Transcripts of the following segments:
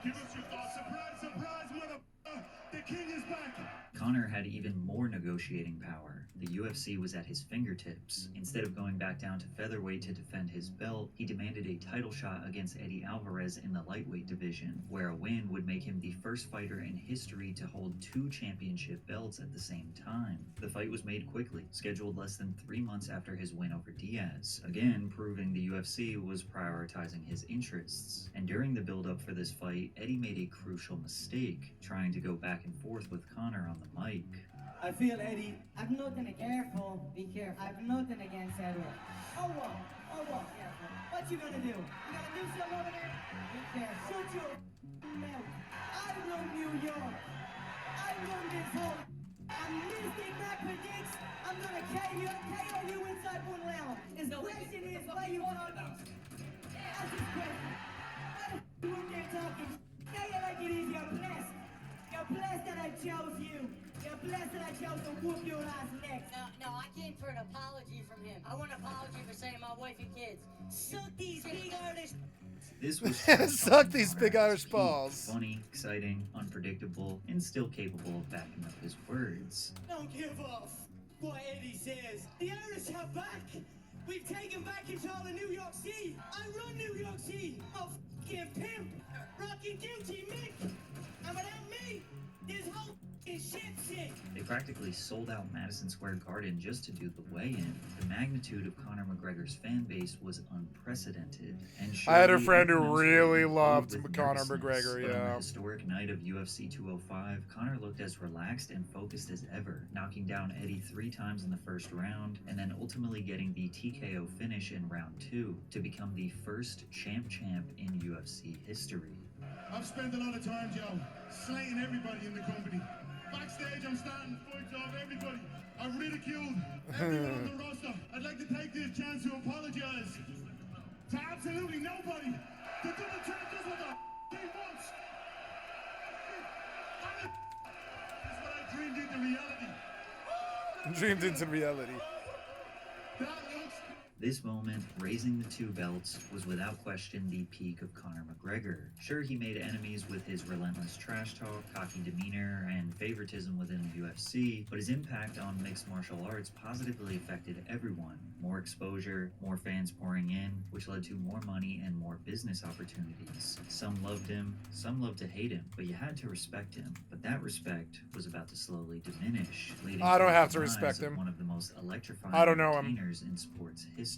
Give us your thoughts. Surprise, surprise, mother. The king is back. Conor had even more negotiating power. The UFC was at his fingertips. Instead of going back down to featherweight to defend his belt, he demanded a title shot against Eddie Alvarez in the lightweight division, where a win would make him the first fighter in history to hold 2 championship belts at the same time. The fight was made quickly, scheduled less than 3 months after his win over Diaz, again proving the UFC was prioritizing his interests. And during the build-up for this fight, Eddie made a crucial mistake, trying to go back and forth with Conor on the mic. I feel Eddie. I've nothing against. Careful, be careful. I've nothing against Edward. Oh what? Oh what? Careful. What you gonna do? You gonna do something over there? Be careful. Shut your mouth. I run New York. I run this whole. I'm Mystic Mac predicts I'm gonna KO you inside 1 round. His question is why you talking? That's his question. Why the you in there talking? Say it like it is. You're blessed. You're blessed that I chose you. You're blessed that I chose to whoop your ass next. No, I came for an apology from him. I want an apology for saying my wife and kids. Suck these big Irish. This was Suck these big Irish balls. Funny, exciting, unpredictable, and still capable of backing up his words. Don't give off what Eddie says. The Irish are back. We've taken back control of New York City. I run New York City. A f***ing pimp. Rockin' Gucci Mick. And without me, this whole f***ing shit sick. They practically sold out Madison Square Garden just to do the weigh-in. The magnitude of Conor McGregor's fan base was unprecedented. And I had a surely friend who everyone was really filled loved with Conor nervousness. McGregor, But on the yeah. historic night of UFC 205, Conor looked as relaxed and focused as ever, knocking down Eddie 3 times in the first round, and then ultimately getting the TKO finish in round 2 to become the first champ in UFC history. I've spent a lot of time, Joe, slaying everybody in the company. Backstage, I'm starting fights off everybody. I've ridiculed everyone on the roster. I'd like to take this chance to apologize to absolutely nobody. The double champ does what the he wants. That's what I dreamed into reality. Dreamed into reality. That looks... This moment, raising the 2 belts, was without question the peak of Conor McGregor. Sure, he made enemies with his relentless trash talk, cocky demeanor, and favoritism within the UFC, but his impact on mixed martial arts positively affected everyone. More exposure, more fans pouring in, which led to more money and more business opportunities. Some loved him, some loved to hate him, but you had to respect him. But that respect was about to slowly diminish, leading I don't to have the to respect demise of him. one of the most electrifying I don't know him. entertainers in sports history.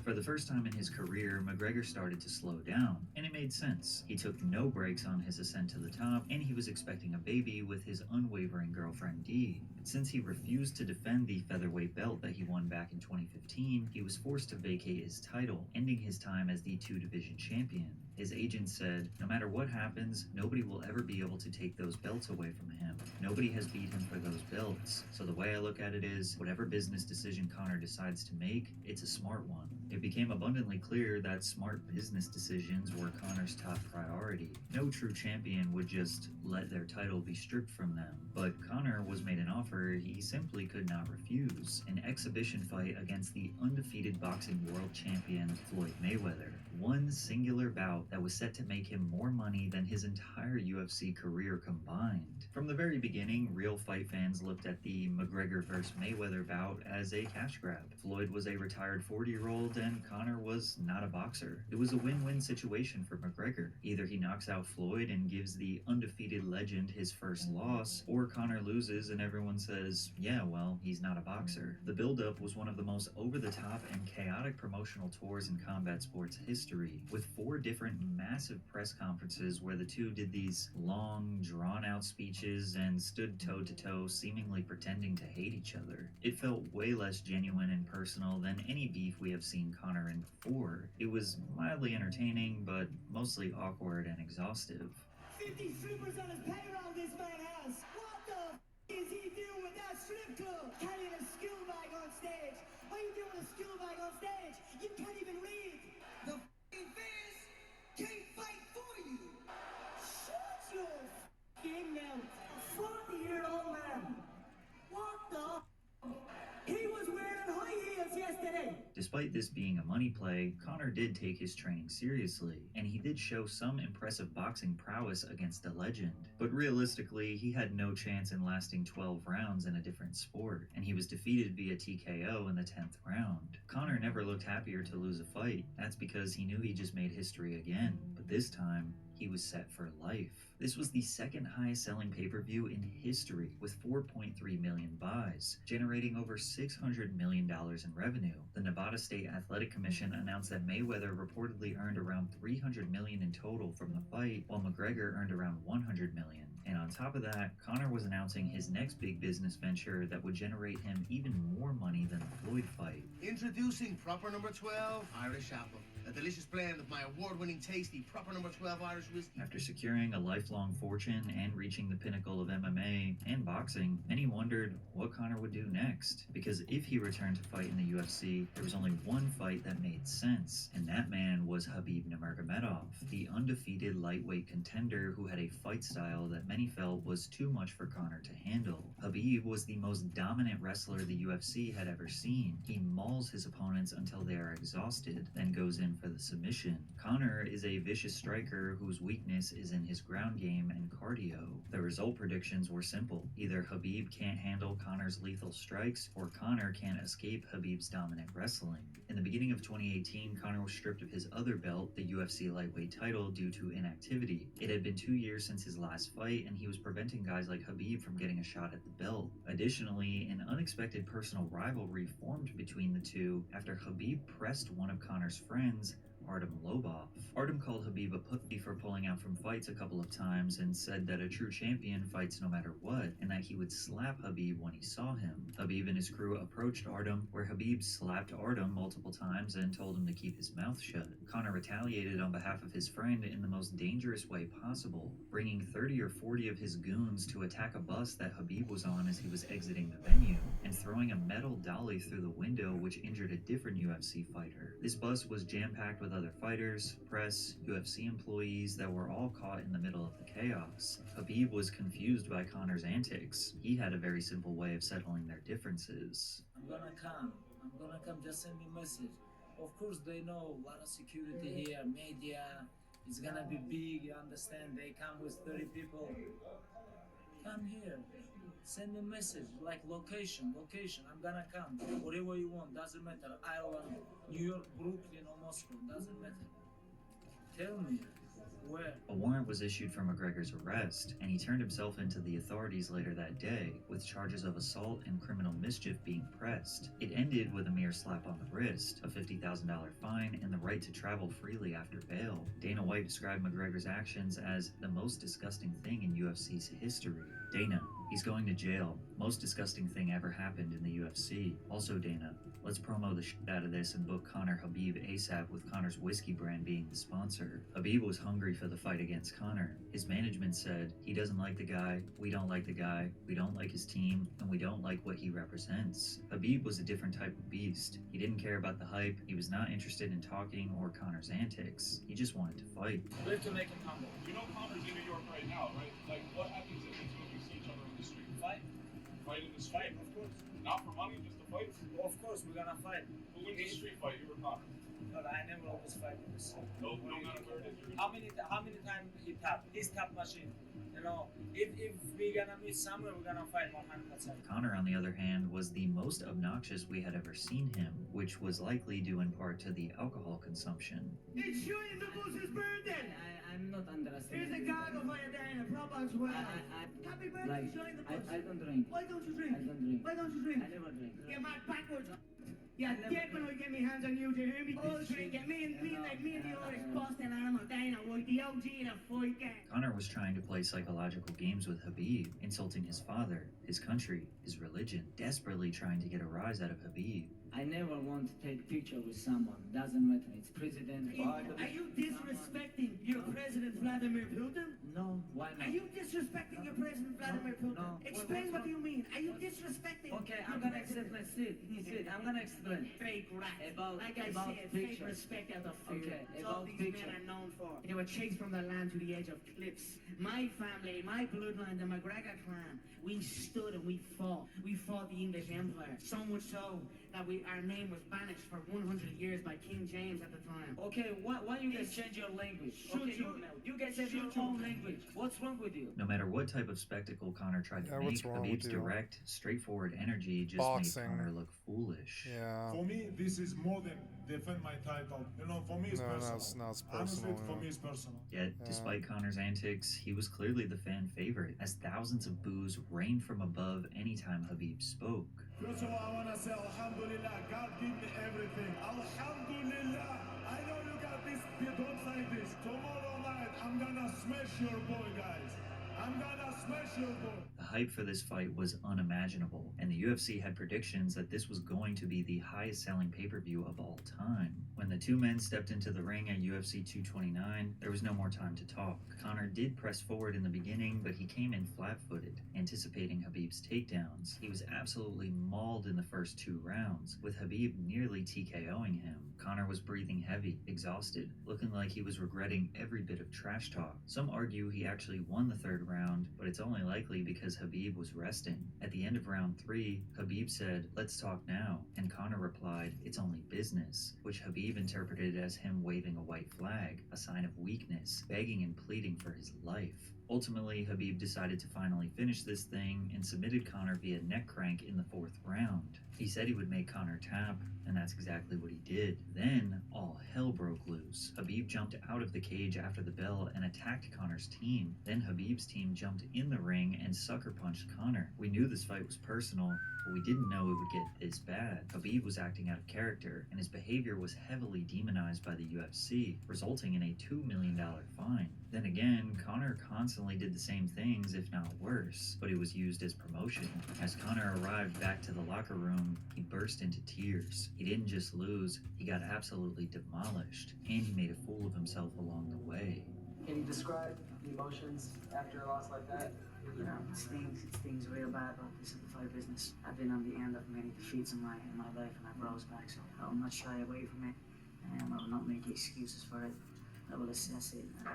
For the first time in his career, McGregor started to slow down, and it made sense. He took no breaks on his ascent to the top, and he was expecting a baby with his unwavering girlfriend Dee. But since he refused to defend the featherweight belt that he won back in 2015, he was forced to vacate his title, ending his time as the 2-division champion. His agent said, no matter what happens, nobody will ever be able to take those belts away from him. Nobody has beat him for those belts. So the way I look at it is, whatever business decision Conor decides to make, it's a smart one. It became abundantly clear that smart business decisions were Conor's top priority. No true champion would just let their title be stripped from them. But Conor was made an offer he simply could not refuse. An exhibition fight against the undefeated boxing world champion Floyd Mayweather. One singular bout that was set to make him more money than his entire UFC career combined. From the very beginning, real fight fans looked at the McGregor vs. Mayweather bout as a cash grab. Floyd was a retired 40-year-old and Conor was not a boxer. It was a win-win situation for McGregor. Either he knocks out Floyd and gives the undefeated legend his first loss, or Conor loses and everyone says, yeah, well, he's not a boxer. The build-up was one of the most over-the-top and chaotic promotional tours in combat sports history, with 4 different massive press conferences where the two did these long, drawn-out speeches and stood toe-to-toe, seemingly pretending to hate each other. It felt way less genuine and personal than any beef we have seen Conor in before. It was mildly entertaining, but mostly awkward and exhaustive. 50 strippers on his payroll this man has. What the f*** is he doing with that strip club? Carrying a skill bag on stage. What are you doing with a skill bag on stage? You can't even read. The f***ing fans can't fight for you. Shut your f***ing mouth. A 40-year-old man. What the f***? He was wearing high heels yesterday. Despite Despite this being a money play, Conor did take his training seriously, and he did show some impressive boxing prowess against a legend. But realistically, he had no chance in lasting 12 rounds in a different sport, and he was defeated via TKO in the 10th round. Conor never looked happier to lose a fight. That's because he knew he just made history again, but this time, he was set for life. This was the second highest selling pay-per-view in history with 4.3 million buys, generating over $600 million in revenue. The Nevada State Athletic Commission announced that Mayweather reportedly earned around $300 million in total from the fight, while McGregor earned around $100 million. And on top of that, Conor was announcing his next big business venture that would generate him even more money than the Floyd fight. Introducing Proper Number 12 Irish Apple. A delicious blend of my award-winning tasty Proper Number 12 Irish whiskey. After securing a lifelong fortune and reaching the pinnacle of MMA and boxing, many wondered what Conor would do next. Because if he returned to fight in the UFC, there was only one fight that made sense, and that man was Khabib Nurmagomedov, the undefeated lightweight contender who had a fight style that many felt was too much for Conor to handle. Khabib was the most dominant wrestler the UFC had ever seen. He mauls his opponents until they are exhausted, then goes in for the submission. Conor is a vicious striker whose weakness is in his ground game and cardio. The result predictions were simple. Either Khabib can't handle Conor's lethal strikes, or Conor can't escape Khabib's dominant wrestling. In the beginning of 2018, Conor was stripped of his other belt, the UFC lightweight title, due to inactivity. It had been 2 years since his last fight, and he was preventing guys like Khabib from getting a shot at the belt. Additionally, an unexpected personal rivalry formed between the two after Khabib pressed one of Conor's friends, Artem Lobov. Artem called Khabib a pussy for pulling out from fights a couple of times and said that a true champion fights no matter what, and that he would slap Khabib when he saw him. Khabib and his crew approached Artem, where Khabib slapped Artem multiple times and told him to keep his mouth shut. Conor retaliated on behalf of his friend in the most dangerous way possible, bringing 30 or 40 of his goons to attack a bus that Khabib was on as he was exiting the venue, and throwing a metal dolly through the window which injured a different UFC fighter. This bus was jam-packed with other fighters, press, UFC employees that were all caught in the middle of the chaos. Khabib was confused by Conor's antics. He had a very simple way of settling their differences. I'm gonna come, just send me a message. Of course they know, a lot of security here, media, it's gonna be big, you understand, they come with 30 people. Come here, send me a message, like location, I'm gonna come, whatever you want, doesn't matter, Ireland, New York, Brooklyn or Moscow, doesn't matter. Tell me, where? A warrant was issued for McGregor's arrest, and he turned himself into the authorities later that day, with charges of assault and criminal mischief being pressed. It ended with a mere slap on the wrist, a $50,000 fine, and the right to travel freely after bail. Dana White described McGregor's actions as the most disgusting thing in UFC's history. Dana, he's going to jail. Most disgusting thing ever happened in the UFC. Also, Dana, let's promo the shit out of this and book Conor Khabib ASAP with Conor's whiskey brand being the sponsor. Khabib was hungry for the fight against Conor. His management said, he doesn't like the guy, we don't like the guy, we don't like his team, and we don't like what he represents. Khabib was a different type of beast. He didn't care about the hype, he was not interested in talking or Conor's antics. He just wanted to fight. We have to make him humble. You know Conor's in New York right now, right? Like, what happens if the two of you see each other in the street? Fight? Fight in the street? Of course. Not for money, just to fight? Of course, we're gonna fight. Who wins the street fight, you or Conor? No, I never always fight with this. No matter where it is, you're How many times he tap? His tap machine. You know, if we're gonna meet somewhere, we're gonna fight 100%. Conor, on the other hand, was the most obnoxious we had ever seen him, which was likely due in part to the alcohol consumption. It's shooting the boss's birthday! I'm not underestimating. Here's a gargle for you there in a proper swell. Happy birthday, Like, showing the boss. I don't drink. Why don't you drink? I don't drink. Why don't you drink? I never drink. Get mad backwards. Yeah, dead when I get my hands on you, do you hear me? All drink it. Me and the Irish Boston animal, Dana White, the OG in a fight game. Conor was trying to play psychological games with Khabib, insulting his father, his country, his religion, desperately trying to get a rise out of Khabib. I never want to take picture with someone. Doesn't matter. It's president. Are you disrespecting your president Vladimir Putin? No. Why not? Are you disrespecting your president Vladimir Putin? No. Explain what you mean. Are you disrespecting? Okay, I'm gonna explain. Sit. I'm gonna explain. Fake rat. Like I about said, picture. fake respect out of fear. Okay, It's all about these picture. men are known for. They were chased from the land to the edge of cliffs. My family, my bloodline, the McGregor clan, we stood and we fought. We fought the English Empire. So much so that our name was banished for 100 years by King James at the time. Okay, why you guys change your language? Okay, you guys have your own language. What's wrong with you? No matter what type of spectacle Conor tried to Yeah, make, what's wrong with Khabib's you? direct, straightforward energy just Boxing. made Conor look foolish. Yeah. For me, this is more than defend my title. You know, for me, it's No, personal. it's Honestly, personal, for yeah. me, it's personal. Yet, despite Conor's antics, he was clearly the fan favorite, as thousands of boos rained from above anytime Khabib spoke. First of all, I want to say Alhamdulillah. God give me everything. Alhamdulillah. I know you got this. You don't say this. Tomorrow night, I'm gonna smash your boy, guys. I'm gonna smash your boy. The hype for this fight was unimaginable, and the UFC had predictions that this was going to be the highest selling pay-per-view of all time. When the two men stepped into the ring at UFC 229, there was no more time to talk. Conor did press forward in the beginning, but he came in flat-footed, anticipating Khabib's takedowns. He was absolutely mauled in the first 2 rounds, with Khabib nearly TKOing him. Conor was breathing heavy, exhausted, looking like he was regretting every bit of trash talk. Some argue he actually won the 3rd round, but it's only likely because Khabib was resting. At the end of round 3, Khabib said, "Let's talk now," and Conor replied, "It's only business," which Khabib interpreted as him waving a white flag, a sign of weakness, begging and pleading for his life. Ultimately, Khabib decided to finally finish this thing and submitted Conor via neck crank in the 4th round. He said he would make Conor tap, and that's exactly what he did. Then, all hell broke loose. Khabib jumped out of the cage after the bell and attacked Conor's team. Then Khabib's team jumped in the ring and sucker punched Conor. We knew this fight was personal, but we didn't know it would get this bad. Khabib was acting out of character, and his behavior was heavily demonized by the UFC, resulting in a $2 million fine. Then again, Conor constantly did the same things, if not worse, but it was used as promotion. As Conor arrived back to the locker room, he burst into tears. He didn't just lose, he got absolutely demolished, and he made a fool of himself along the way. Can you describe the emotions after a loss like that? You know, it stings real bad, but this is the fight business. I've been on the end of many defeats in my life, and I've rose back, so I will not shy away from it. I will not make excuses for it. I will assess it and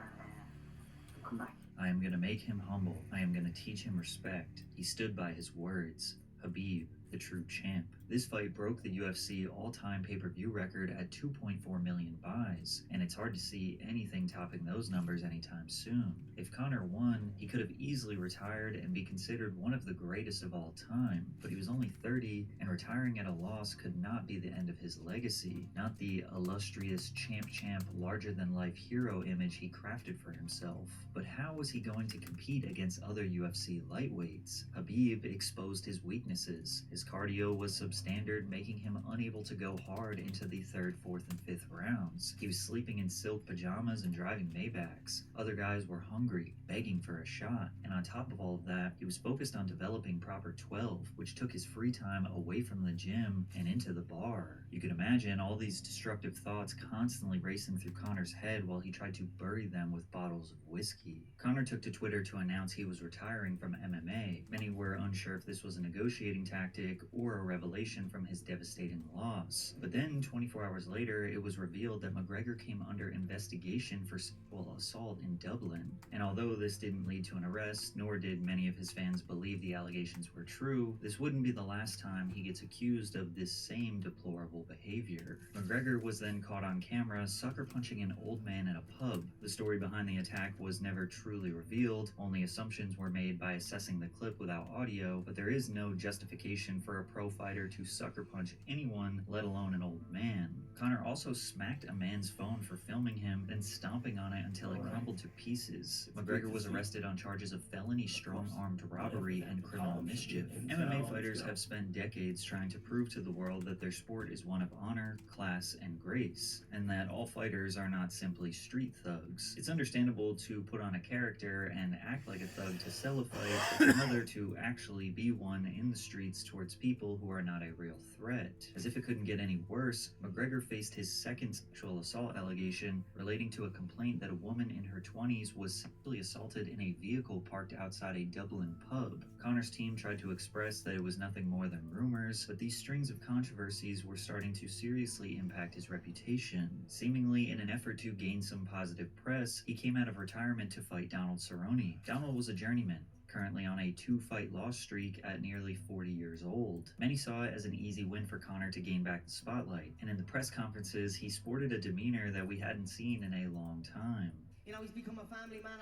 come back. I am going to make him humble. I am going to teach him respect. He stood by his words. Khabib, the true champ. This fight broke the UFC all-time pay-per-view record at 2.4 million buys, and it's hard to see anything topping those numbers anytime soon. If Conor won, he could have easily retired and be considered one of the greatest of all time, but he was only 30, and retiring at a loss could not be the end of his legacy, not the illustrious champ, larger-than-life hero image he crafted for himself. But how was he going to compete against other UFC lightweights? Khabib exposed his weaknesses. His cardio was substandard, making him unable to go hard into the 3rd, 4th, and 5th rounds. He was sleeping in silk pajamas and driving Maybachs. Other guys were hungry, begging for a shot. And on top of all of that, he was focused on developing proper 12, which took his free time away from the gym and into the bar. You can imagine all these destructive thoughts constantly racing through Conor's head while he tried to bury them with bottles of whiskey. Conor took to Twitter to announce he was retiring from MMA. Many were unsure if this was a negotiating tactic or a revelation from his devastating loss. But then, 24 hours later, it was revealed that McGregor came under investigation for sexual assault in Dublin. And although this didn't lead to an arrest, nor did many of his fans believe the allegations were true, this wouldn't be the last time he gets accused of this same deplorable behavior. McGregor was then caught on camera sucker punching an old man at a pub. The story behind the attack was never truly revealed, only assumptions were made by assessing the clip without audio, but there is no justification for a pro fighter to sucker punch anyone, let alone an old man. Conor also smacked a man's phone for filming him, then stomping on it until it crumbled to pieces. McGregor was arrested on charges of felony strong-armed robbery and criminal mischief. MMA fighters have spent decades trying to prove to the world that their sport is one of honor, class, and grace, and that all fighters are not simply street thugs. It's understandable to put on a character and act like a thug to sell a fight, but another to actually be one in the streets towards people who are not a real threat. As if it couldn't get any worse, McGregor faced his second sexual assault allegation relating to a complaint that a woman in her 20s was sexually assaulted in a vehicle parked outside a Dublin pub. Conor's team tried to express that it was nothing more than rumors, but these strings of controversies were starting to seriously impact his reputation. Seemingly in an effort to gain some positive press, he came out of retirement to fight Donald Cerrone. Donald was a journeyman, currently on a 2-fight loss streak at nearly 40 years old. Many saw it as an easy win for Conor to gain back the spotlight, and in the press conferences, he sported a demeanor that we hadn't seen in a long time. You know, he's become a family man.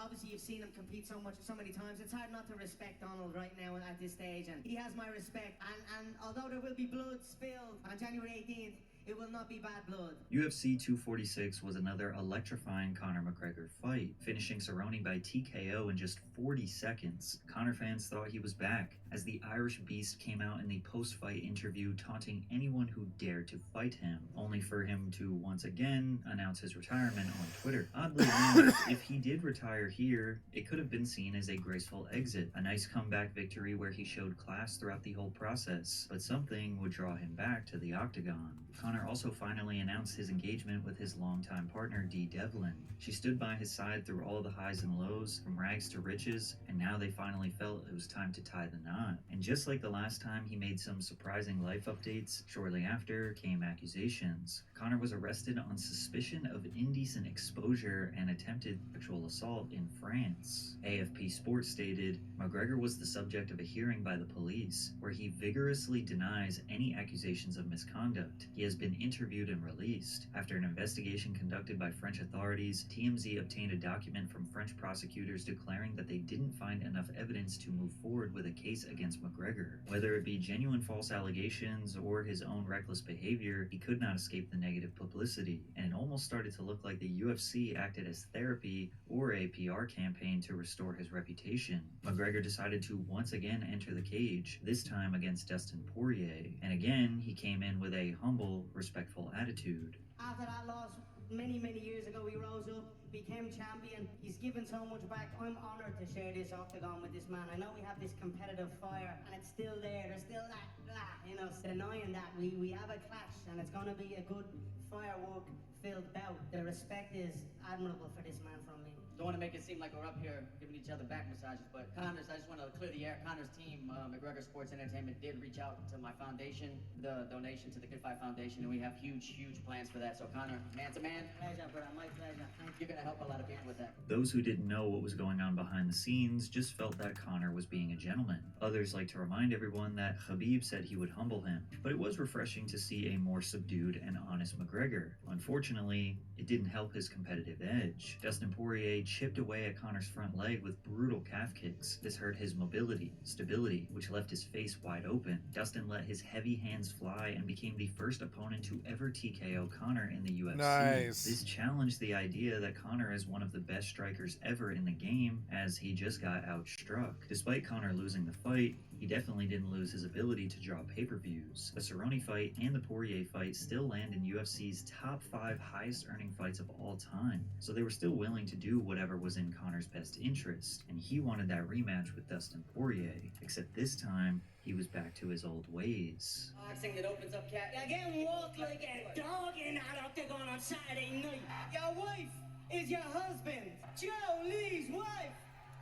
Obviously, you've seen him compete so many times. It's hard not to respect Donald right now at this stage, and he has my respect. And although there will be blood spilled on January 18th, it will not be bad blood. UFC 246 was another electrifying Conor McGregor fight, finishing Cerrone by TKO in just 40 seconds. Conor fans thought he was back, as the Irish Beast came out in the post-fight interview taunting anyone who dared to fight him, only for him to once again announce his retirement on Twitter. Oddly enough, if he did retire here, it could have been seen as a graceful exit, a nice comeback victory where he showed class throughout the whole process, but something would draw him back to the octagon. Conor also finally announced his engagement with his longtime partner, Dee Devlin. She stood by his side through all the highs and lows, from rags to riches, and now they finally felt it was time to tie the knot. And just like the last time he made some surprising life updates, shortly after came accusations. Conor was arrested on suspicion of indecent exposure and attempted sexual assault in France. AFP Sports stated, McGregor was the subject of a hearing by the police, where he vigorously denies any accusations of misconduct. He has been interviewed and released. After an investigation conducted by French authorities, TMZ obtained a document from French prosecutors declaring that they didn't find enough evidence to move forward with a case against McGregor. Whether it be genuine false allegations or his own reckless behavior, he could not escape the negative publicity, and it almost started to look like the UFC acted as therapy or a PR campaign to restore his reputation. McGregor decided to once again enter the cage, this time against Dustin Poirier, and again he came in with a humble, respectful attitude. After that loss, many years ago, he rose up, became champion. He's given so much back. I'm honored to share this octagon with this man. I know we have this competitive fire, and it's still there. There's still that, you know, denying that. We have a clash, and it's going to be a good firework-filled bout. The respect is admirable for this man from me. Don't want to make it seem like we're up here giving each other back massages, but Connor's, I just want to clear the air. Connor's team, McGregor Sports Entertainment, did reach out to my foundation, the donation to the Kid Fight Foundation, and we have huge plans for that. So Connor, man to man. Pleasure, brother. My pleasure. You're going to help a lot of people with that. Those who didn't know what was going on behind the scenes just felt that Conor was being a gentleman. Others like to remind everyone that Khabib said he would humble him, but it was refreshing to see a more subdued and honest McGregor. Unfortunately, it didn't help his competitive edge. Dustin Poirier chipped away at Conor's front leg with brutal calf kicks. This hurt his mobility, stability, which left his face wide open. Dustin let his heavy hands fly and became the first opponent to ever TKO Conor in the UFC. Nice. This challenged the idea that Conor is one of the best strikers ever in the game, as he just got outstruck. Despite Conor losing the fight, he definitely didn't lose his ability to draw pay-per-views. The Cerrone fight and the Poirier fight still land in UFC's top 5 highest earning fights of all time, so they were still willing to do whatever was in Conor's best interest, and he wanted that rematch with Dustin Poirier, except this time, he was back to his old ways. Boxing that opens up cat. Again, walk like a dog in that octagon on Saturday night. Your wife is your husband. Joe Lee's wife.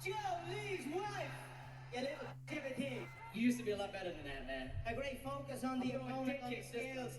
Joe Lee's wife. You little activity. You used to be a lot better than that, man. A great focus on the opponent on the scales.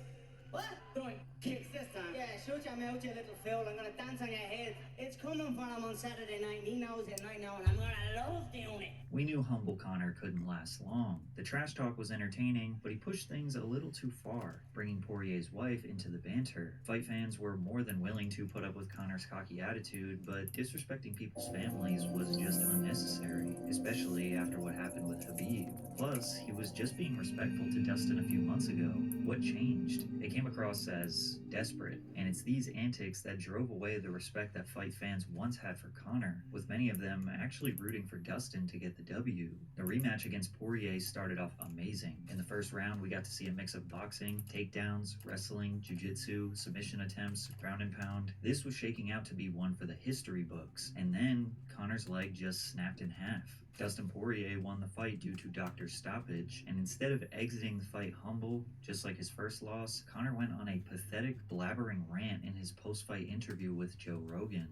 What? Throwing kicks this time. Yeah, shut your mouth, you little fool. I'm gonna dance on your head. It's coming for him on Saturday night. He knows it, and I know, and I'm gonna love doing it. We knew humble Conor couldn't last long. The trash talk was entertaining, but he pushed things a little too far, bringing Poirier's wife into the banter. Fight fans were more than willing to put up with Conor's cocky attitude, but disrespecting people's families was just unnecessary, especially after what happened with Khabib. Plus, he was just being respectful to Dustin a few months ago. What changed? It came across as desperate, and it's these antics that drove away the respect that fight fans once had for Conor, with many of them actually rooting for Dustin to get the W. The rematch against Poirier started off amazing. In the first round, we got to see a mix of boxing, takedowns, wrestling, jiu-jitsu, submission attempts, ground and pound. This was shaking out to be one for the history books, and then Conor's leg just snapped in half. Dustin Poirier won the fight due to doctor's stoppage, and instead of exiting the fight humble, just like his first loss, Conor went on a pathetic, blabbering rant in his post-fight interview with Joe Rogan.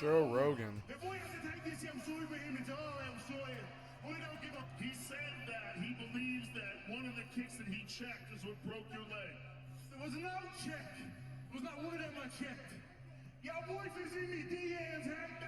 Joe Rogan. If we have to take this, I'm sorry for him, it's all I'm sorry. We don't give up. He said that he believes that one of the kicks that he checked is what broke your leg. There was no check. There was not one of them I checked. Your wife is in me DMs, had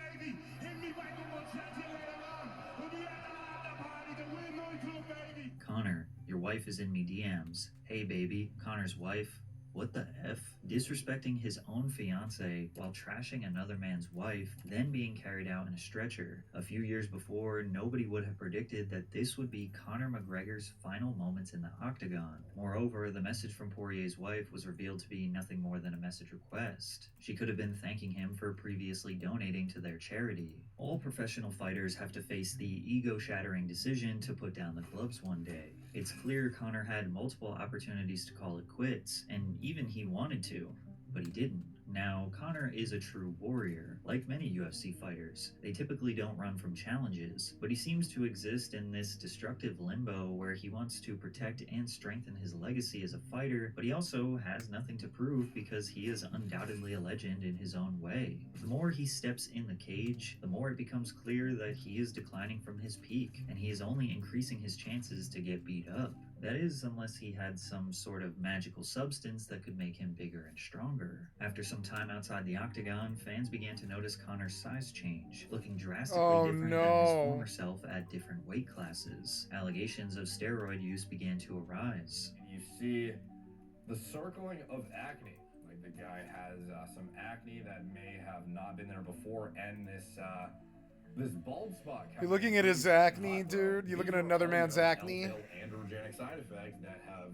wife is in me DMs. Hey baby, Connor's wife. What the F? Disrespecting his own fiance while trashing another man's wife, then being carried out in a stretcher. A few years before, nobody would have predicted that this would be Conor McGregor's final moments in the octagon. Moreover, the message from Poirier's wife was revealed to be nothing more than a message request. She could have been thanking him for previously donating to their charity. All professional fighters have to face the ego-shattering decision to put down the gloves one day. It's clear Conor had multiple opportunities to call it quits, and even he wanted to, but he didn't. Now, Conor is a true warrior. Like many UFC fighters, they typically don't run from challenges, but he seems to exist in this destructive limbo where he wants to protect and strengthen his legacy as a fighter, but he also has nothing to prove because he is undoubtedly a legend in his own way. The more he steps in the cage, the more it becomes clear that he is declining from his peak, and he is only increasing his chances to get beat up. That is, unless he had some sort of magical substance that could make him bigger and stronger. After some time outside the octagon, fans began to notice Conor's size change, looking drastically different than his former self at different weight classes. Allegations of steroid use began to arise. You see the circling of acne. Like the guy has some acne that may have not been there before, and this bald spot. You're looking at his acne, dude. You're looking at another man's acne. Androgenic side effects that have,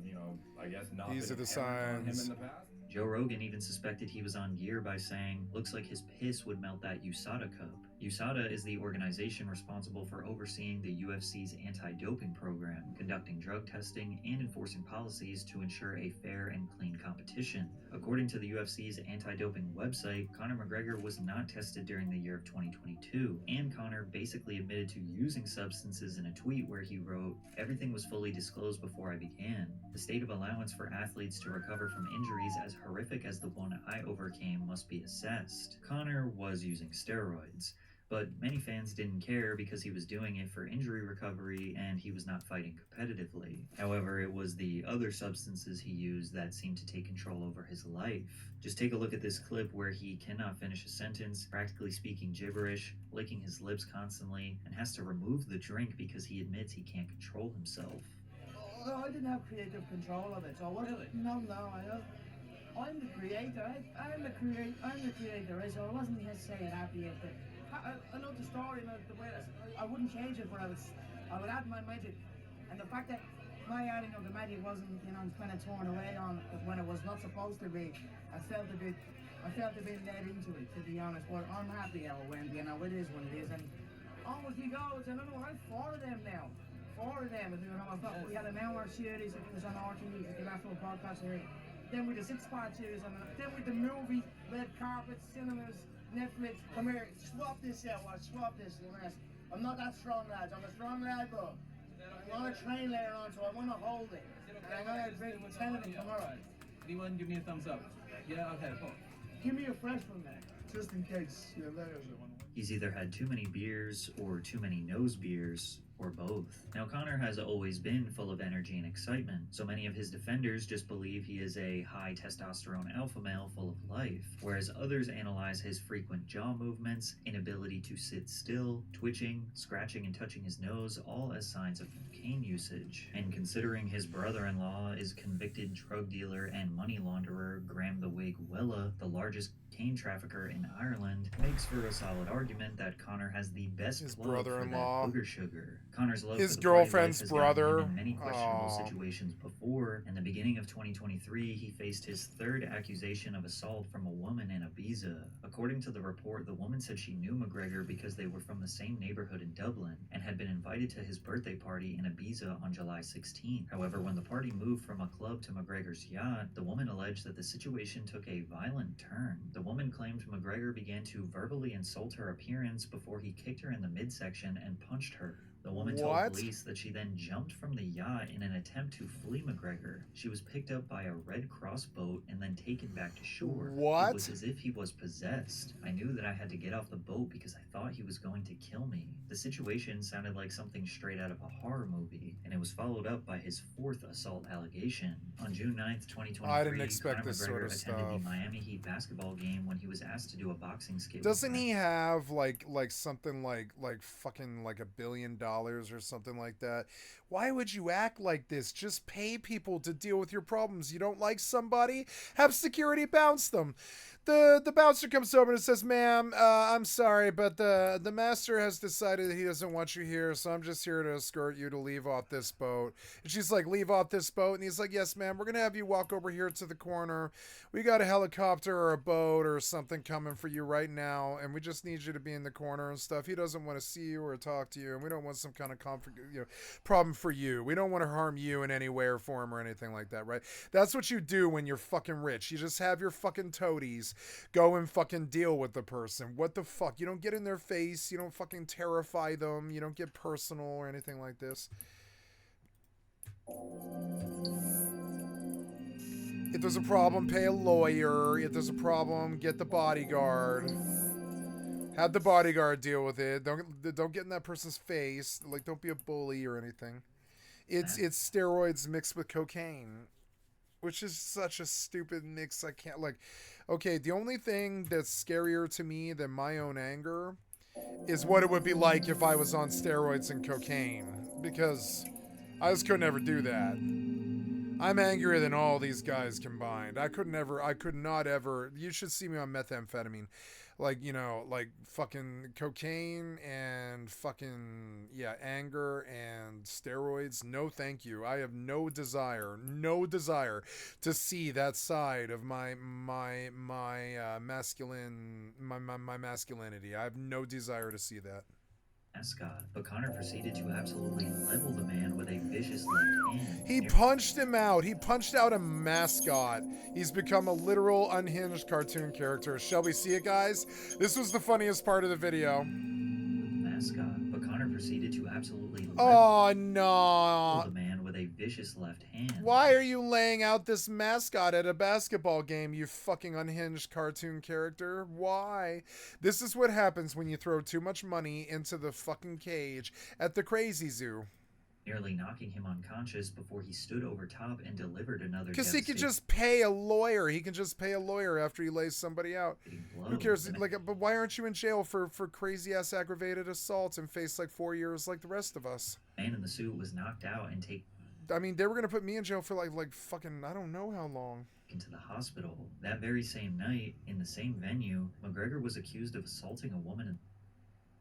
I guess not These been are the apparent on him signs. in the past. Joe Rogan even suspected he was on gear by saying, looks like his piss would melt that USADA cup. USADA is the organization responsible for overseeing the UFC's anti-doping program, conducting drug testing, and enforcing policies to ensure a fair and clean competition. According to the UFC's anti-doping website, Conor McGregor was not tested during the year of 2022, and Conor basically admitted to using substances in a tweet where he wrote, "Everything was fully disclosed before I began. The state of allowance for athletes to recover from injuries as horrific as the one I overcame must be assessed." Conor was using steroids, but many fans didn't care because he was doing it for injury recovery and he was not fighting competitively. However, it was the other substances he used that seemed to take control over his life. Just take a look at this clip where he cannot finish a sentence, practically speaking gibberish, licking his lips constantly, and has to remove the drink because he admits he can't control himself. Oh, I didn't have creative control of it, so what? Really? No, I'm the creator. I'm the creator, right? So I wasn't necessarily happy at it. I know the story and the way I wouldn't change it, but I would add my magic, and the fact that my adding of the magic wasn't, kind of torn away on when it was not supposed to be. I felt a bit led into it, to be honest. But I'm happy how it went. It is what it is, and on with we go. It's another one. 4 of them now. 4 of them. We had an hour series. It was on RTV, the National Podcast series. Then with the 6-part series, and then with the movie, red carpets, cinemas, Netflix. Come here, swap this out. Swap this. I'm not that strong, lads. I'm a strong lad, but I'm on a train later on, so I want to hold it. And I'm going to bring 10 of them tomorrow. Anyone give me a thumbs up? Yeah, okay, cool. Give me a fresh one, man. Just in case your layers are one. He's either had too many beers or too many nose beers, or both. Now, Conor has always been full of energy and excitement, so many of his defenders just believe he is a high testosterone alpha male full of life, whereas others analyze his frequent jaw movements, inability to sit still, twitching, scratching and touching his nose, all as signs of cocaine usage. And considering his brother-in-law is convicted drug dealer and money launderer Graham the Wig Wella, the largest cocaine trafficker in Ireland, makes for a solid argument that Conor has the best His plug for that brother-in-law. booger sugar. Conor's love His for the party life girlfriend's has gotten brother. him in many questionable Aw. situations before. In the beginning of 2023, he faced his 3rd accusation of assault from a woman in Ibiza. According to the report, the woman said she knew McGregor because they were from the same neighborhood in Dublin and had been invited to his birthday party in Ibiza on July 16th. However, when the party moved from a club to McGregor's yacht, the woman alleged that the situation took a violent turn. The woman claimed McGregor began to verbally insult her appearance before he kicked her in the midsection and punched her. The woman told What? police that she then jumped from the yacht in an attempt to flee McGregor. She was picked up by a Red Cross boat and then taken back to shore. What? It was as if he was possessed. I knew that I had to get off the boat because I thought he was going to kill me. The situation sounded like something straight out of a horror movie, and it was followed up by his 4th assault allegation. On June 9th, 2023, I didn't expect Conor this McGregor sort of attended the stuff. Miami Heat basketball game when he was asked to do a boxing skit. with Doesn't he friends. have like something like fucking like $1 billion or something like that. Why would you act like this? Just pay people to deal with your problems. You don't like somebody? Have security bounce them. The bouncer comes over and says, ma'am, I'm sorry, but the master has decided that he doesn't want you here, so I'm just here to escort you to leave off this boat. And she's like, leave off this boat? And he's like, yes, ma'am, we're going to have you walk over here to the corner. We got a helicopter or a boat or something coming for you right now, and we just need you to be in the corner and stuff. He doesn't want to see you or talk to you, and we don't want some kind of problem for you. We don't want to harm you in any way or form or anything like that, right? That's what you do when you're fucking rich. You just have your fucking toadies go and fucking deal with the person. What the fuck? You don't get in their face. You don't fucking terrify them. You don't get personal or anything like this. If there's a problem, pay a lawyer. If there's a problem, get the bodyguard. Have the bodyguard deal with it. Don't get in that person's face. Like, don't be a bully or anything. It's steroids mixed with cocaine, which is such a stupid mix. I can't, like, okay, the only thing that's scarier to me than my own anger is what it would be like if I was on steroids and cocaine, because I just could never do that. I'm angrier than all these guys combined. I could not ever, you should see me on methamphetamine. Like, you know, like fucking cocaine and fucking, yeah, anger and steroids. No, thank you. I have no desire to see that side of my masculinity. I have no desire to see that. Mascot, but Connor proceeded to absolutely level the man with a vicious left hand. He punched him out. He punched out a mascot. He's become a literal unhinged cartoon character. Shall we see it, guys? This was the funniest part of the video. Mascot, but Connor proceeded to absolutely level the man with a vicious left hand. Why are you laying out this mascot at a basketball game, you fucking unhinged cartoon character? Why? This is what happens when you throw too much money into the fucking cage at the Crazy Zoo. Nearly knocking him unconscious before he stood over top and delivered another. Because he could just pay a lawyer. He can just pay a lawyer after he lays somebody out. Who cares? Like, but why aren't you in jail for crazy ass aggravated assault and face like 4 years like the rest of us? Man in the suit was knocked out and taken. I mean, they were gonna put me in jail for like fucking I don't know how long. Into the hospital. That very same night, in the same venue, McGregor was accused of assaulting a woman.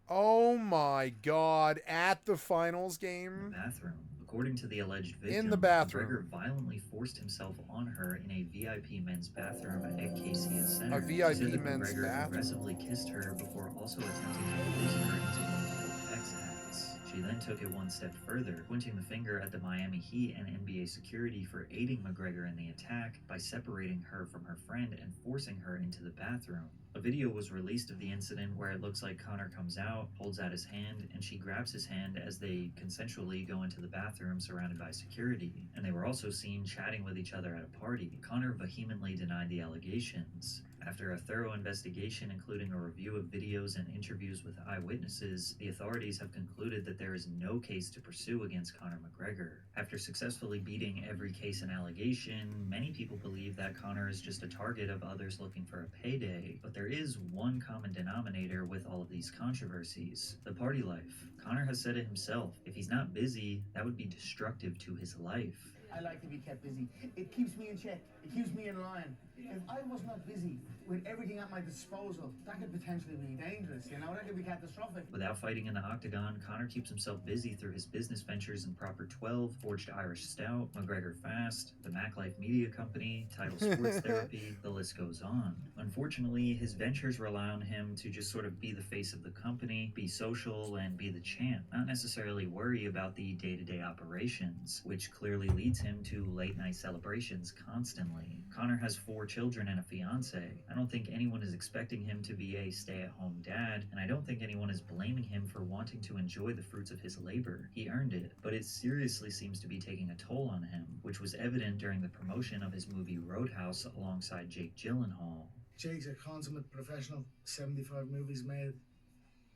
Oh my God! At the finals game? In the bathroom. According to the alleged victim, in the bathroom, McGregor violently forced himself on her in a VIP men's bathroom at KCS Center. A VIP men's McGregor bathroom. Aggressively kissed her before also attempting to force her into multiple sex acts. She then took it one step further, pointing the finger at the Miami Heat and NBA security for aiding McGregor in the attack by separating her from her friend and forcing her into the bathroom. A video was released of the incident where it looks like Connor comes out, holds out his hand, and she grabs his hand as they consensually go into the bathroom surrounded by security. And they were also seen chatting with each other at a party. Connor vehemently denied the allegations. After a thorough investigation, including a review of videos and interviews with eyewitnesses, the authorities have concluded that there is no case to pursue against Conor McGregor. After successfully beating every case and allegation, many people believe that Conor is just a target of others looking for a payday. But there is one common denominator with all of these controversies: the party life. Conor has said it himself. If he's not busy, that would be destructive to his life. I like to be kept busy. It keeps me in check. It keeps me in line. If I was not busy with everything at my disposal, that could potentially be dangerous, you know? That could be catastrophic. Without fighting in the octagon, Conor keeps himself busy through his business ventures in Proper 12, Forged Irish Stout, McGregor Fast, the Mac Life Media Company, Title Sports Therapy, the list goes on. Unfortunately, his ventures rely on him to just sort of be the face of the company, be social, and be the champ, not necessarily worry about the day-to-day operations, which clearly leads him to late-night celebrations constantly. Conor has 4 children and a fiance. I don't think anyone is expecting him to be a stay-at-home dad, and I don't think anyone is blaming him for wanting to enjoy the fruits of his labor. He earned it, but it seriously seems to be taking a toll on him, which was evident during the promotion of his movie Roadhouse alongside Jake Gyllenhaal. Jake's a consummate professional, 75 movies made.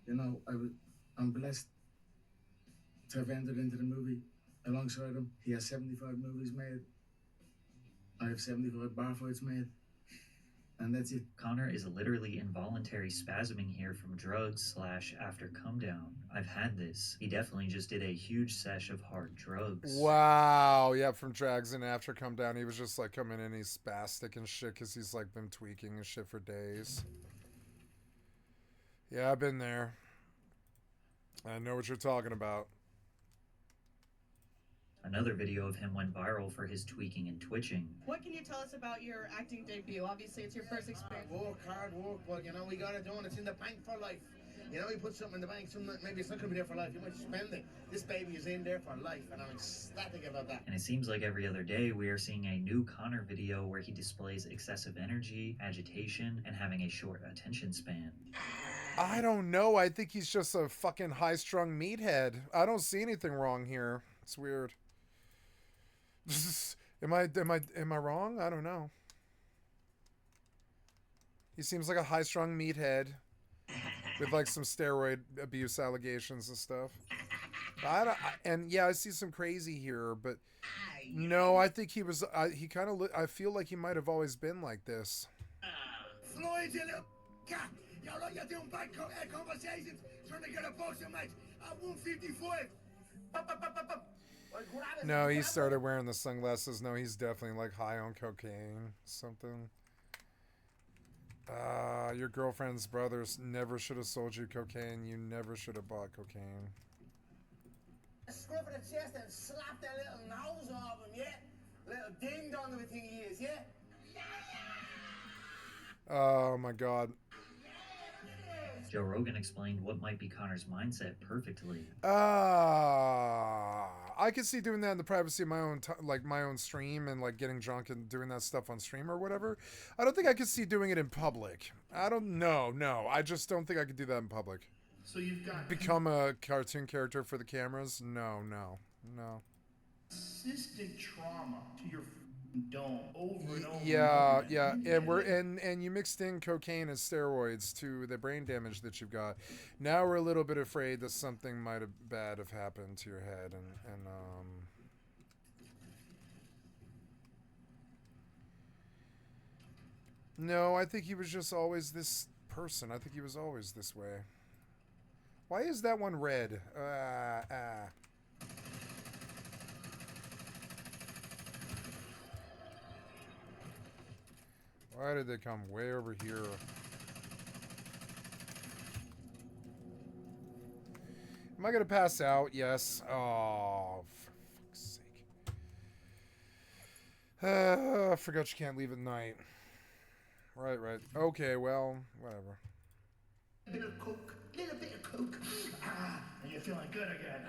You know, I'm blessed to have entered into the movie alongside him. He has 75 movies made. I have 75 bar fights made. and that's it. Connor is literally involuntary spasming here from drugs / after come down. I've had this. He definitely just did a huge sesh of hard drugs. Wow. Yeah, from drags and after come down, he was just like coming in, he's spastic and shit because he's like been tweaking and shit for days. Yeah, I've been there. I know what you're talking about. Another video of him went viral for his tweaking and twitching. What can you tell us about your acting debut? Obviously, it's your first experience. Hard work, but you know, we got it done. It's in the bank for life. You know, you put something in the bank, maybe it's not going to be there for life. You might spend it. This baby is in there for life, and I'm ecstatic about that. And it seems like every other day we are seeing a new Connor video where he displays excessive energy, agitation, and having a short attention span. I don't know. I think he's just a fucking high-strung meathead. I don't see anything wrong here. It's weird. Am I wrong? I don't know. He seems like a high-strung meathead with like some steroid abuse allegations and stuff. And yeah, I see some crazy here, but no, I think he was. He kind of. I feel like he might have always been like this. Floyd, you little cat. You're like you're doing bad conversations, trying to get a boxing match at 155. No, he started wearing the sunglasses. No, he's definitely like high on cocaine. Something. Your girlfriend's brothers never should have sold you cocaine. You never should have bought cocaine. Scruff of the chest and slap that little nose off him, yeah? Little ding dong of a thing he is, yeah? Oh my God. Joe Rogan explained what might be Connor's mindset perfectly. I could see doing that in the privacy of my own, my own stream and like getting drunk and doing that stuff on stream or whatever. I don't think I could see doing it in public. I don't know. No, I just don't think I could do that in public. So you've got Become a cartoon character for the cameras? No. consistent trauma to your dome over and over. Yeah, and you mixed in cocaine and steroids to the brain damage that you've got. Now we're a little bit afraid that something might have bad have happened to your head, and no, I think he was just always this person. I think he was always this way. Why is that one red? Why did they come way over here? Am I gonna pass out? Yes. Oh, for fuck's sake. I forgot you can't leave at night. Right. Okay, well, whatever. A little bit of coke, and you're feeling good again.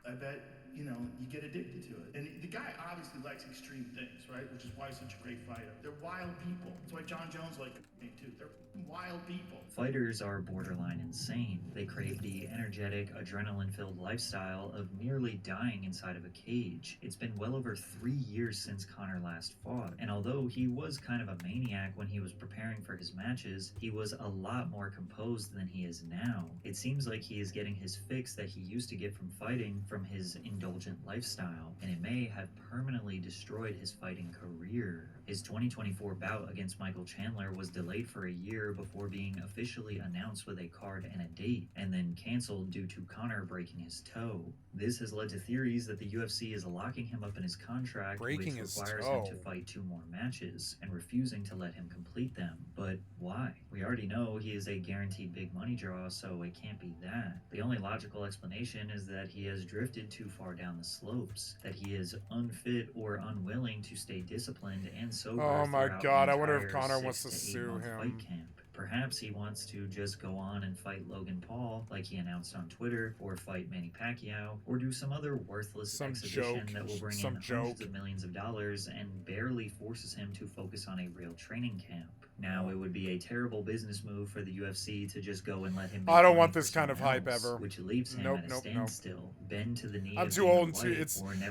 I bet, you get addicted to it. And the guy obviously likes extreme things, right? Which is why he's such a great fighter. They're wild people. That's why John Jones liked me too. They're wild people. Fighters are borderline insane. They crave the energetic, adrenaline-filled lifestyle of nearly dying inside of a cage. It's been well over 3 years since Connor last fought, and although he was kind of a maniac when he was preparing for his matches, he was a lot more composed than he is now. It seems like he is getting his fix that he used to get from fighting from his indulgent lifestyle, and it may have permanently destroyed his fighting career. His 2024 bout against Michael Chandler was delayed for a year before being officially announced with a card and a date, and then canceled due to Connor breaking his toe. This has led to theories that the UFC is locking him up in his contract, which requires him to fight 2 more matches, and refusing to let him complete them. But why? We already know he is a guaranteed big money draw, so it can't be that. The only logical explanation is that he has drifted too far down the slopes, that he is unfit or unwilling to stay disciplined and sober. Oh my God, I wonder if Connor wants to sue him. Fight camp. Perhaps he wants to just go on and fight Logan Paul like he announced on Twitter, or fight Manny Pacquiao, or do some other worthless exhibition that will bring in hundreds of millions of dollars and barely forces him to focus on a real training camp. Now, it would be a terrible business move for the UFC to just go and let him. I don't want this kind of hype ever. Which leaves him at a standstill. Bend to the knee. I'm too old to.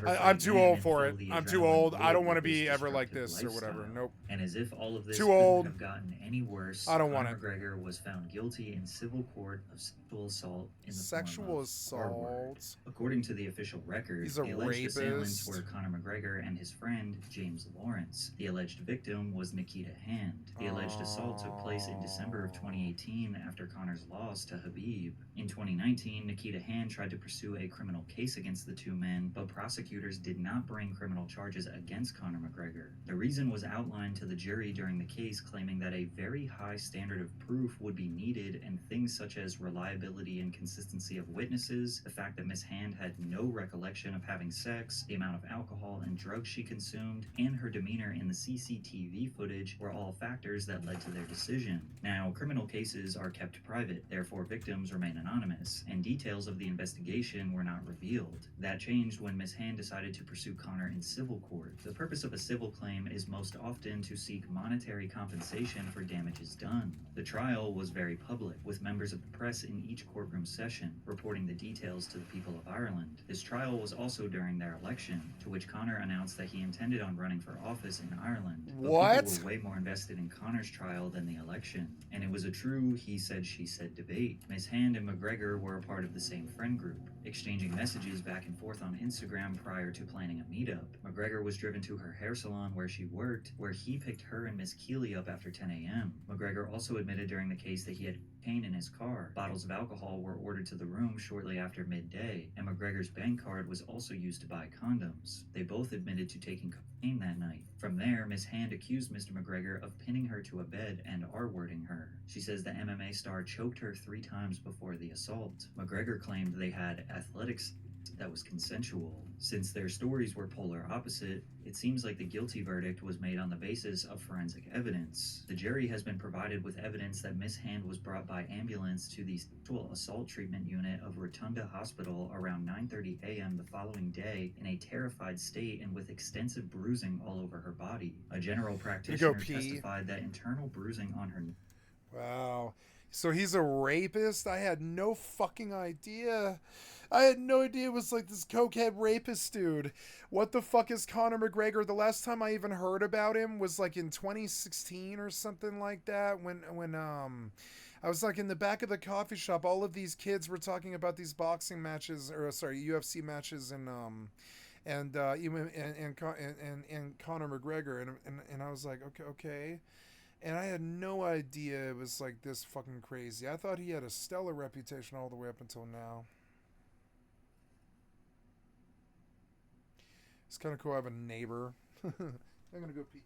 I'm too old for it. I'm too old. I don't want to be ever like this or whatever. Nope. And as if all of this too old. Have gotten any worse, I don't want it. McGregor was found guilty in civil court of sexual assault in the sexual assault. According to the official record, He's a the alleged rapist. assailants were Conor McGregor and his friend James Lawrence. The alleged victim was Nikita Hand. The alleged assault took place in December of 2018 after Connor's loss to Habib. In 2019, Nikita Hand tried to pursue a criminal case against the two men, but prosecutors did not bring criminal charges against Conor McGregor. The reason was outlined to the jury during the case, claiming that a very high standard of proof would be needed, and things such as reliability and consistency of witnesses, the fact that Miss Hand had no recollection of having sex, the amount of alcohol and drugs she consumed, and her demeanor in the CCTV footage were all factors that led to their decision. Now, criminal cases are kept private, therefore victims remain anonymous, and details of the investigation were not revealed. That changed when Miss Hand decided to pursue Conor in civil court. The purpose of a civil claim is most often to seek monetary compensation for damages done. The trial was very public, with members of the press in each courtroom session, reporting the details to the people of Ireland. This trial was also during their election, to which Conor announced that he intended on running for office in Ireland. But people were way more invested in Conor's trial than the election, and it was a true he said she said debate. Miss Hand and McGregor were a part of the same friend group, exchanging messages back and forth on Instagram prior to planning a meetup. McGregor was driven to her hair salon where she worked, where he picked her and Miss Keeley up after 10 a.m. McGregor also admitted during the case that he had cocaine in his car. Bottles of alcohol were ordered to the room shortly after midday, and McGregor's bank card was also used to buy condoms. They both admitted to taking cocaine that night. From there, Miss Hand accused Mr. McGregor of pinning her to a bed and R-wording her. She says the MMA star choked her 3 times before the assault. McGregor claimed they had athletics that was consensual. Since their stories were polar opposite, it seems like the guilty verdict was made on the basis of forensic evidence. The jury has been provided with evidence that Miss Hand was brought by ambulance to the sexual assault treatment unit of Rotunda Hospital around 9:30 a.m. the following day in a terrified state and with extensive bruising all over her body. A general practitioner testified that internal bruising on her... Wow. So he's a rapist? I had no fucking idea. I had no idea it was like this cokehead rapist dude. What the fuck is Conor McGregor? The last time I even heard about him was like in 2016 or something like that, when I was like in the back of the coffee shop. All of these kids were talking about these boxing matches, or sorry, UFC matches, and Conor McGregor, and I was like, okay. And I had no idea it was like this fucking crazy. I thought he had a stellar reputation all the way up until now. It's kind of cool. I have a neighbor. I'm gonna go pee.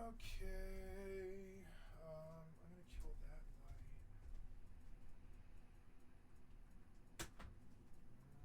Okay, I'm gonna kill that light.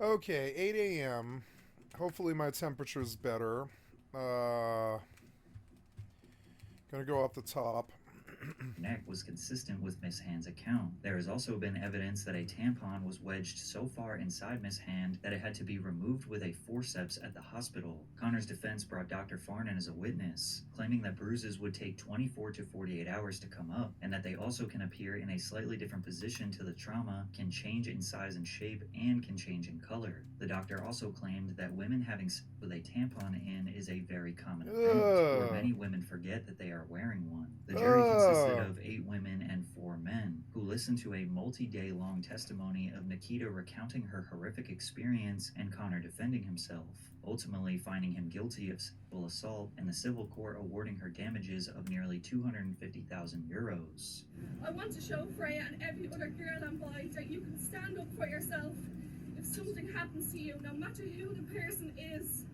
Okay, 8 a.m. Hopefully my temperature is better. Gonna go off the top. neck was consistent with Miss Hand's account. There has also been evidence that a tampon was wedged so far inside Miss Hand that it had to be removed with a forceps at the hospital. Connor's defense brought Dr. Farnan as a witness, claiming that bruises would take 24 to 48 hours to come up, and that they also can appear in a slightly different position to the trauma, can change in size and shape, and can change in color. The doctor also claimed that women having sex with a tampon in is a very common event, where many women forget that they are wearing one. The jury consisted of 8 women and 4 men, who listened to a multi-day long testimony of Nikita recounting her horrific experience and Connor defending himself, ultimately finding him guilty of sexual assault and the civil court awarding her damages of nearly 250,000 euros. I want to show Freya and every other girl and boy that you can stand up for yourself if something happens to you, no matter who the person is,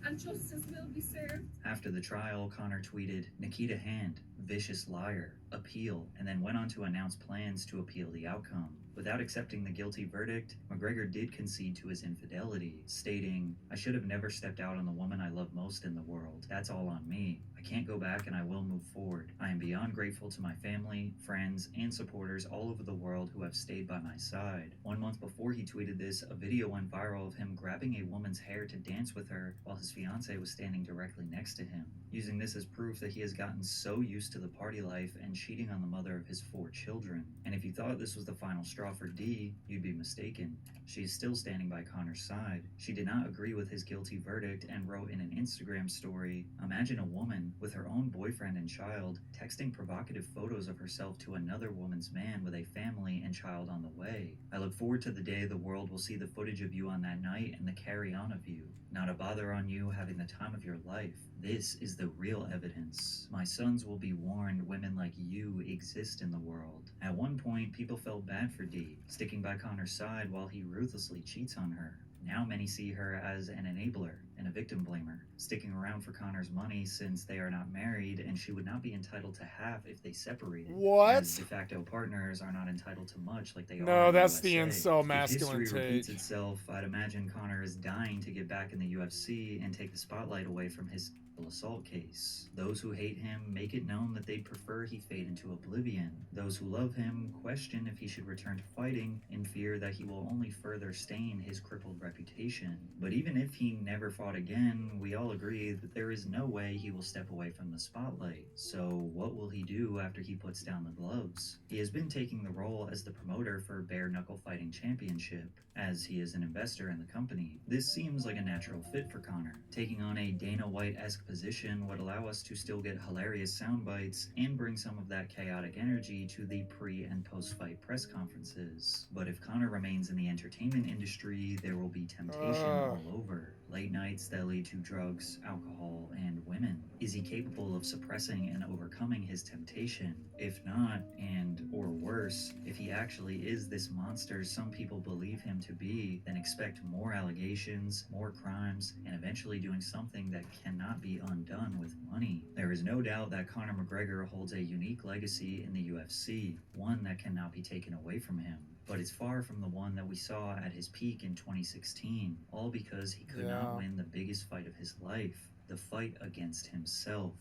and justice will be served. After the trial, Connor tweeted, "Nikita Hand, vicious liar, appeal," and then went on to announce plans to appeal the outcome. Without accepting the guilty verdict, McGregor did concede to his infidelity, stating, "I should have never stepped out on the woman I love most in the world. That's all on me. I can't go back and I will move forward. I am beyond grateful to my family, friends, and supporters all over the world who have stayed by my side." 1 month before he tweeted this, a video went viral of him grabbing a woman's hair to dance with her while his fiancée was standing directly next to him, using this as proof that he has gotten so used to the party life and cheating on the mother of his 4 children. And if you thought this was the final straw for Dee, you'd be mistaken. She is still standing by Connor's side. She did not agree with his guilty verdict and wrote in an Instagram story, "Imagine a woman with her own boyfriend and child texting provocative photos of herself to another woman's man with a family and child on the way. I look forward to the day the world will see the footage of you on that night and the carry on of you. Not a bother on you having the time of your life. This is the real evidence. My sons will be warned women like you exist in the world." At one point, people felt bad for Dee, sticking by Connor's side while he ruthlessly cheats on her. Now many see her as an enabler and a victim blamer, sticking around for Connor's money since they are not married and she would not be entitled to half if they separated. What? As de facto partners are not entitled to much like they are No, in that's the the USA. incel If masculine history repeats take. itself, I'd imagine Connor is dying to get back in the UFC and take the spotlight away from his assault case. Those who hate him make it known that they'd prefer he fade into oblivion. Those who love him question if he should return to fighting in fear that he will only further stain his crippled reputation. But even if he never fought again, we all agree that there is no way he will step away from the spotlight. So what will he do after he puts down the gloves? He has been taking the role as the promoter for Bare Knuckle Fighting Championship, as he is an investor in the company. This seems like a natural fit for Connor. Taking on a Dana White-esque position would allow us to still get hilarious sound bites and bring some of that chaotic energy to the pre- and post-fight press conferences. But if Connor remains in the entertainment industry, there will be temptation all over. Late nights that lead to drugs, alcohol, and women. Is he capable of suppressing and overcoming his temptation? If not, and or worse, if he actually is this monster some people believe him to be, then expect more allegations, more crimes, and eventually doing something that cannot be undone with money. There is no doubt that Conor McGregor holds a unique legacy in the UFC, one that cannot be taken away from him. But it's far from the one that we saw at his peak in 2016, all because he could not win the biggest fight of his life, the fight against himself.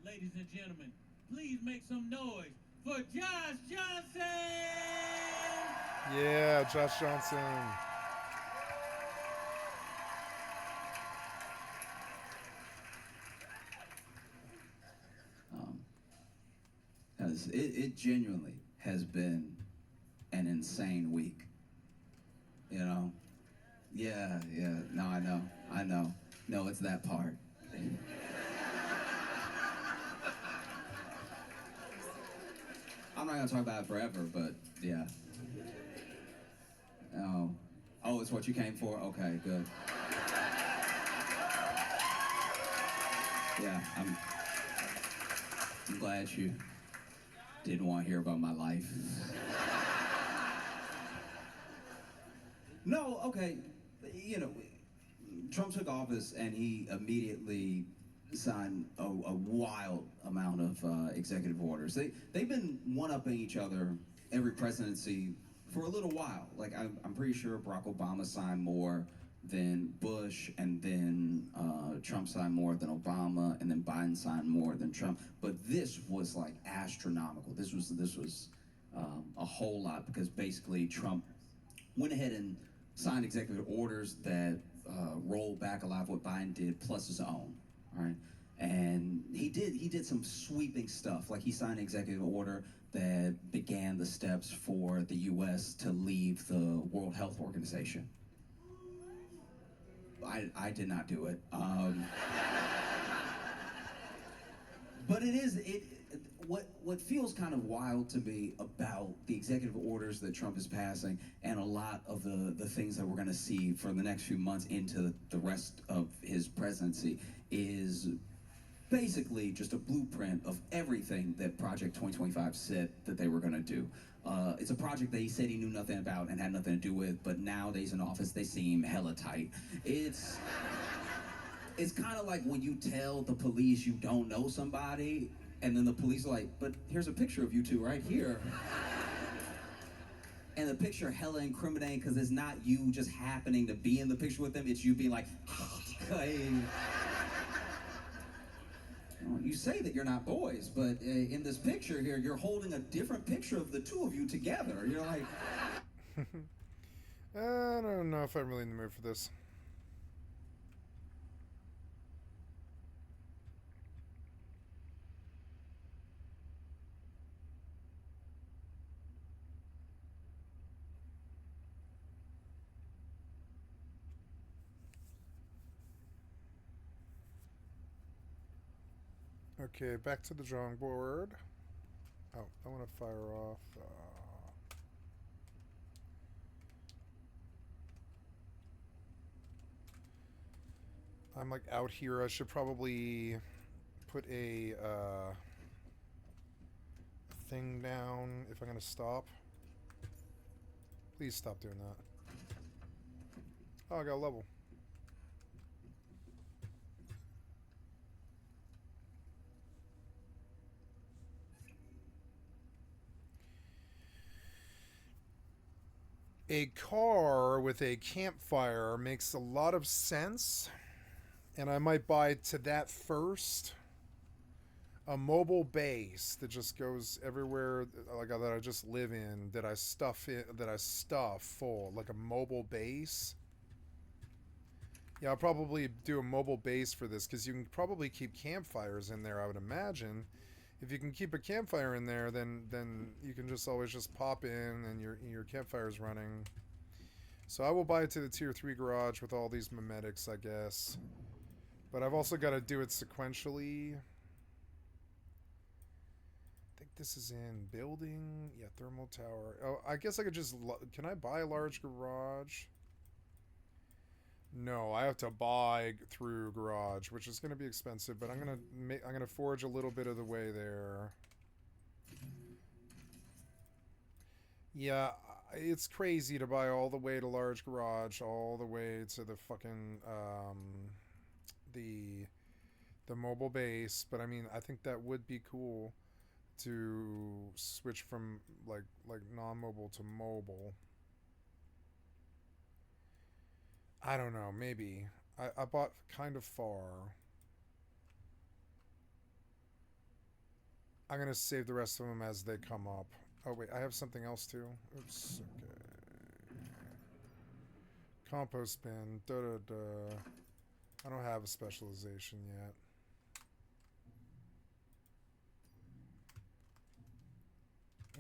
Ladies and gentlemen, please make some noise for Josh Johnson! Yeah, Josh Johnson. Because it genuinely has been an insane week. You know? Yeah. No, I know. No, it's that part. I'm not gonna talk about it forever, but yeah. Oh, it's what you came for? Okay, good. Yeah, I'm glad you didn't want to hear about my life. No, okay, you know, Trump took office and he immediately signed a wild amount of executive orders. They've been one-upping each other every presidency for a little while. Like, I'm pretty sure Barack Obama signed more then Bush, and then Trump signed more than Obama, and then Biden signed more than Trump. But this was like astronomical. This was a whole lot, because basically Trump went ahead and signed executive orders that rolled back a lot of what Biden did, plus his own. All right, and he did some sweeping stuff. Like, he signed an executive order that began the steps for the U.S. to leave the World Health Organization. I did not do it. But what feels kind of wild to me about the executive orders that Trump is passing, and a lot of the things that we're going to see for the next few months into the rest of his presidency, is basically just a blueprint of everything that Project 2025 said that they were going to do. It's a project that he said he knew nothing about and had nothing to do with, but now that he's in office, they seem hella tight. It's kind of like when you tell the police you don't know somebody, and then the police are like, but here's a picture of you two right here. And the picture hella incriminating, because it's not you just happening to be in the picture with them, it's you being like, hey. You say that you're not boys, but in this picture here, you're holding a different picture of the two of you together. You're like... I don't know if I'm really in the mood for this. Okay, back to the drawing board. Oh, I want to fire off. I'm like out here. I should probably put a thing down if I'm going to stop. Please stop doing that. Oh, I got a level. A car with a campfire makes a lot of sense, and I might buy to that first. A mobile base that just goes everywhere, like that I just live in, that I stuff full, like a mobile base. Yeah, I'll probably do a mobile base for this, because you can probably keep campfires in there, I would imagine. If you can keep a campfire in there, then you can just always just pop in and your campfire's running. So I will buy it to the tier 3 garage with all these memetics, I guess. But I've also got to do it sequentially. I think this is in building. Yeah, thermal tower. Oh, I guess I could just... Can I buy a large garage? No, I have to buy through garage, which is going to be expensive, but I'm going to forge a little bit of the way there. Yeah, it's crazy to buy all the way to large garage, all the way to the fucking the mobile base, but I mean, I think that would be cool to switch from like non-mobile to mobile. I don't know, maybe. I bought kind of far. I'm going to save the rest of them as they come up. Oh, wait, I have something else too. Oops, okay. Compost bin, da-da-da. I don't have a specialization yet.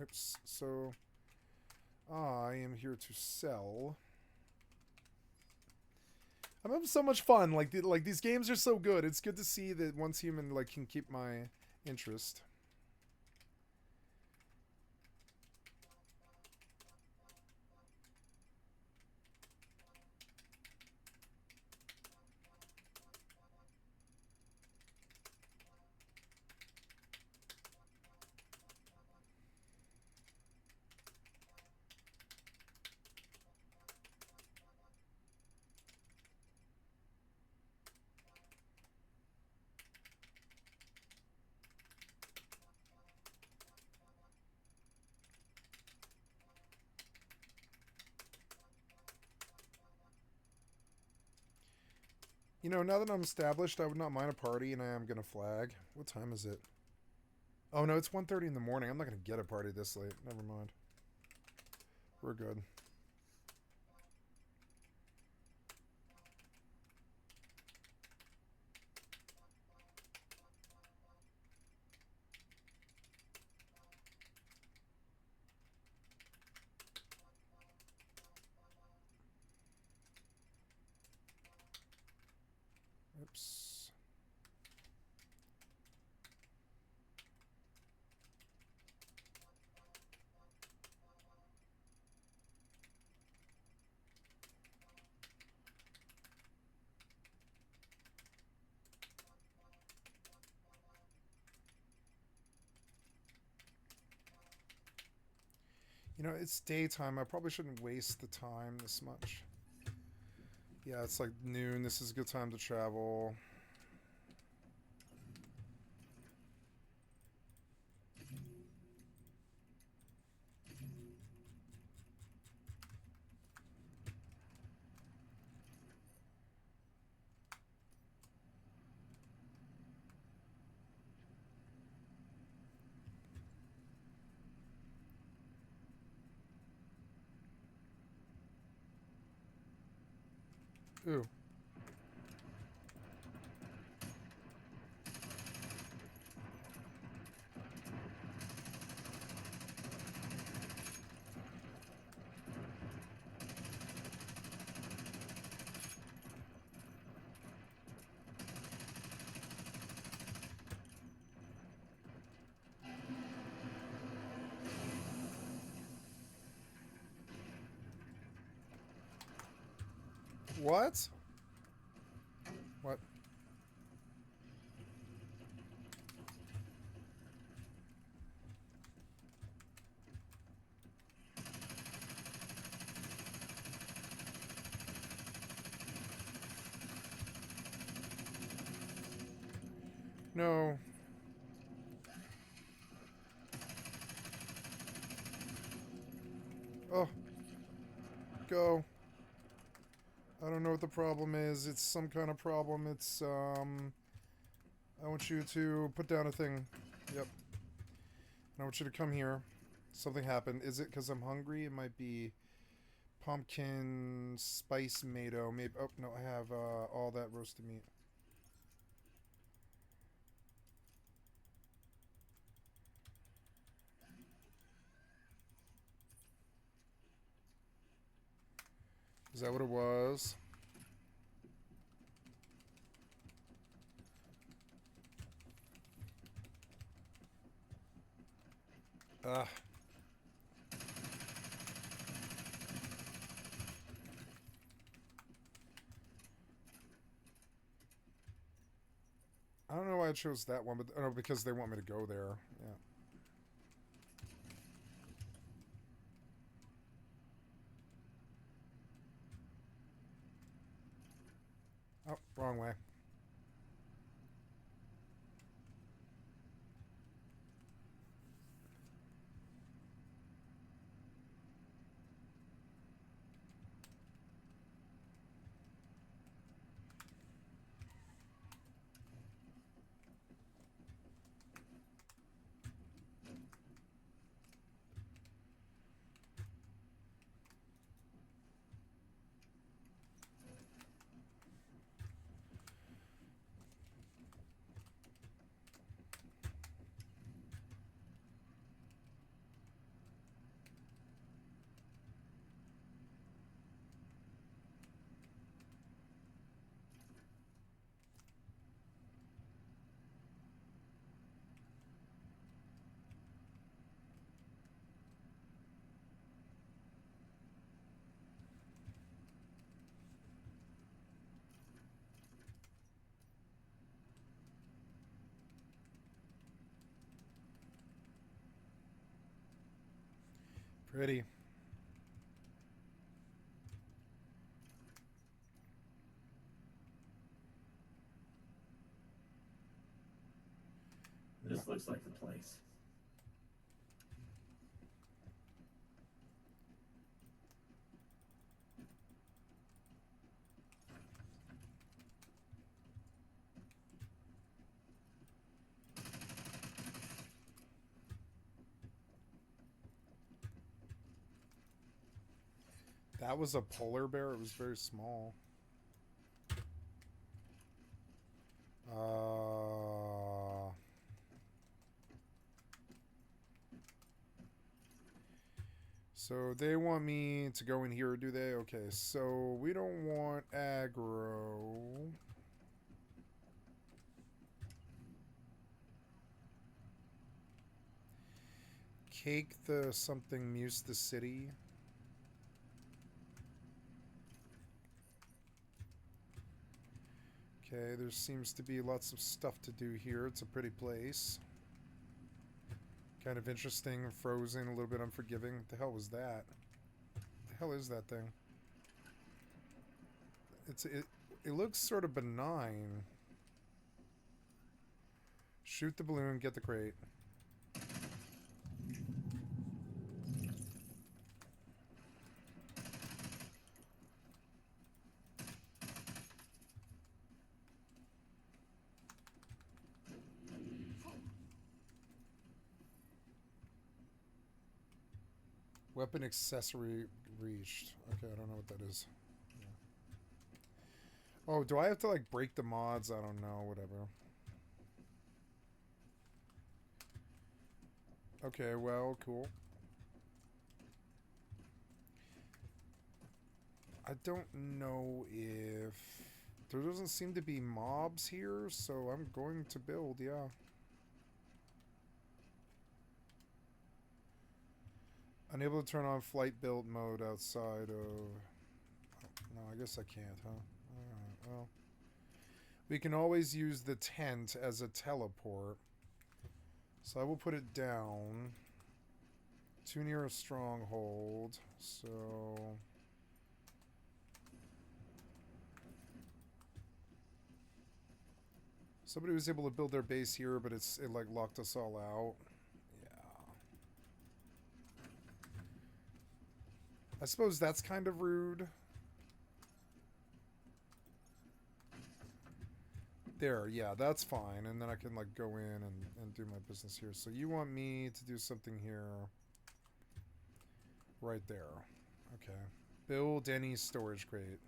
Oops, so I am here to sell. I'm having so much fun. Like these games are so good. It's good to see that Once Human like can keep my interest. You know, now that I'm established, I would not mind a party, and I am gonna flag. What time is it? Oh no, it's 1:30 in the morning. I'm not gonna get a party this late. Never mind. We're good. Oops. You know, it's daytime. I probably shouldn't waste the time this much. Yeah, it's like noon. This is a good time to travel. Ooh. What? What? No. Oh. Go. I don't know what the problem is. It's some kind of problem. It's, I want you to put down a thing. Yep. I want you to come here. Something happened. Is it because I'm hungry? It might be pumpkin spice tomato. Maybe. Oh, no, I have all that roasted meat. Is that what it was? Ugh. I don't know why I chose that one, but oh, because they want me to go there. Yeah. Oh, wrong way. Pretty. This looks like the place. That was a polar bear? It was very small. So they want me to go in here, do they? Okay, so we don't want aggro. Cake the something, muse the city. Okay, there seems to be lots of stuff to do here. It's a pretty place. Kind of interesting, frozen, a little bit unforgiving. What the hell was that? What the hell is that thing? It looks sort of benign. Shoot the balloon, get the crate. Weapon accessory reached. Okay, I don't know what that is. Yeah. Oh, do I have to like break the mods? I don't know, whatever. Okay, well, cool. I don't know if... There doesn't seem to be mobs here, so I'm going to build, yeah. Unable to turn on flight build mode outside of... No, I guess I can't, huh? Alright, well. We can always use the tent as a teleport. So I will put it down. Too near a stronghold, so... Somebody was able to build their base here, but it like locked us all out. I suppose that's kind of rude. There, yeah, that's fine. And then I can like go in and do my business here. So you want me to do something here. Right there. Okay. Build any storage crate.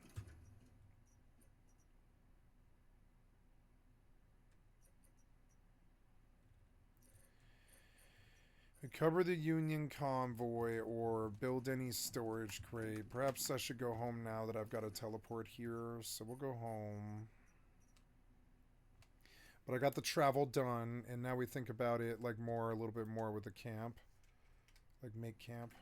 Recover the Union convoy or build any storage crate. Perhaps I should go home now that I've got a teleport here. So we'll go home. But I got the travel done, and now we think about it like more, a little bit more with the camp. Like make camp.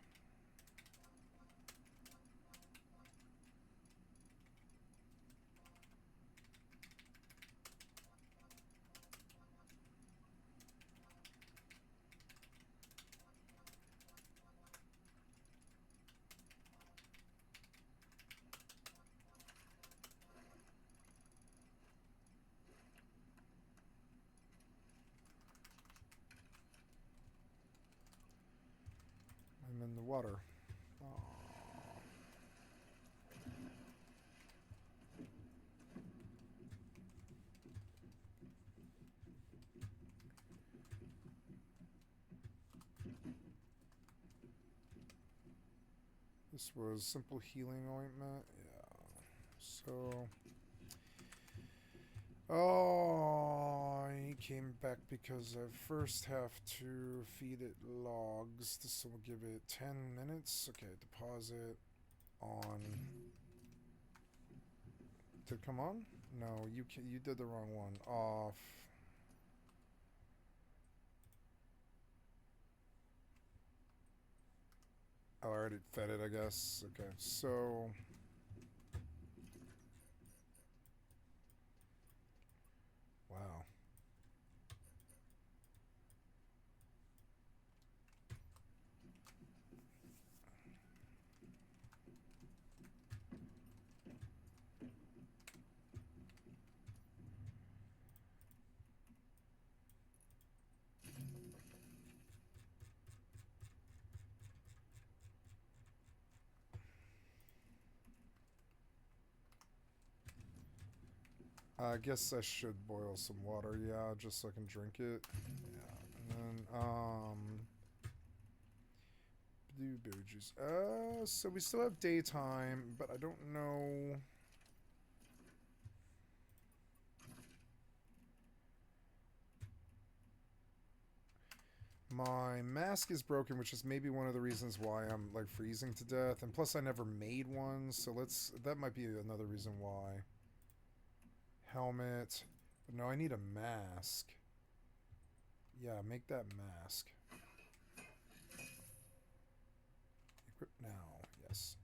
I'm in the water. Aww. This was simple healing ointment. Yeah. So... Oh, he came back because I first have to feed it logs. This will give it 10 minutes. Okay, deposit on. Did it come on? No, you did the wrong one. Off. Oh, I already fed it, I guess. Okay, so... Wow. I guess I should boil some water, yeah, just so I can drink it. Yeah, and then, do berry juice. So we still have daytime, but I don't know. My mask is broken, which is maybe one of the reasons why I'm like freezing to death. And plus I never made one, so that might be another reason why. Helmet. No, I need a mask. Yeah, make that mask. Equip now, yes.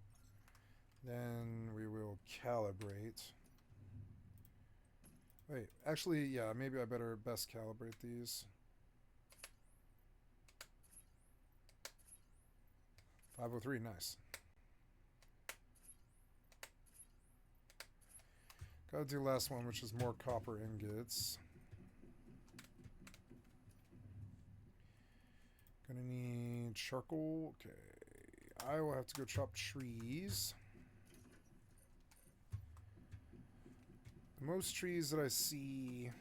Then we will calibrate. Wait, actually, yeah, maybe I better best calibrate these. 503, nice. Gotta do last one, which is more copper ingots. Gonna need charcoal. Okay. I will have to go chop trees. Most trees that I see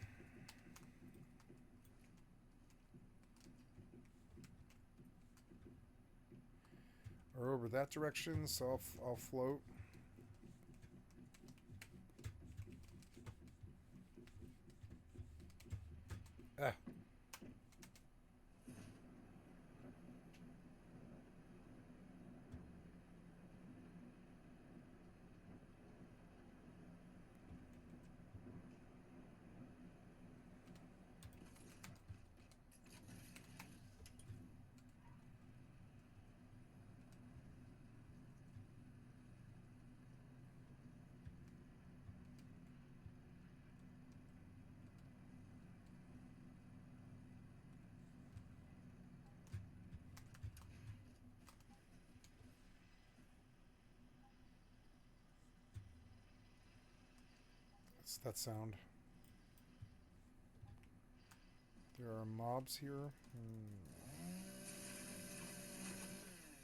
are over that direction, so I'll float. Ah. What's that sound? There are mobs here.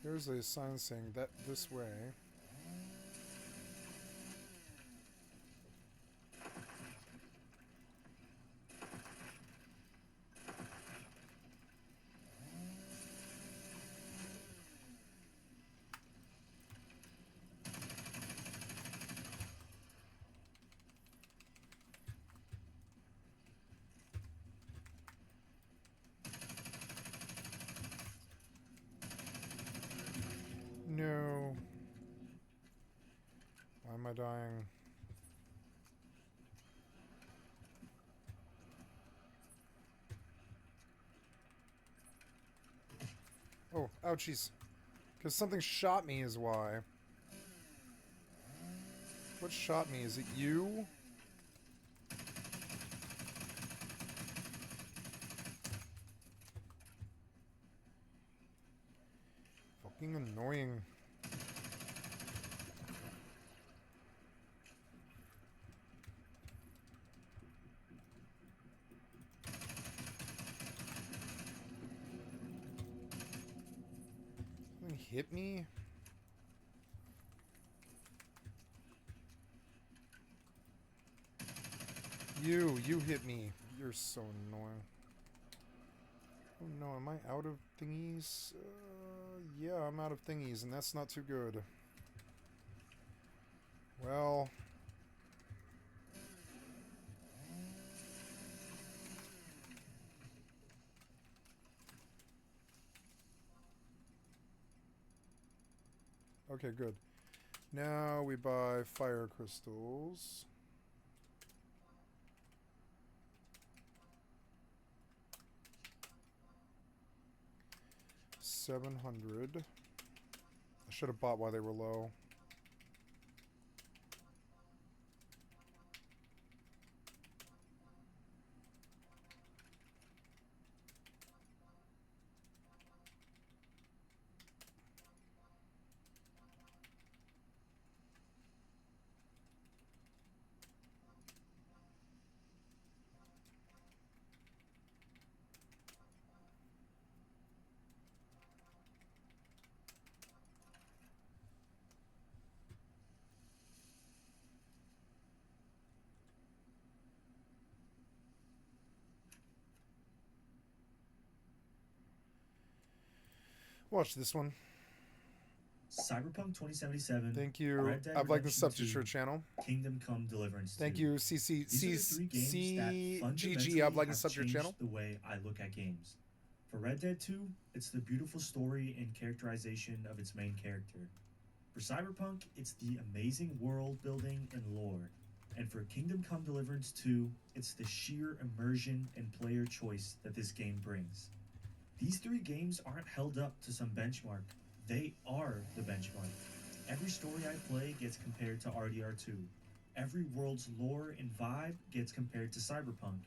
There's a sign saying that this way. No. Why am I dying? Oh, ouchies. Because something shot me is why. What shot me? Is it you? Fucking annoying. Something hit me? You hit me. You're so annoying. Oh no, am I out of thingies? Yeah, I'm out of thingies, and that's not too good. Well... Okay, good. Now we buy fire crystals. $700. I should have bought while they were low. Watch this one. Cyberpunk 2077. Thank you. Red Dead I've liked the Redemption sub to 2, your channel. Kingdom Come Deliverance 2. Thank you, These are the three games that CGG. fundamentally I've liked the have sub to your changed channel. the way I look at games. For Red Dead 2, it's the beautiful story and characterization of its main character. For Cyberpunk, it's the amazing world building and lore. And for Kingdom Come Deliverance 2, it's the sheer immersion and player choice that this game brings. These three games aren't held up to some benchmark. They are the benchmark. Every story I play gets compared to RDR2. Every world's lore and vibe gets compared to Cyberpunk.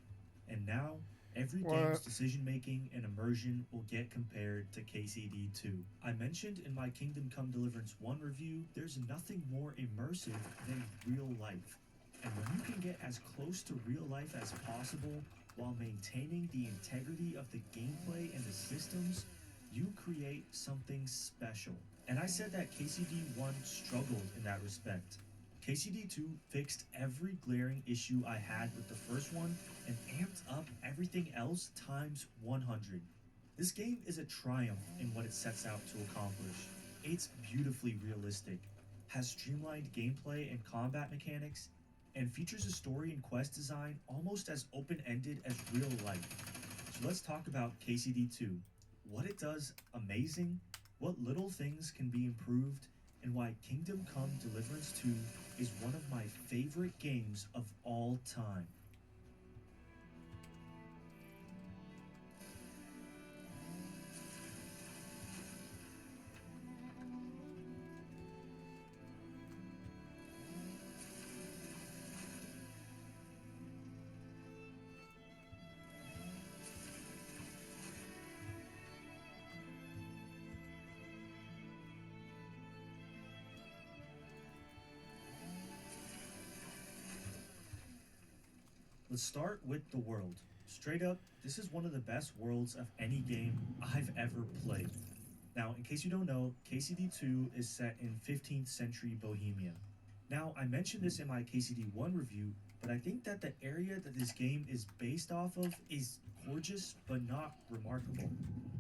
And now, every game's decision-making and immersion will get compared to KCD2. I mentioned in my Kingdom Come Deliverance 1 review, there's nothing more immersive than real life. And when you can get as close to real life as possible while maintaining the integrity of the gameplay and the systems, you create something special. And I said that KCD1 struggled in that respect. KCD2 fixed every glaring issue I had with the first one and amped up everything else times 100. This game is a triumph in what it sets out to accomplish. It's beautifully realistic, has streamlined gameplay and combat mechanics, and features a story and quest design almost as open-ended as real life. So let's talk about KCD2, what it does amazing, what little things can be improved, and why Kingdom Come Deliverance 2 is one of my favorite games of all time. Let's start with the world. Straight up, this is one of the best worlds of any game I've ever played. Now, in case you don't know, KCD2 is set in 15th century Bohemia. Now, I mentioned this in my KCD1 review, but I think that the area that this game is based off of is gorgeous but not remarkable.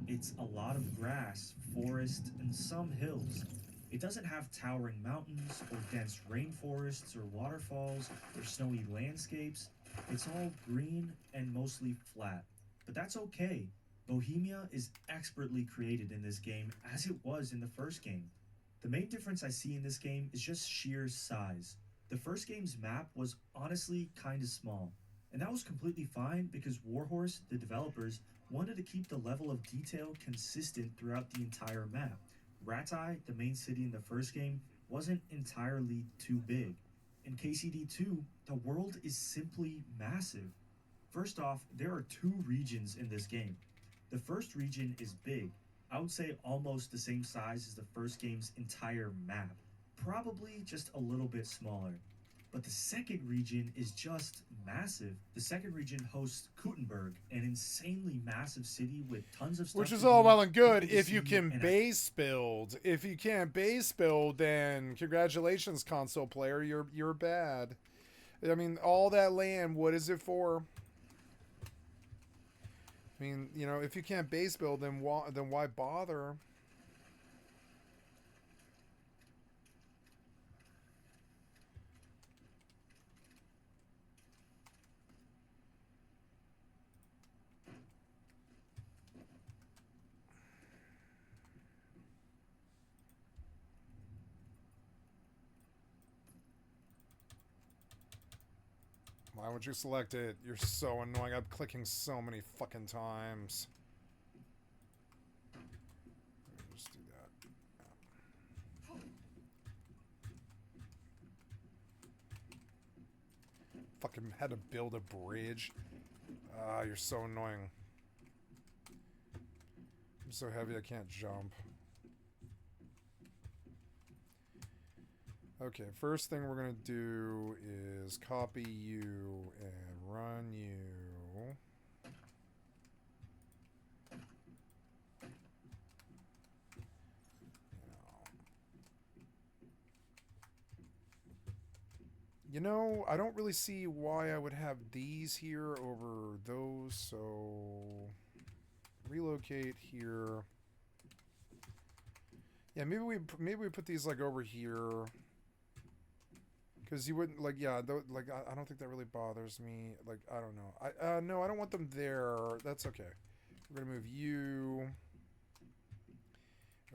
It's a lot of grass, forest, and some hills. It doesn't have towering mountains or dense rainforests or waterfalls or snowy landscapes. It's all green and mostly flat, but that's okay. Bohemia is expertly created in this game as it was in the first game. The main difference I see in this game is just sheer size. The first game's map was honestly kinda small, and that was completely fine because Warhorse, the developers, wanted to keep the level of detail consistent throughout the entire map. Ratai, the main city in the first game, wasn't entirely too big. In KCD2, the world is simply massive. First off, there are two regions in this game. The first region is big. I would say almost the same size as the first game's entire map. Probably just a little bit smaller. But the second region is just massive. The second region hosts Kuttenberg, an insanely massive city with tons of stuff. Which is to all do, well and good people to if you see, can and base build. If you can't base build, then congratulations, console player, you're bad. I mean, all that land, what is it for? I mean, you know, if you can't base build, then why bother? Why would you select it? You're so annoying. I'm clicking so many fucking times. Let me just do that. Fucking had to build a bridge. Ah, you're so annoying. I'm so heavy I can't jump. Okay, first thing we're gonna do is copy you and run you. You know, I don't really see why I would have these here over those, so relocate here. Yeah, maybe we put these like over here. Because you wouldn't, like, yeah, like, I don't think that really bothers me. Like, I don't know. No, I don't want them there. That's okay. We're going to move you.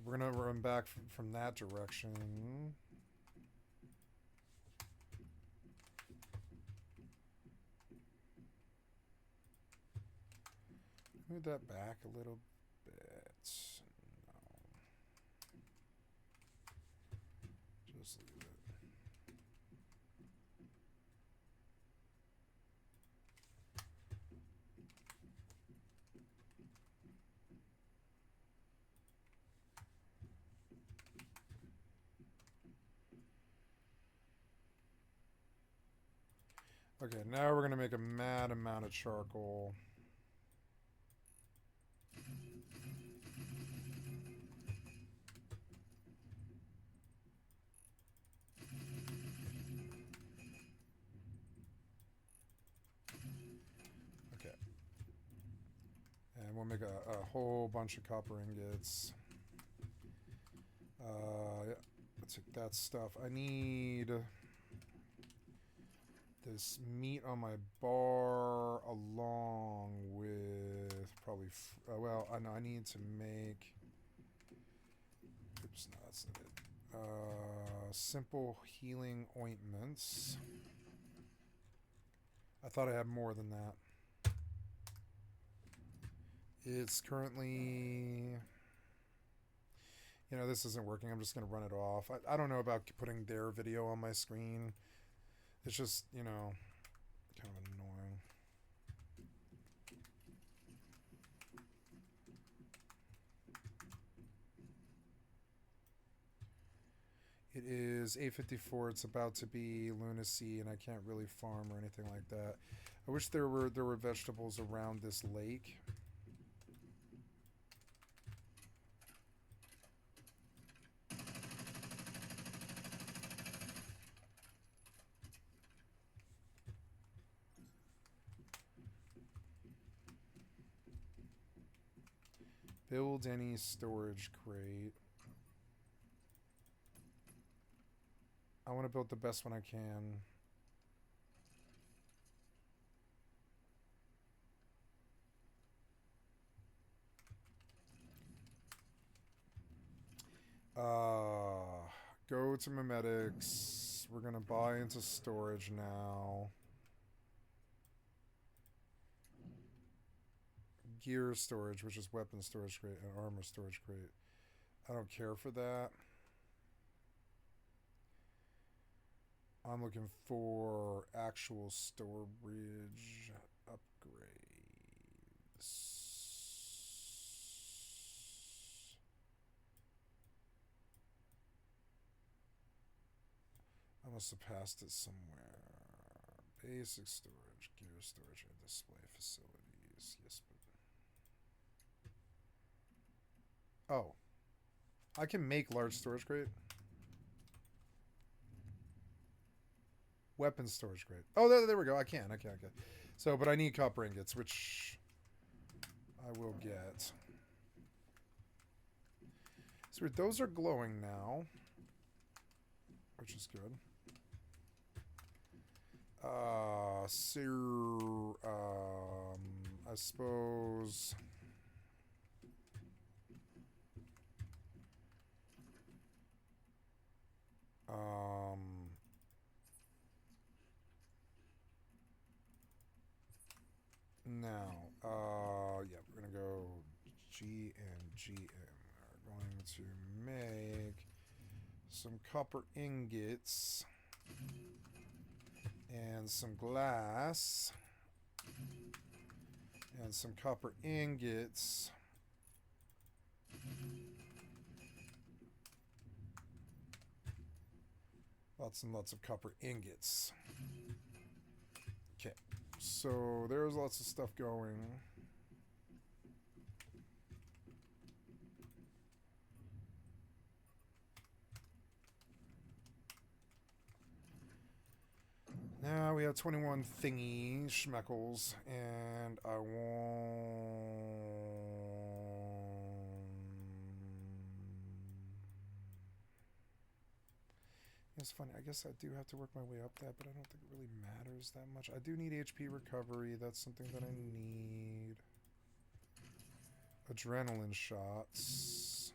We're going to run back from that direction. Move that back a little bit. No. Just leave it. Okay, now we're going to make a mad amount of charcoal. Okay. And we'll make a whole bunch of copper ingots. Yeah, let's take that stuff. I need this meat on my bar along with probably well, I know I need to make, oops, no, that's not it. Simple healing ointments. I thought I had more than that. It's currently, you know, this isn't working. I'm just going to run it off. I don't know about putting their video on my screen. It's just, you know, kind of annoying. It is 8:54. It's about to be lunacy, and I can't really farm or anything like that. I wish there were vegetables around this lake. Build any storage crate. I want to build the best one I can. Go to memetics. We're gonna buy into storage now. Gear storage, which is weapon storage crate and armor storage crate. I don't care for that. I'm looking for actual storage upgrades. I must have passed it somewhere. Basic storage, gear storage, and display facilities. Yes, but... Oh. I can make large storage crate. Weapon storage crate. Oh, there we go. I can. So, but I need copper ingots, which I will get. So those are glowing now, which is good. So, I suppose... Now, yeah, we're going to go G and GM. We're going to make some copper ingots and some glass and some copper ingots. Lots and lots of copper ingots. Okay, so there's lots of stuff going. Now we have 21 thingy schmeckles, and I want... It's funny. I guess I do have to work my way up that, but I don't think it really matters that much. I do need HP recovery. That's something that I need. Adrenaline shots.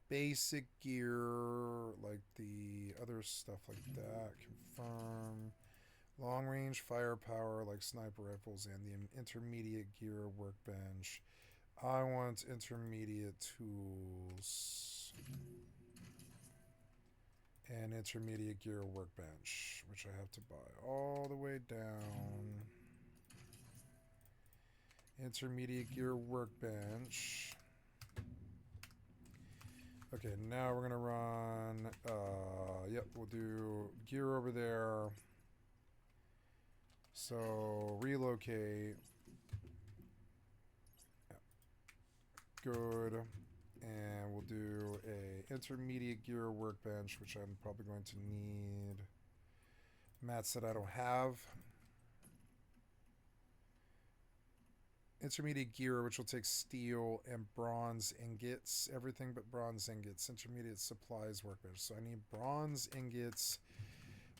Basic gear, like the other stuff like that. Confirm. Long range firepower, like sniper rifles, and the intermediate gear workbench. I want intermediate tools. And intermediate gear workbench, which I have to buy all the way down. Intermediate gear workbench. Okay, now we're gonna run, yep, we'll do gear over there. So, relocate. Good. And we'll do a intermediate gear workbench, which I'm probably going to need mats that I don't have. Intermediate gear, which will take steel and bronze ingots. Everything but bronze ingots. Intermediate supplies workbench. So I need bronze ingots,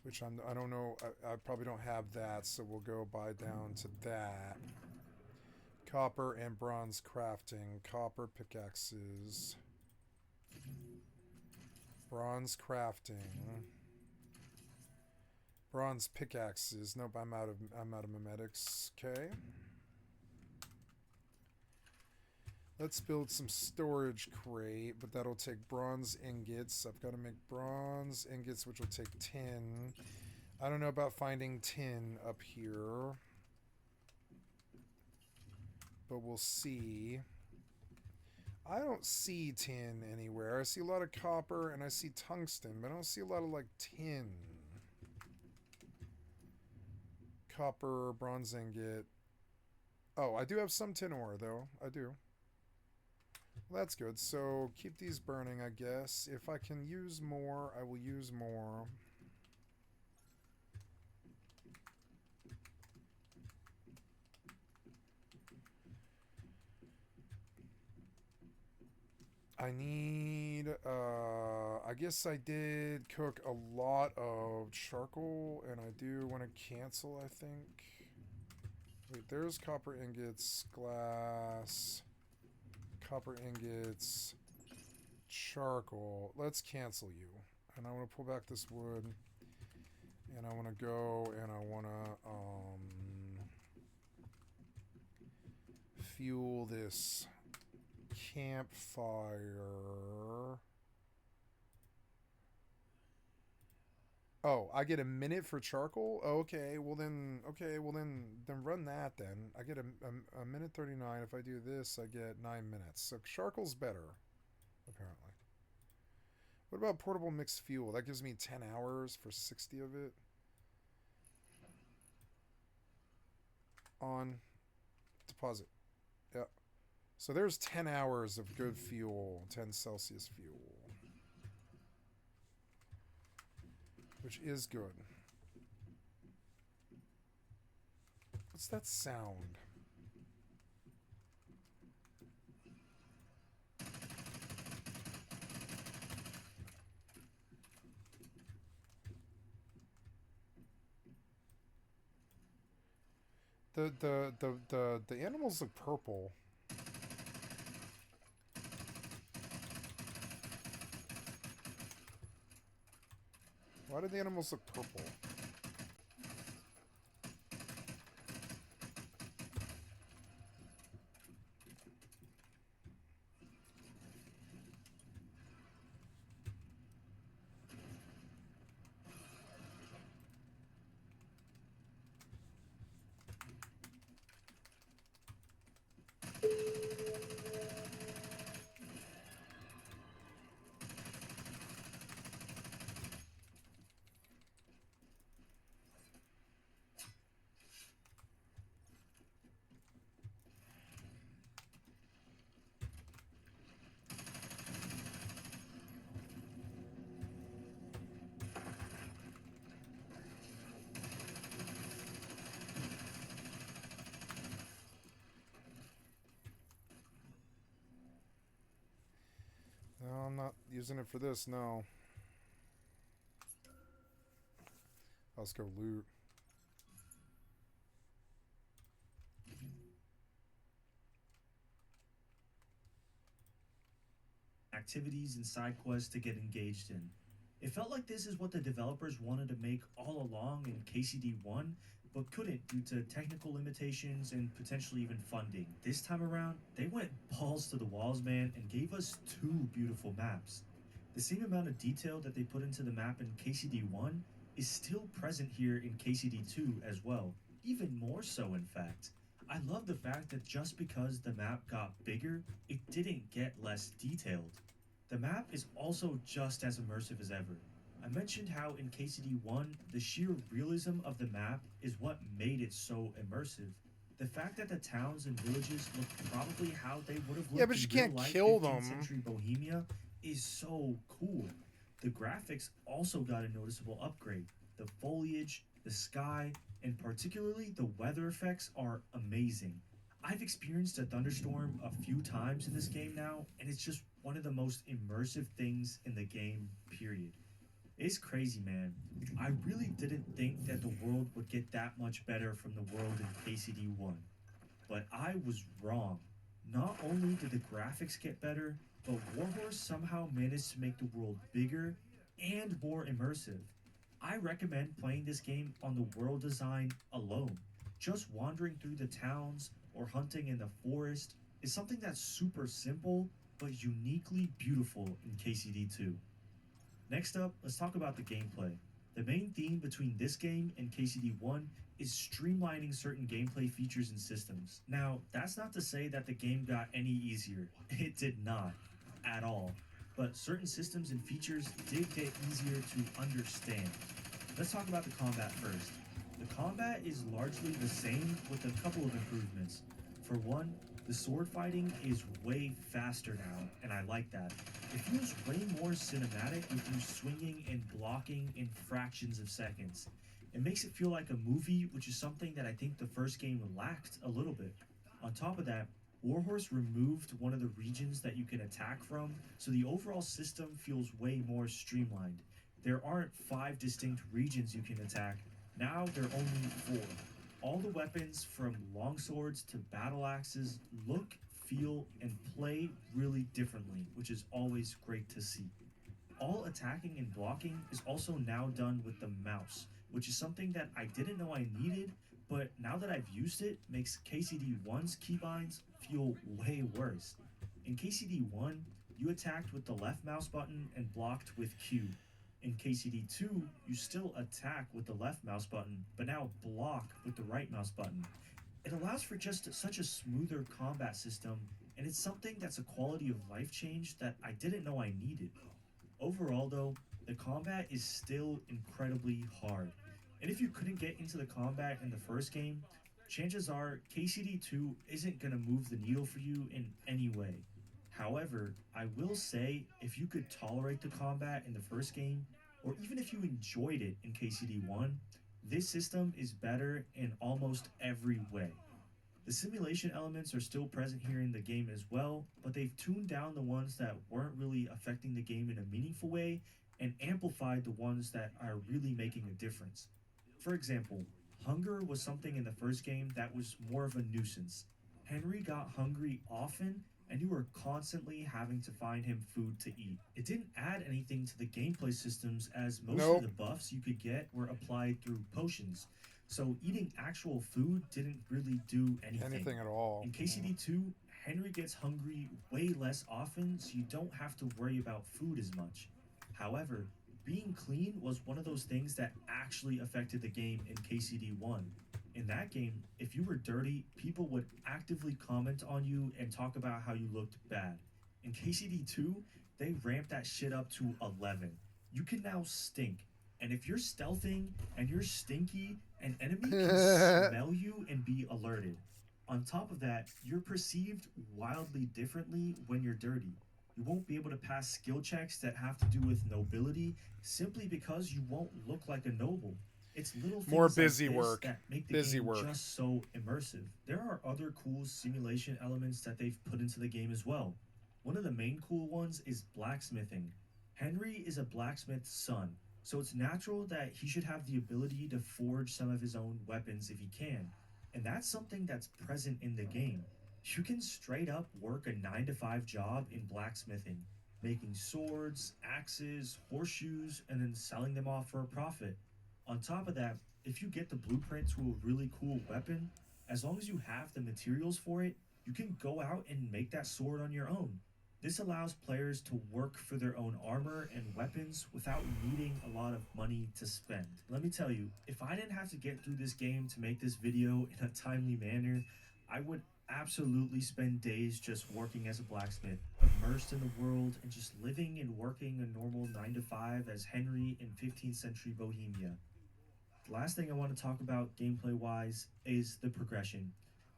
which I don't know. I probably don't have that, so we'll go buy down to that. Copper and bronze crafting. Copper pickaxes. Bronze crafting. Bronze pickaxes. Nope, I'm out of memetics. Okay. Let's build some storage crate, but that'll take bronze ingots. I've got to make bronze ingots, which will take tin. I don't know about finding tin up here, but we'll see. I don't see tin anywhere. I see a lot of copper and I see tungsten, but I don't see a lot of like tin. Copper, bronze ingot. Oh, I do have some tin ore though. I do. Well, that's good. So keep these burning, I guess. If I can use more, I will use more. I need, I guess I did cook a lot of charcoal, and I do want to cancel, I think. Wait, there's copper ingots, glass, copper ingots, charcoal. Let's cancel you. And I want to pull back this wood, and I want to go, and I want to, fuel this campfire. Oh, I get a minute for charcoal? Oh, okay, well then run that then. I get a minute 39. If I do this, I get 9 minutes. So charcoal's better, apparently. What about portable mixed fuel? That gives me 10 hours for 60 of it. On. Deposit. Yeah. So there's 10 hours of good fuel, 10 Celsius fuel. Which is good. What's that sound? The animals look purple. Why do the animals look purple? No, I'm not using it for this, no. Let's go loot. Activities and side quests to get engaged in. It felt like this is what the developers wanted to make all along in KCD1, but couldn't due to technical limitations and potentially even funding. This time around, they went balls to the walls, man, and gave us 2 beautiful maps. The same amount of detail that they put into the map in KCD1 is still present here in KCD2 as well, even more so in fact. I love the fact that just because the map got bigger, it didn't get less detailed. The map is also just as immersive as ever. I mentioned how in KCD1, the sheer realism of the map is what made it so immersive. The fact that the towns and villages look probably how they would have looked Yeah, but you in can't real-life kill 15th them. century Bohemia is so cool. The graphics also got a noticeable upgrade. The foliage, the sky, and particularly the weather effects are amazing. I've experienced a thunderstorm a few times in this game now, and it's just one of the most immersive things in the game, period. It's crazy, man. I really didn't think that the world would get that much better from the world in KCD1. But I was wrong. Not only did the graphics get better, but Warhorse somehow managed to make the world bigger and more immersive. I recommend playing this game on the world design alone. Just wandering through the towns or hunting in the forest is something that's super simple but uniquely beautiful in KCD2. Next up, let's talk about the gameplay. The main theme between this game and KCD1 is streamlining certain gameplay features and systems. Now, that's not to say that the game got any easier. It did not, at all. But certain systems and features did get easier to understand. Let's talk about the combat first. The combat is largely the same with a couple of improvements. For one, the sword fighting is way faster now, and I like that. It feels way more cinematic with you swinging and blocking in fractions of seconds. It makes it feel like a movie, which is something that I think the first game lacked a little bit. On top of that, Warhorse removed one of the regions that you can attack from, so the overall system feels way more streamlined. There aren't 5 distinct regions you can attack, now there are only 4. All the weapons from longswords to battle axes look, feel, and play really differently, which is always great to see. All attacking and blocking is also now done with the mouse, which is something that I didn't know I needed, but now that I've used it, makes KCD1's keybinds feel way worse. In KCD1, you attacked with the left mouse button and blocked with Q. In KCD2, you still attack with the left mouse button, but now block with the right mouse button. It allows for just such a smoother combat system, and it's something that's a quality of life change that I didn't know I needed. Overall though, the combat is still incredibly hard. And if you couldn't get into the combat in the first game, chances are KCD2 isn't going to move the needle for you in any way. However, I will say if you could tolerate the combat in the first game, or even if you enjoyed it in KCD1, this system is better in almost every way. The simulation elements are still present here in the game as well, but they've tuned down the ones that weren't really affecting the game in a meaningful way and amplified the ones that are really making a difference. For example, hunger was something in the first game that was more of a nuisance. Henry got hungry often, and you were constantly having to find him food to eat. It didn't add anything to the gameplay systems as most of the buffs you could get were applied through potions. So eating actual food didn't really do anything at all. In KCD2, Henry gets hungry way less often, so you don't have to worry about food as much. However, being clean was one of those things that actually affected the game in KCD1. In that game, if you were dirty, people would actively comment on you and talk about how you looked bad. In KCD2, they ramped that shit up to 11. You can now stink. And if you're stealthing and you're stinky, an enemy can smell you and be alerted. On top of that, you're perceived wildly differently when you're dirty. You won't be able to pass skill checks that have to do with nobility simply because you won't look like a noble. It's little things More busy like this work. that make the Busy game work. just so immersive. There are other cool simulation elements that they've put into the game as well. One of the main cool ones is blacksmithing. Henry is a blacksmith's son, So it's natural that he should have the ability to forge some of his own weapons if he can. And that's something that's present in the game. You can straight up work a 9 to 5 job in blacksmithing, making swords, axes, horseshoes, and then selling them off for a profit. On top of that, if you get the blueprint to a really cool weapon, as long as you have the materials for it, you can go out and make that sword on your own. This allows players to work for their own armor and weapons without needing a lot of money to spend. Let me tell you, if I didn't have to get through this game to make this video in a timely manner, I would absolutely spend days just working as a blacksmith, immersed in the world and just living and working a normal 9 to 5 as Henry in 15th century Bohemia. The last thing I want to talk about gameplay wise is the progression.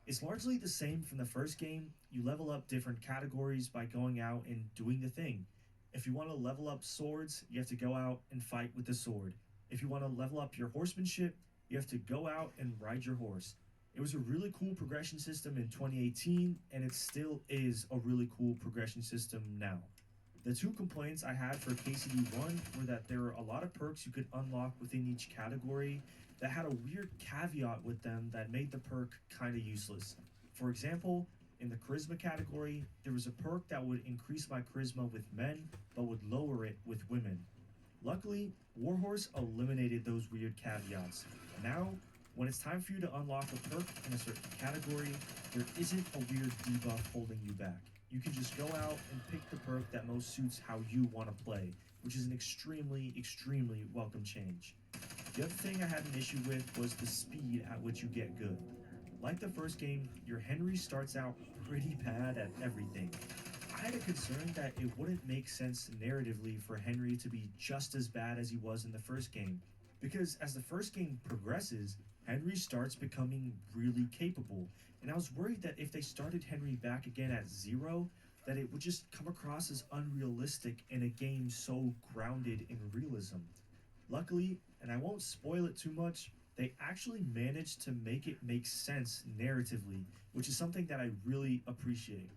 It's largely the same from the first game. You level up different categories by going out and doing the thing. If you want to level up swords, you have to go out and fight with the sword. If you want to level up your horsemanship, you have to go out and ride your horse. It was a really cool progression system in 2018, and it still is a really cool progression system now. The two complaints I had for KCD1 were that there were a lot of perks you could unlock within each category that had a weird caveat with them that made the perk kinda useless. For example, in the charisma category, there was a perk that would increase my charisma with men, but would lower it with women. Luckily, Warhorse eliminated those weird caveats. Now, when it's time for you to unlock a perk in a certain category, there isn't a weird debuff holding you back. You can just go out and pick the perk that most suits how you want to play, which is an extremely, extremely welcome change. The other thing I had an issue with was the speed at which you get good. Like the first game, your Henry starts out pretty bad at everything. I had a concern that it wouldn't make sense narratively for Henry to be just as bad as he was in the first game, because as the first game progresses, Henry starts becoming really capable, and I was worried that if they started Henry back again at 0, that it would just come across as unrealistic in a game so grounded in realism. Luckily, and I won't spoil it too much, they actually managed to make it make sense narratively, which is something that I really appreciate.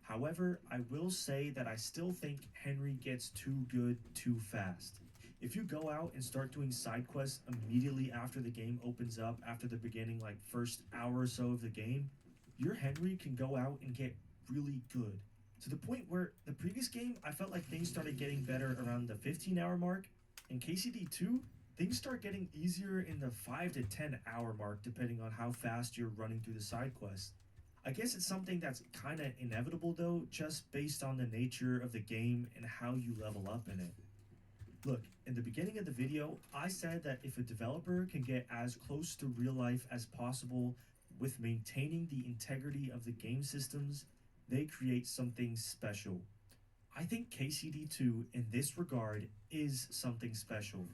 However, I will say that I still think Henry gets too good too fast. If you go out and start doing side quests immediately after the game opens up, after the beginning, like first hour or so of the game, your Henry can go out and get really good. To the point where the previous game, I felt like things started getting better around the 15-hour mark. In KCD2, things start getting easier in the 5 to 10 hour mark, depending on how fast you're running through the side quests. I guess it's something that's kinda inevitable though, just based on the nature of the game and how you level up in it. Look, in the beginning of the video, I said that if a developer can get as close to real life as possible with maintaining the integrity of the game systems, they create something special. I think KCD2 in this regard is something special.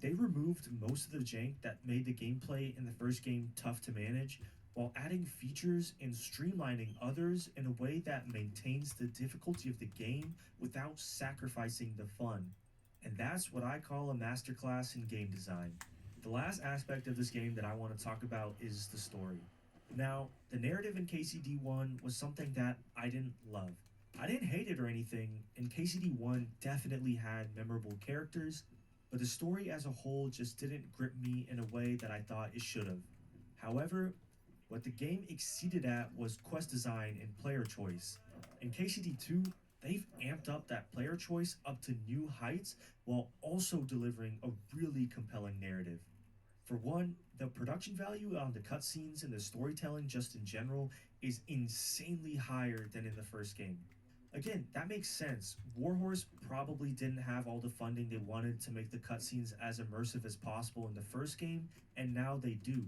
They removed most of the jank that made the gameplay in the first game tough to manage, while adding features and streamlining others in a way that maintains the difficulty of the game without sacrificing the fun. And that's what I call a masterclass in game design. The last aspect of this game that I want to talk about is the story. Now, the narrative in KCD1 was something that I didn't love. I didn't hate it or anything, and KCD1 definitely had memorable characters, but the story as a whole just didn't grip me in a way that I thought it should have. However, what the game exceeded at was quest design and player choice. In KCD2, they've amped up that player choice up to new heights while also delivering a really compelling narrative. For one, the production value on the cutscenes and the storytelling just in general is insanely higher than in the first game. Again, that makes sense. Warhorse probably didn't have all the funding they wanted to make the cutscenes as immersive as possible in the first game, and now they do.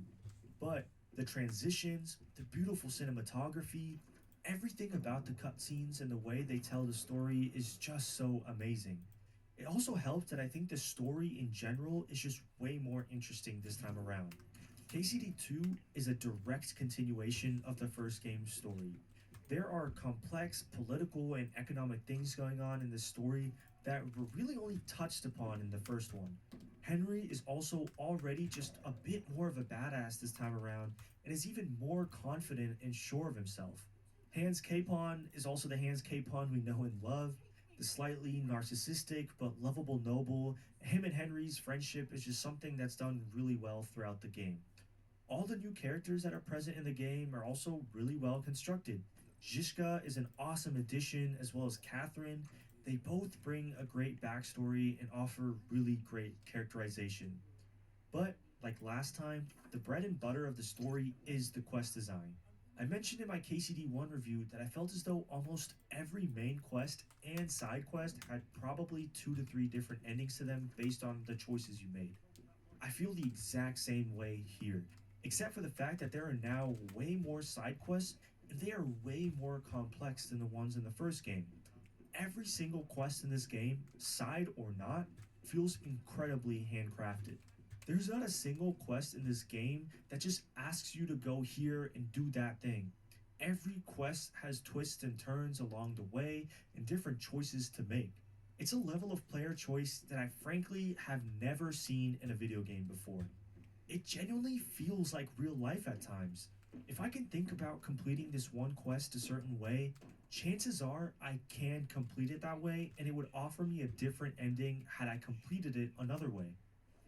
But the transitions, the beautiful cinematography, everything about the cutscenes and the way they tell the story is just so amazing. It also helped that I think the story in general is just way more interesting this time around. KCD2 is a direct continuation of the first game's story. There are complex political and economic things going on in this story that were really only touched upon in the first one. Henry is also already just a bit more of a badass this time around and is even more confident and sure of himself. Hans Capon is also the Hans Capon we know and love. The The slightly narcissistic but lovable noble, him and Henry's friendship is just something that's done really well throughout the game. All the new characters that are present in the game are also really well constructed. Zizka is an awesome addition, as well as Catherine. They both bring a great backstory and offer really great characterization. But, like last time, the bread and butter of the story is the quest design. I mentioned in my KCD1 review that I felt as though almost every main quest and side quest had probably 2 to 3 different endings to them based on the choices you made. I feel the exact same way here, except for the fact that there are now way more side quests and they are way more complex than the ones in the first game. Every single quest in this game, side or not, feels incredibly handcrafted. There's not a single quest in this game that just asks you to go here and do that thing. Every quest has twists and turns along the way and different choices to make. It's a level of player choice that I frankly have never seen in a video game before. It genuinely feels like real life at times. If I can think about completing this one quest a certain way, chances are I can complete it that way and it would offer me a different ending had I completed it another way.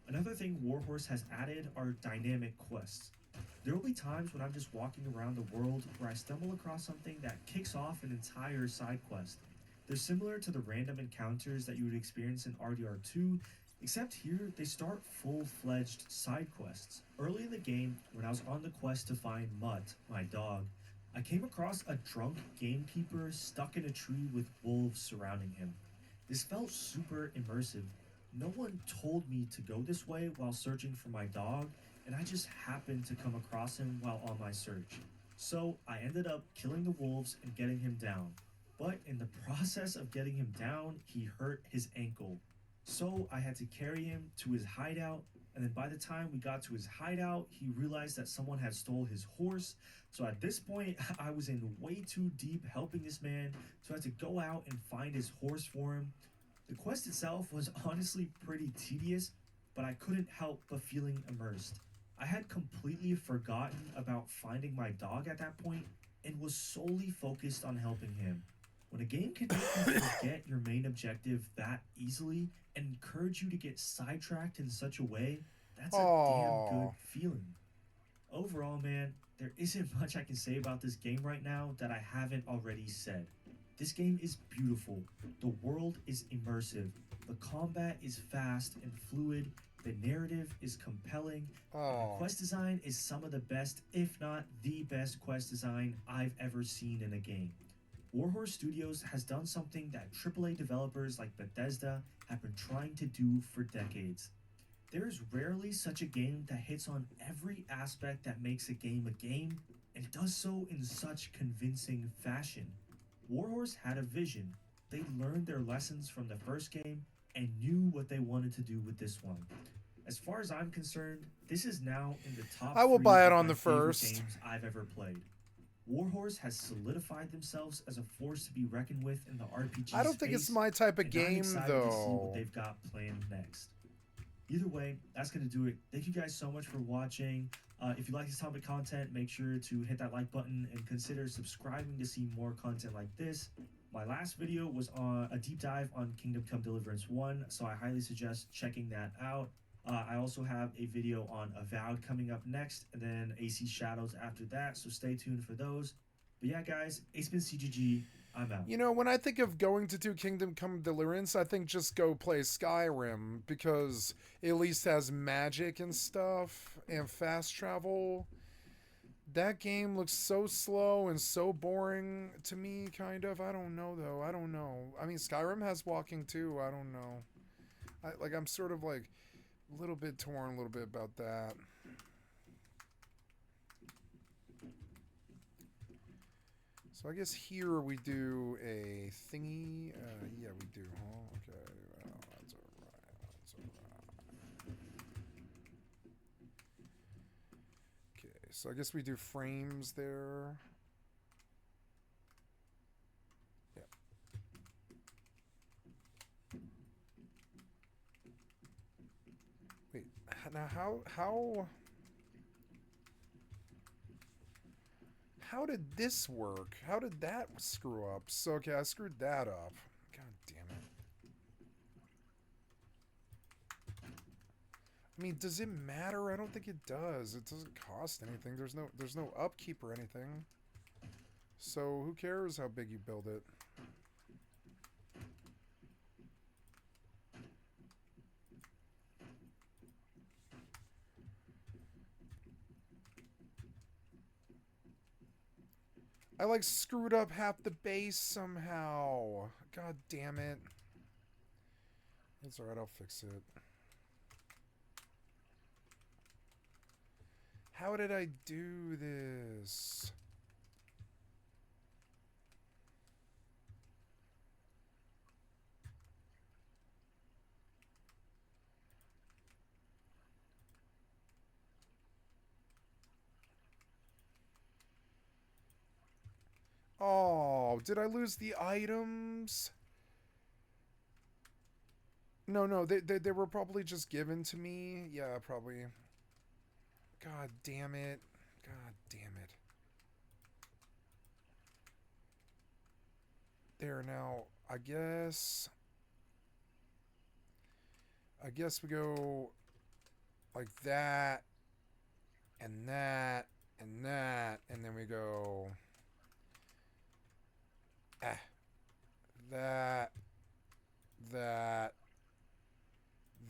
Another thing Warhorse has added are dynamic quests. There will be times when I'm just walking around the world where I stumble across something that kicks off an entire side quest. They're similar to the random encounters that you would experience in RDR2, except here they start full-fledged side quests. Early in the game, when I was on the quest to find Mutt, my dog, I came across a drunk gamekeeper stuck in a tree with wolves surrounding him. This felt super immersive. No one told me to go this way while searching for my dog, and I just happened to come across him while on my search. So I ended up killing the wolves and getting him down. But in the process of getting him down, he hurt his ankle. So I had to carry him to his hideout, and then by the time we got to his hideout, he realized that someone had stole his horse. So at this point, I was in way too deep helping this man, so I had to go out and find his horse for him. The quest itself was honestly pretty tedious, but I couldn't help but feeling immersed. I had completely forgotten about finding my dog at that point and was solely focused on helping him. When a game can make you forget your main objective that easily and encourage you to get sidetracked in such a way, that's a damn good feeling. Overall, man, there isn't much I can say about this game right now that I haven't already said. This game is beautiful, the world is immersive, the combat is fast and fluid, the narrative is compelling, and the quest design is some of the best, if not the best quest design I've ever seen in a game. Warhorse Studios has done something that AAA developers like Bethesda have been trying to do for decades. There is rarely such a game that hits on every aspect that makes a game, and does so in such convincing fashion. Warhorse had a vision. They learned their lessons from the first game and knew what they wanted to do with this one. As far as I'm concerned, this is now in the top I will 3 buy it of on my the favorite first. games I've ever played. Warhorse has solidified themselves as a force to be reckoned with in the RPG I don't think it's space, my type of and I'm game, excited to see what though. they've got planned next. Either way, that's going to do it. Thank you guys so much for watching. If you like this type of content, make sure to hit that like button and consider subscribing to see more content like this. My last video was on a deep dive on Kingdom Come Deliverance 1, so I highly suggest checking that out. I also have a video on Avowed coming up next, and then AC Shadows after that, so stay tuned for those. But yeah, guys, it's been CGG. I'm out. You know, when I think of going to do Kingdom Come Deliverance, I think just go play Skyrim, because it at least has magic and stuff, and fast travel. That game looks so slow and so boring to me, kind of. I don't know, though. I don't know. I mean, Skyrim has walking, too. I don't know. I'm sort of, like, a little bit torn a little bit about that. So I guess here we do a thingy. Yeah, we do. Huh? Okay, well, that's alright. That's alright. Okay, so I guess we do frames there. Yeah. Wait, now how did this work? How did that screw up? So, okay, I screwed that up. God damn it. I mean, does it matter? I don't think it does. It doesn't cost anything. There's no upkeep or anything. So who cares how big you build it? I like screwed up half the base somehow. God damn it. It's alright, I'll fix it. How did I do this? Oh, did I lose the items? No, they were probably just given to me. Yeah, probably. God damn it. God damn it. There now, I guess we go like that, and that, and that, and then we go that, that,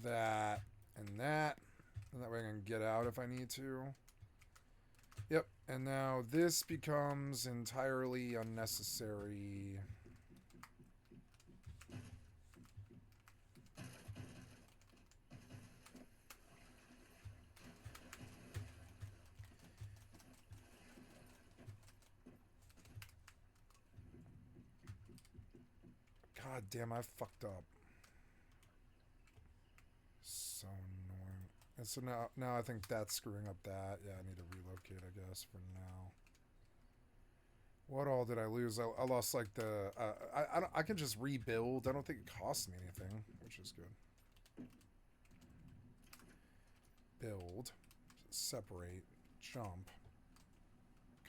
that, and that. And that way I can get out if I need to. Yep, and now this becomes entirely unnecessary. God damn, I fucked up. So annoying. And so now I think that's screwing up that. Yeah, I need to relocate, I guess, for now. What all did I lose? I lost like the... I can just rebuild. I don't think it costs me anything, which is good. Build. Separate. Jump.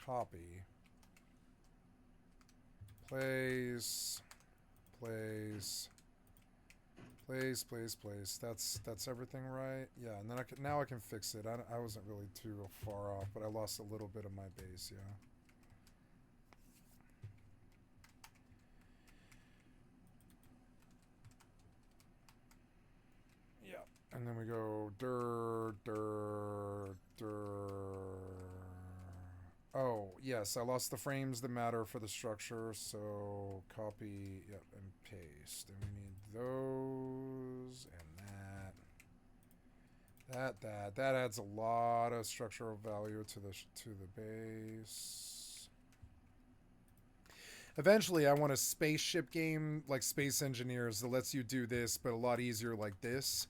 Copy. Place. Place. Place. That's everything, right? Yeah, and then now I can fix it. I wasn't really too far off, but I lost a little bit of my base, yeah. And then we go Oh, yes, I lost the frames that matter for the structure, so copy, yep, and paste. And we need those and that. That adds a lot of structural value to the base. Eventually, I want a spaceship game like Space Engineers that lets you do this, but a lot easier like this.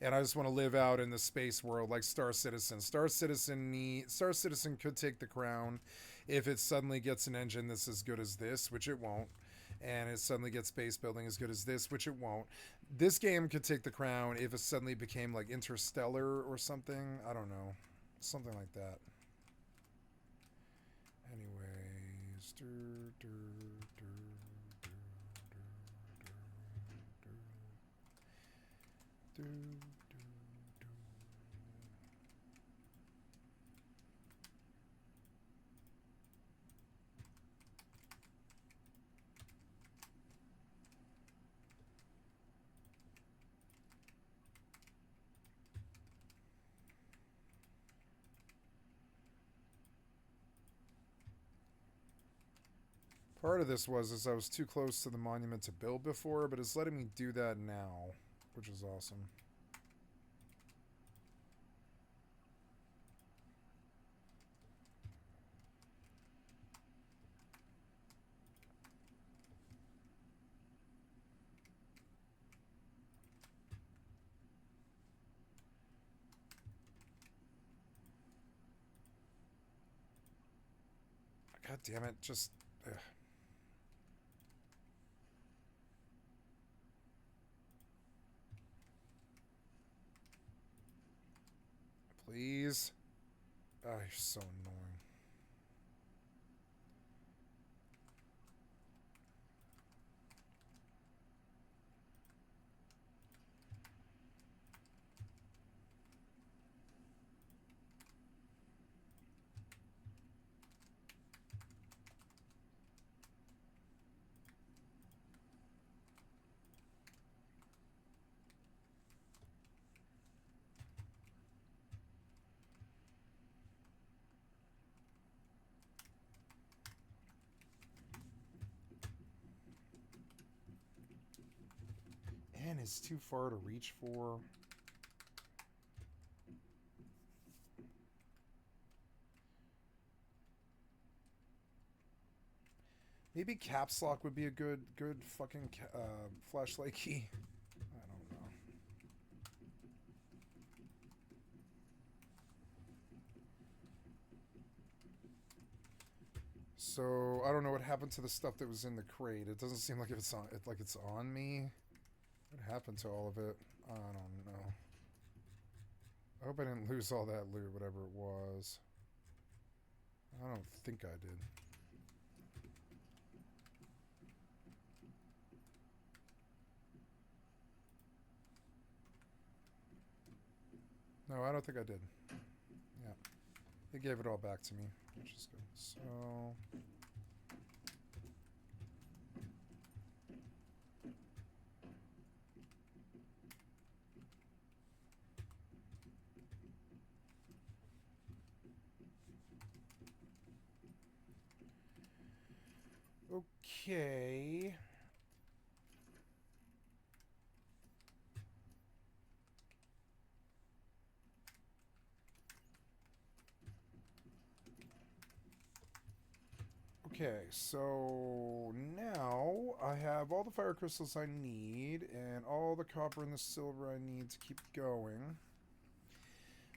And I just want to live out in the space world like Star Citizen. Star Citizen could take the crown if it suddenly gets an engine that's as good as this, which it won't. And it suddenly gets base building as good as this, which it won't. This game could take the crown if it suddenly became like Interstellar or something. I don't know. Something like that. Anyways. Part of this was I was too close to the monument to build before, but it's letting me do that now, which is awesome. God damn it, just... Ugh. Please? Oh, you're so annoying. N is too far to reach for. Maybe caps lock would be a good fucking flashlight key. I don't know. So I don't know what happened to the stuff that was in the crate. It doesn't seem like it's on me. What happened to all of it? I don't know. I hope I didn't lose all that loot, whatever it was. I don't think I did. No, I don't think I did. Yeah. They gave it all back to me, which is good. So... Okay. Okay, so now I have all the fire crystals I need and all the copper and the silver I need to keep going.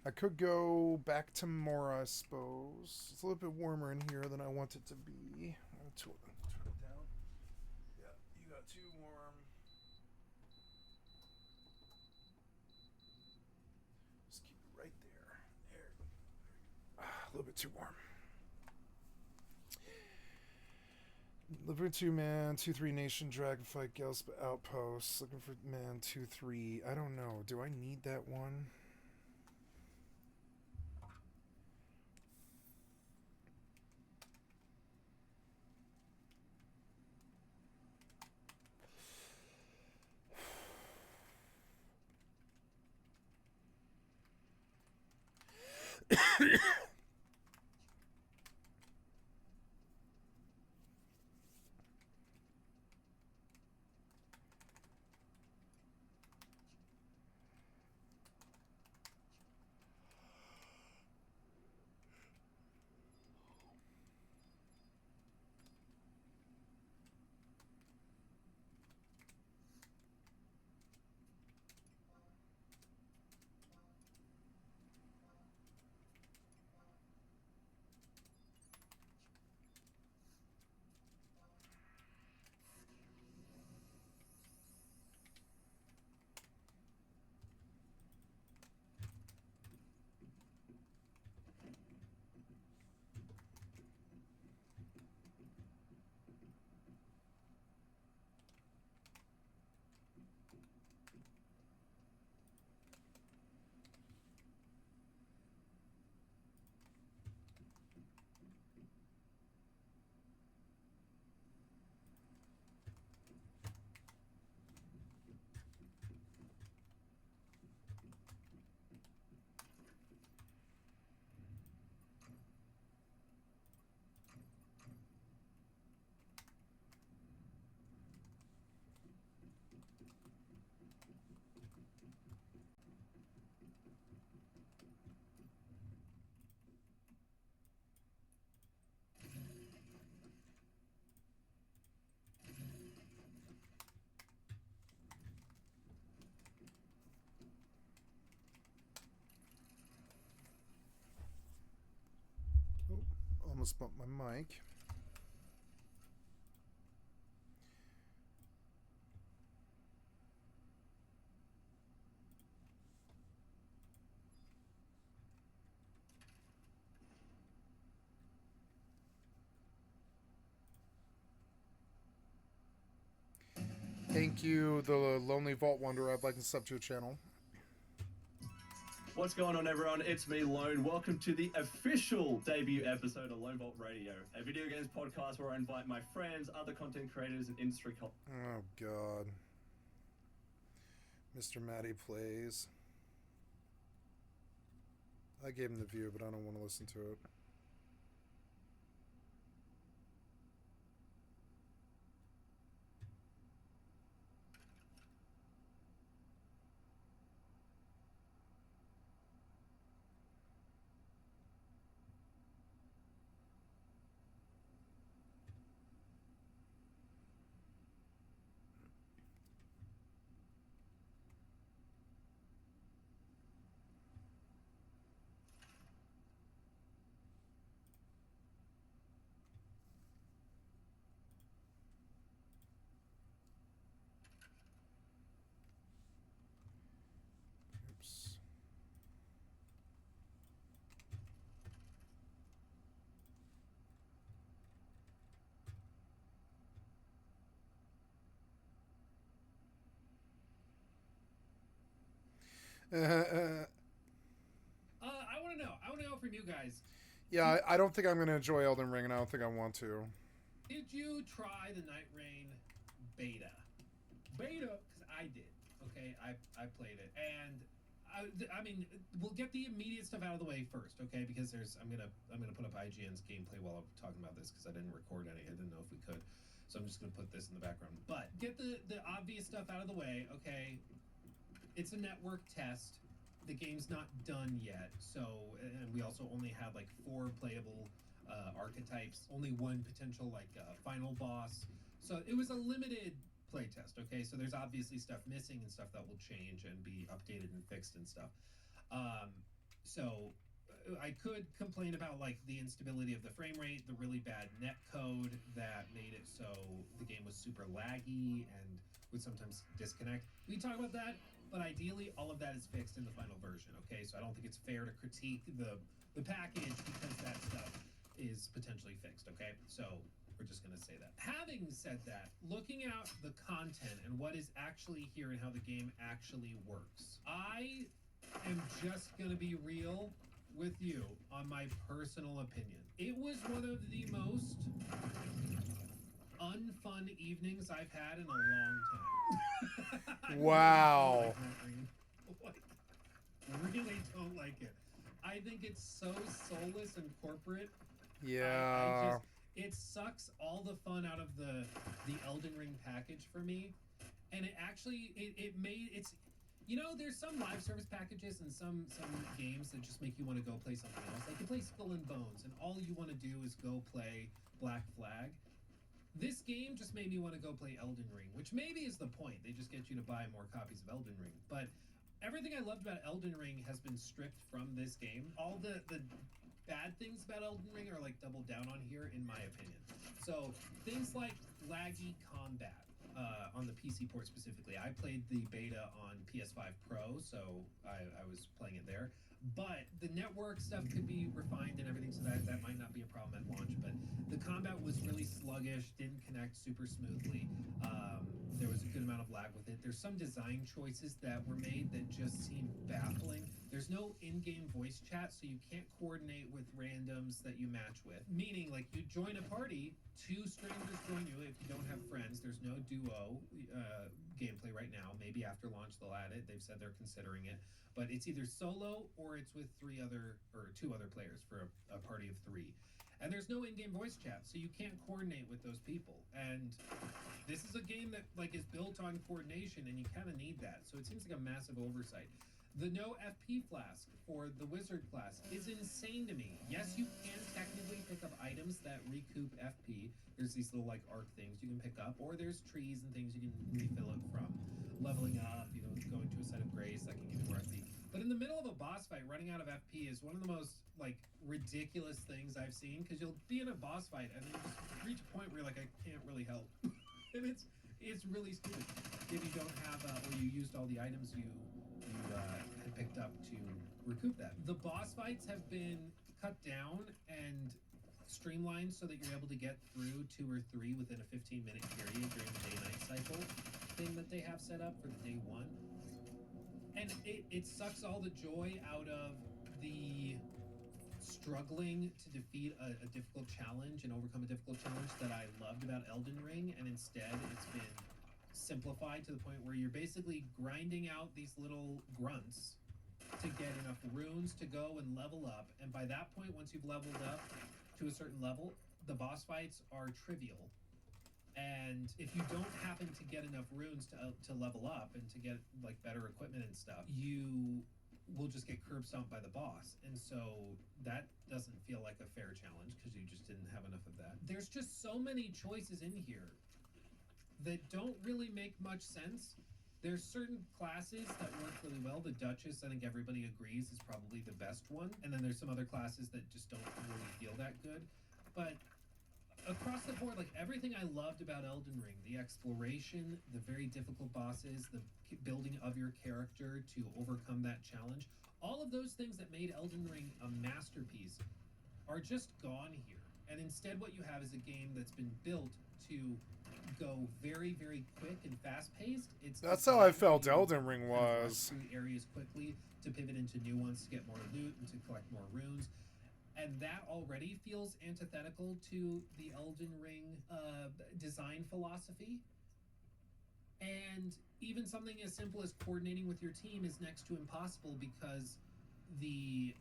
I could go back to Mora, I suppose. It's a little bit warmer in here than I want it to be. I'll turn it down. Yeah, you got too warm. Just keep it right there. There. A little bit too warm. Looking for 2-man, 2-3 nation, dragonfight, Gelsp outposts. Looking for man 2-3. I don't know. Do I need that one? Oh, almost bumped my mic. Thank you, the Lonely Vault Wanderer. I'd like to sub to your channel. What's going on, everyone? It's me, Lone. Welcome to the official debut episode of Lone Vault Radio, a video games podcast where I invite my friends, other content creators, and industry... Oh, God. Mr. Matty Plays. I gave him the view, but I don't want to listen to it. I want to know. I want to know from you guys. Yeah, I don't think I'm going to enjoy Elden Ring, and I don't think I want to. Did you try the Night Rain beta? Beta, because I did. Okay, I played it, and I mean, we'll get the immediate stuff out of the way first, okay? Because I'm gonna put up IGN's gameplay while I'm talking about this because I didn't record any. I didn't know if we could, so I'm just gonna put this in the background. But get the obvious stuff out of the way, okay? It's a network test. The game's not done yet, so and we also only had like 4 playable archetypes, only 1 potential like final boss. So it was a limited playtest, okay? So there's obviously stuff missing and stuff that will change and be updated and fixed and stuff. So I could complain about like the instability of the frame rate, the really bad net code that made it so the game was super laggy and would sometimes disconnect. We can talk about that, but ideally all of that is fixed in the final version, okay? So I don't think it's fair to critique the package because that stuff is potentially fixed, okay? So we're just gonna say that. Having said that, looking at the content and what is actually here and how the game actually works, I am just gonna be real with you on my personal opinion. It was one of the most unfun evenings I've had in a long time. Wow. Really don't like it. I think it's so soulless and corporate. Yeah. It sucks all the fun out of the Elden Ring package for me, and it actually it's you know, there's some live service packages and some games that just make you want to go play something else. Like you play Skull and Bones, and all you want to do is go play Black Flag. This game just made me want to go play Elden Ring, which maybe is the point. They just get you to buy more copies of Elden Ring, but everything I loved about Elden Ring has been stripped from this game. All the bad things about Elden Ring are like doubled down on here, in my opinion. So things like laggy combat on the PC port specifically. I played the beta on PS5 Pro, so I was playing it there. But the network stuff could be refined and everything, so that might not be a problem at launch. But the combat was really sluggish, didn't connect super smoothly. There was a good amount of lag with it. There's some design choices that were made that just seem baffling. There's no in-game voice chat, so you can't coordinate with randoms that you match with. Meaning, like, you join a party, 2 strangers join you if you don't have friends. There's no duo gameplay right now. Maybe after launch they'll add it. They've said they're considering it. But it's either solo or it's with 2 other players for a party of 3. And there's no in-game voice chat, so you can't coordinate with those people. And this is a game that like is built on coordination, and you kind of need that. So it seems like a massive oversight. The no FP flask for the wizard class is insane to me. Yes, you can technically pick up items that recoup FP. There's these little like arc things you can pick up, or there's trees and things you can refill it from. Leveling up, you know, going to a set of grace that can give you more FP. But in the middle of a boss fight, running out of FP is one of the most like ridiculous things I've seen, because you'll be in a boss fight and then you just reach a point where you're like, I can't really help. And it's really stupid if you don't have or you used all the items you had picked up to recoup that. The boss fights have been cut down and streamlined so that you're able to get through 2 or 3 within a 15-minute period during the day-night cycle thing that they have set up for the day 1. And it sucks all the joy out of the struggling to defeat a difficult challenge and overcome a difficult challenge that I loved about Elden Ring, and instead it's been simplified to the point where you're basically grinding out these little grunts to get enough runes to go and level up. And by that point, once you've leveled up to a certain level, the boss fights are trivial. And if you don't happen to get enough runes to level up and to get like better equipment and stuff, you will just get curb stomped by the boss. And so that doesn't feel like a fair challenge because you just didn't have enough of that. There's just so many choices in here that don't really make much sense. There's certain classes that work really well. The Duchess, I think everybody agrees, is probably the best one. And then there's some other classes that just don't really feel that good. But across the board, like everything I loved about Elden Ring, the exploration, the very difficult bosses, the building of your character to overcome that challenge, all of those things that made Elden Ring a masterpiece are just gone here. And instead what you have is a game that's been built to go very, very quick and fast-paced. That's how I felt Elden Ring was. Through areas quickly to pivot into new ones to get more loot and to collect more runes. And that already feels antithetical to the Elden Ring design philosophy. And even something as simple as coordinating with your team is next to impossible because the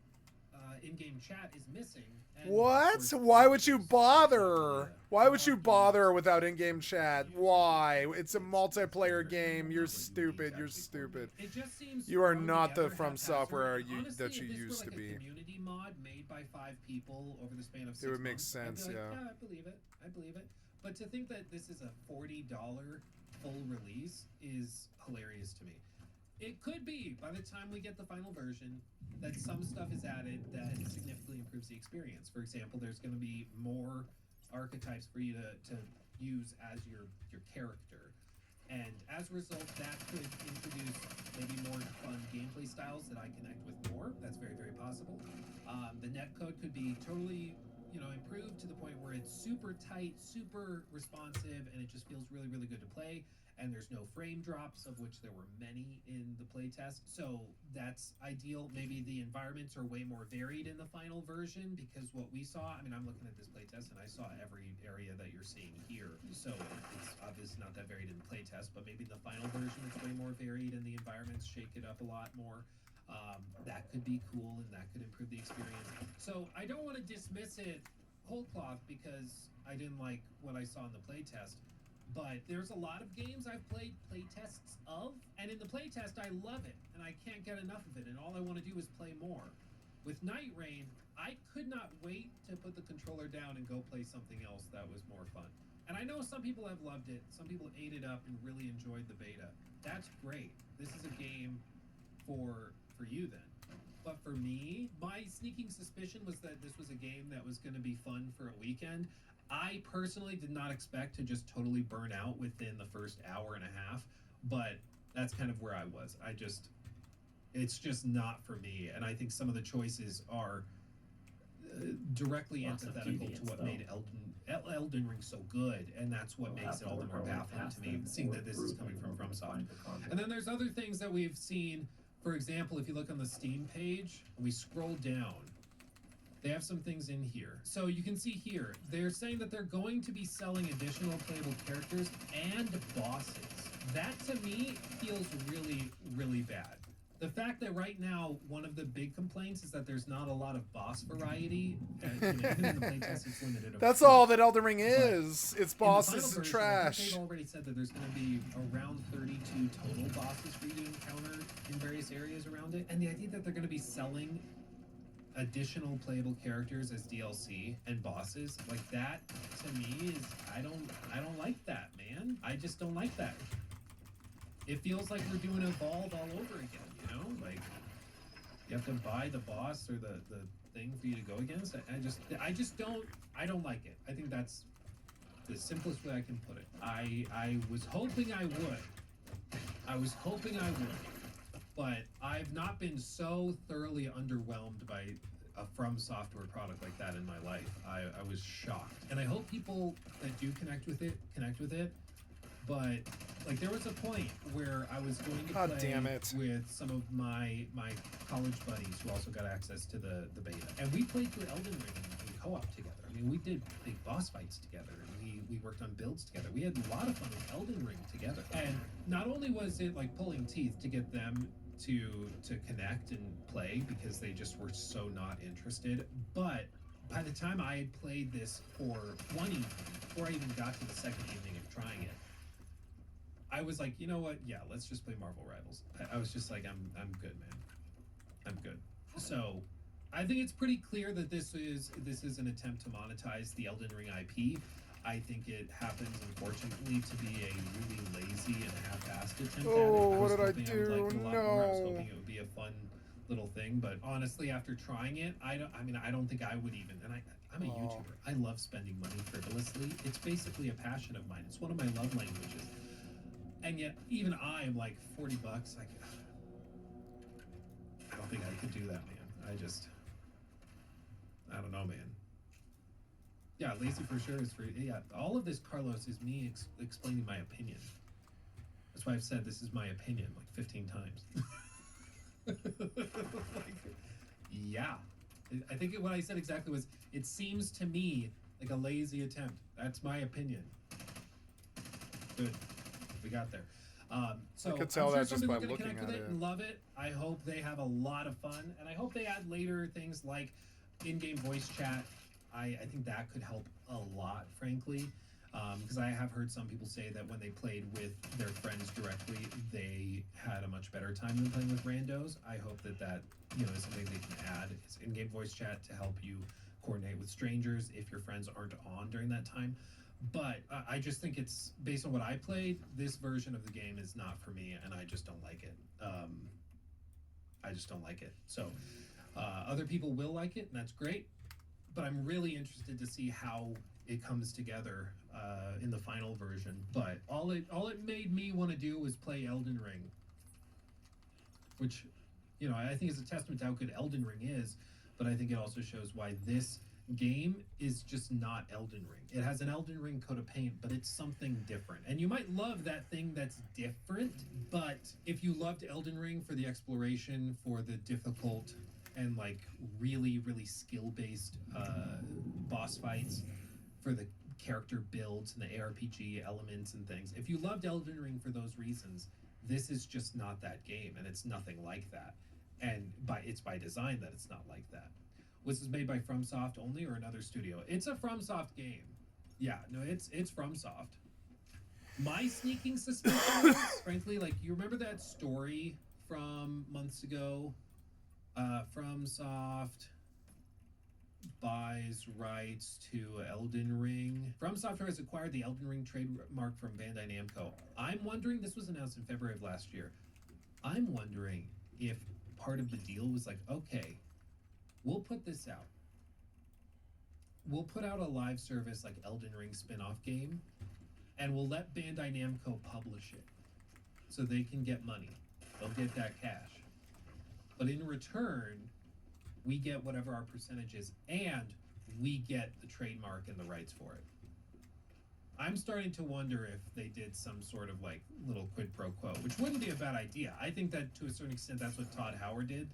in-game chat is missing. And What? Why would you bother? Why would you bother without in-game chat? Why? It's a multiplayer game. You're stupid. You're stupid. It just seems You are not the From Software that you used to be. Community mod made by 5 people over the span of 6 months. It would make sense, I'd be like, yeah. Yeah, I believe it. I believe it. But to think that this is a $40 full release is hilarious to me. It could be, by the time we get the final version, that some stuff is added that significantly improves the experience. For example, there's going to be more archetypes for you to use as your character. And as a result, that could introduce maybe more fun gameplay styles that I connect with more. That's very, very possible. The netcode could be totally, improved to the point where it's super tight, super responsive, and it just feels really, really good to play. And there's no frame drops, of which there were many in the playtest. So that's ideal. Maybe the environments are way more varied in the final version because what we saw, I'm looking at this playtest and I saw every area that you're seeing here. So it's obviously not that varied in the playtest, but maybe in the final version it's way more varied and the environments shake it up a lot more. That could be cool and that could improve the experience. So I don't want to dismiss it whole cloth because I didn't like what I saw in the playtest. But there's a lot of games I've played playtests of, and in the playtest I love it, and I can't get enough of it, and all I want to do is play more. With Night Rain, I could not wait to put the controller down and go play something else that was more fun. And I know some people have loved it, some people ate it up and really enjoyed the beta. That's great. This is a game for you then. But for me, my sneaking suspicion was that this was a game that was going to be fun for a weekend. I personally did not expect to just totally burn out within the first hour and a half, but that's kind of where I was. It's just not for me, and I think some of the choices are directly antithetical to what made Elden Ring so good, and that's what makes it all the more baffling to me, seeing that this is coming from FromSoft. And then there's other things that we've seen. For example, if you look on the Steam page, we scroll down, they have some things in here. So you can see here, they're saying that they're going to be selling additional playable characters and bosses. That to me feels really, really bad. The fact that right now, one of the big complaints is that there's not a lot of boss variety. Even in the playtest, it's limited. That's all that Elden Ring is. It's bosses and version, trash. They've already said that there's going to be around 32 total bosses for you to encounter in various areas around it. And the idea that they're going to be selling additional playable characters as DLC and bosses, like that, to me is, I don't like that, man. I just don't like that. It feels like we're doing Evolve all over again, like you have to buy the boss or the thing for you to go against. I don't like it. I think that's the simplest way I can put it. I was hoping I would, but I've not been so thoroughly underwhelmed by a From Software product like that in my life. I was shocked, and I hope people that do connect with it. But like there was a point where I was going to play with some of my college buddies who also got access to the beta, and we played through Elden Ring in co-op together. I mean, we did big boss fights together, and we worked on builds together. We had a lot of fun with Elden Ring together. And not only was it like pulling teeth to get them to connect and play because they just were so not interested, but by the time I had played this for one evening, before I even got to the second evening of trying it, I was like, you know what? Yeah, let's just play Marvel Rivals. I was just like, I'm good, man. I'm good. So, I think it's pretty clear that this is an attempt to monetize the Elden Ring IP. I think it happens, unfortunately, to be a really lazy and half-assed attempt at it. What did I do? I was hoping it would be a fun little thing, but honestly, after trying it, I don't think I would even. And I'm a YouTuber. I love spending money frivolously. It's basically a passion of mine. It's one of my love languages. And yet, even I am like $40. I don't think I could do that, man. I don't know, man. Yeah, lazy for sure is for yeah. All of this, Carlos, is me explaining my opinion. That's why I've said this is my opinion like 15 times. Like, yeah, I think what I said exactly was, it seems to me like a lazy attempt. That's my opinion. Good, we got there. So I could tell I'm sure that some just by people are gonna looking connect with at it it. and love it. I hope they have a lot of fun, and I hope they add later things like in-game voice chat. I think that could help a lot, frankly, because I have heard some people say that when they played with their friends directly, they had a much better time than playing with randos. I hope that is something they can add. It's in-game voice chat to help you coordinate with strangers if your friends aren't on during that time. But I just think it's, based on what I played, this version of the game is not for me, and I just don't like it. I just don't like it. So other people will like it, and that's great. But I'm really interested to see how it comes together in the final version. But all it made me want to do was play Elden Ring, which, I think is a testament to how good Elden Ring is. But I think it also shows why this game is just not Elden Ring. It has an Elden Ring coat of paint, but it's something different. And you might love that thing that's different, but if you loved Elden Ring for the exploration, for the difficult and like really, really skill-based boss fights, for the character builds and the ARPG elements and things, if you loved Elden Ring for those reasons, this is just not that game, and it's nothing like that. And it's by design that it's not like that. Was this made by FromSoft only or another studio? It's a FromSoft game. Yeah, no, it's FromSoft. My sneaking suspicion is, frankly, like, you remember that story from months ago? FromSoft buys rights to Elden Ring. From Software has acquired the Elden Ring trademark from Bandai Namco. I'm wondering, this was announced in February of last year. I'm wondering if part of the deal was like, okay, we'll put this out. We'll put out a live service like Elden Ring spin-off game, and we'll let Bandai Namco publish it so they can get money. They'll get that cash. But in return, we get whatever our percentage is, and we get the trademark and the rights for it. I'm starting to wonder if they did some sort of like little quid pro quo, which wouldn't be a bad idea. I think that to a certain extent, that's what Todd Howard did.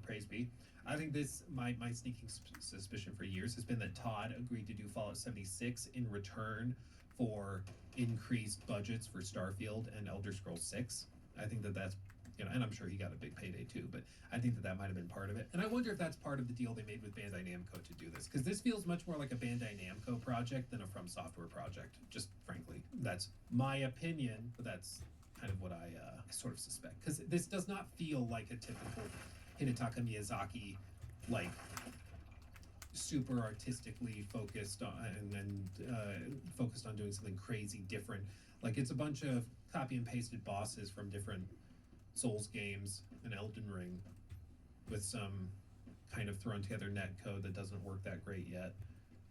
Praise be. I think my sneaking suspicion for years has been that Todd agreed to do Fallout 76 in return for increased budgets for Starfield and Elder Scrolls 6. I think that's, and I'm sure he got a big payday too, but I think that might have been part of it. And I wonder if that's part of the deal they made with Bandai Namco to do this, because this feels much more like a Bandai Namco project than a From Software project, just frankly. That's my opinion, but that's kind of what I sort of suspect, because this does not feel like a typical Hidetaka Miyazaki, like super artistically focused on focused on doing something crazy different. Like, it's a bunch of copy and pasted bosses from different Souls games and Elden Ring with some kind of thrown together net code that doesn't work that great yet.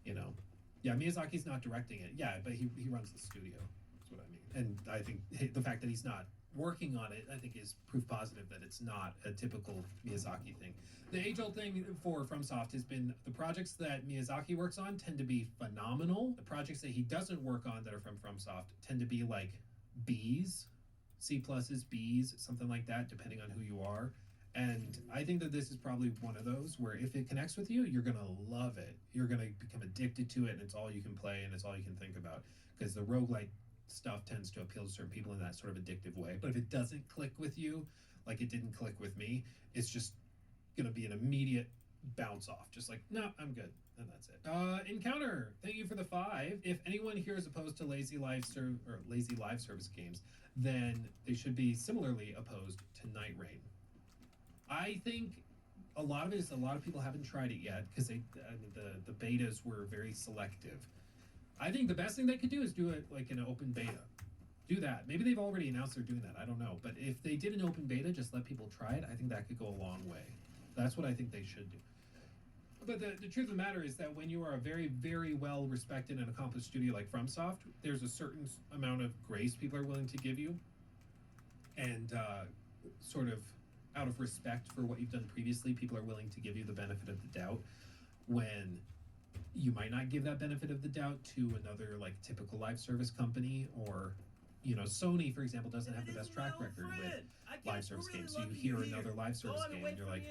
Yeah, Miyazaki's not directing it. Yeah, but he runs the studio. That's what I mean. And I think the fact that he's not working on it, I think, is proof positive that it's not a typical Miyazaki thing. The age-old thing for FromSoft has been the projects that Miyazaki works on tend to be phenomenal. The projects that he doesn't work on that are from FromSoft tend to be like Bs, C+, Bs, something like that, depending on who you are. And I think that this is probably one of those where if it connects with you, you're going to love it. You're going to become addicted to it, and it's all you can play, and it's all you can think about. Because the roguelike stuff tends to appeal to certain people in that sort of addictive way. But if it doesn't click with you, like it didn't click with me, it's just going to be an immediate bounce off. Just like, no, I'm good. And that's it. Encounter, thank you for the 5. If anyone here is opposed to lazy live service games, then they should be similarly opposed to Night Rain. I think a lot of it is a lot of people haven't tried it yet because the betas were very selective. I think the best thing they could do is do it like an open beta. Do that. Maybe they've already announced they're doing that. I don't know. But if they did an open beta, just let people try it, I think that could go a long way. That's what I think they should do. But the truth of the matter is that when you are a very, very well-respected and accomplished studio like FromSoft, there's a certain amount of grace people are willing to give you. And sort of out of respect for what you've done previously, people are willing to give you the benefit of the doubt when You might not give that benefit of the doubt to another like typical live service company, or Sony, for example, doesn't have the best track record with live service games. So you hear another live service game and you're like,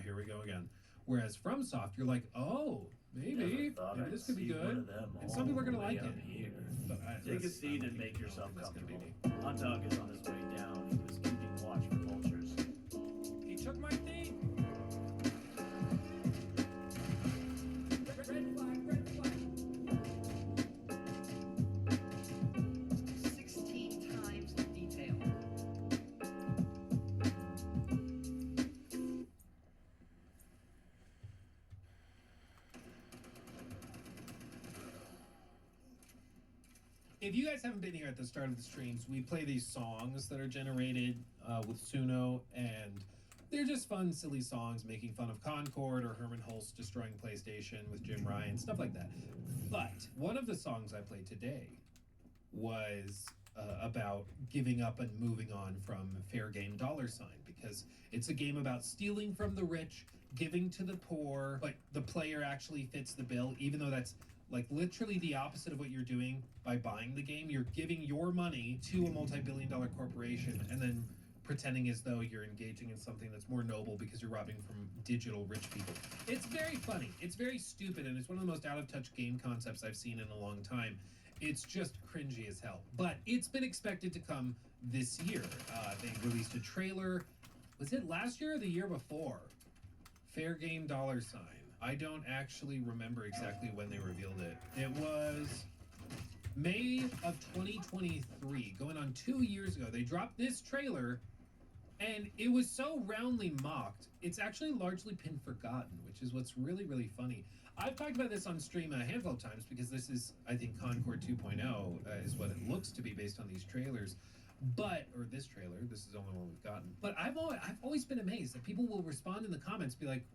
here we go again. Whereas FromSoft, you're like, oh, maybe this could be good. And some people are going to like it. But Take a seat and make yourself comfortable. Hot dog is on his way down. He was keeping watch for vultures. He took my thing. Red flag, red flag. 16 times the detail. If you guys haven't been here at the start of the streams, we play these songs that are generated with Suno, and they're just fun, silly songs making fun of Concord or Herman Hulst destroying PlayStation with Jim Ryan, stuff like that. But one of the songs I played today was about giving up and moving on from Fair Game $, because it's a game about stealing from the rich, giving to the poor, but the player actually fits the bill, even though that's like literally the opposite of what you're doing by buying the game. You're giving your money to a multi-billion-dollar corporation and then pretending as though you're engaging in something that's more noble because you're robbing from digital rich people. It's very funny. It's very stupid, and it's one of the most out-of-touch game concepts I've seen in a long time. It's just cringy as hell. But it's been expected to come this year. They released a trailer. Was it last year or the year before? Fair Game $. I don't actually remember exactly when they revealed it. It was May of 2023, going on 2 years ago. They dropped this trailer, and it was so roundly mocked, it's actually largely been forgotten, which is what's really, really funny. I've talked about this on stream a handful of times because this is, I think, Concord 2.0 is what it looks to be based on these trailers. But, or this trailer, this is the only one we've gotten. But I've always been amazed that people will respond in the comments, be like,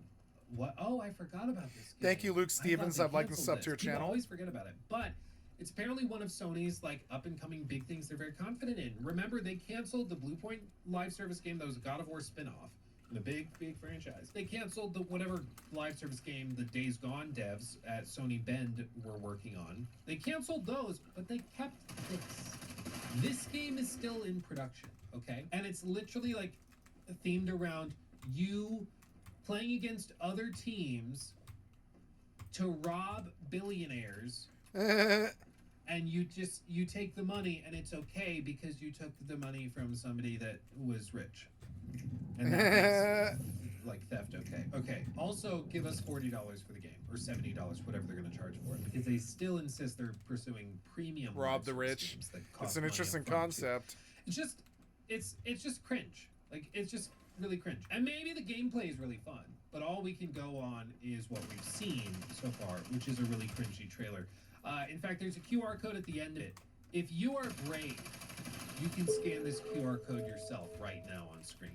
what? Oh, I forgot about this game. Thank you, Luke Stevens. I'd like to sub to your People channel. always forget about it. But it's apparently one of Sony's like up-and-coming big things they're very confident in. Remember, they canceled the Blue Point live service game that was a God of War spin-off in a big, big franchise. They canceled the whatever live service game the Days Gone devs at Sony Bend were working on. They canceled those, but they kept this. This game is still in production, okay? And it's literally like themed around you playing against other teams to rob billionaires. And you take the money, and it's okay because you took the money from somebody that was rich. And that makes like theft okay. Okay. Also, give us $40 for the game, or $70, whatever they're going to charge for it, because they still insist they're pursuing premium. Rob the rich. It's an interesting concept. It's just cringe. Like, it's just really cringe. And maybe the gameplay is really fun, but all we can go on is what we've seen so far, which is a really cringy trailer. In fact, there's a QR code at the end of it. If you are brave, you can scan this QR code yourself right now on screen.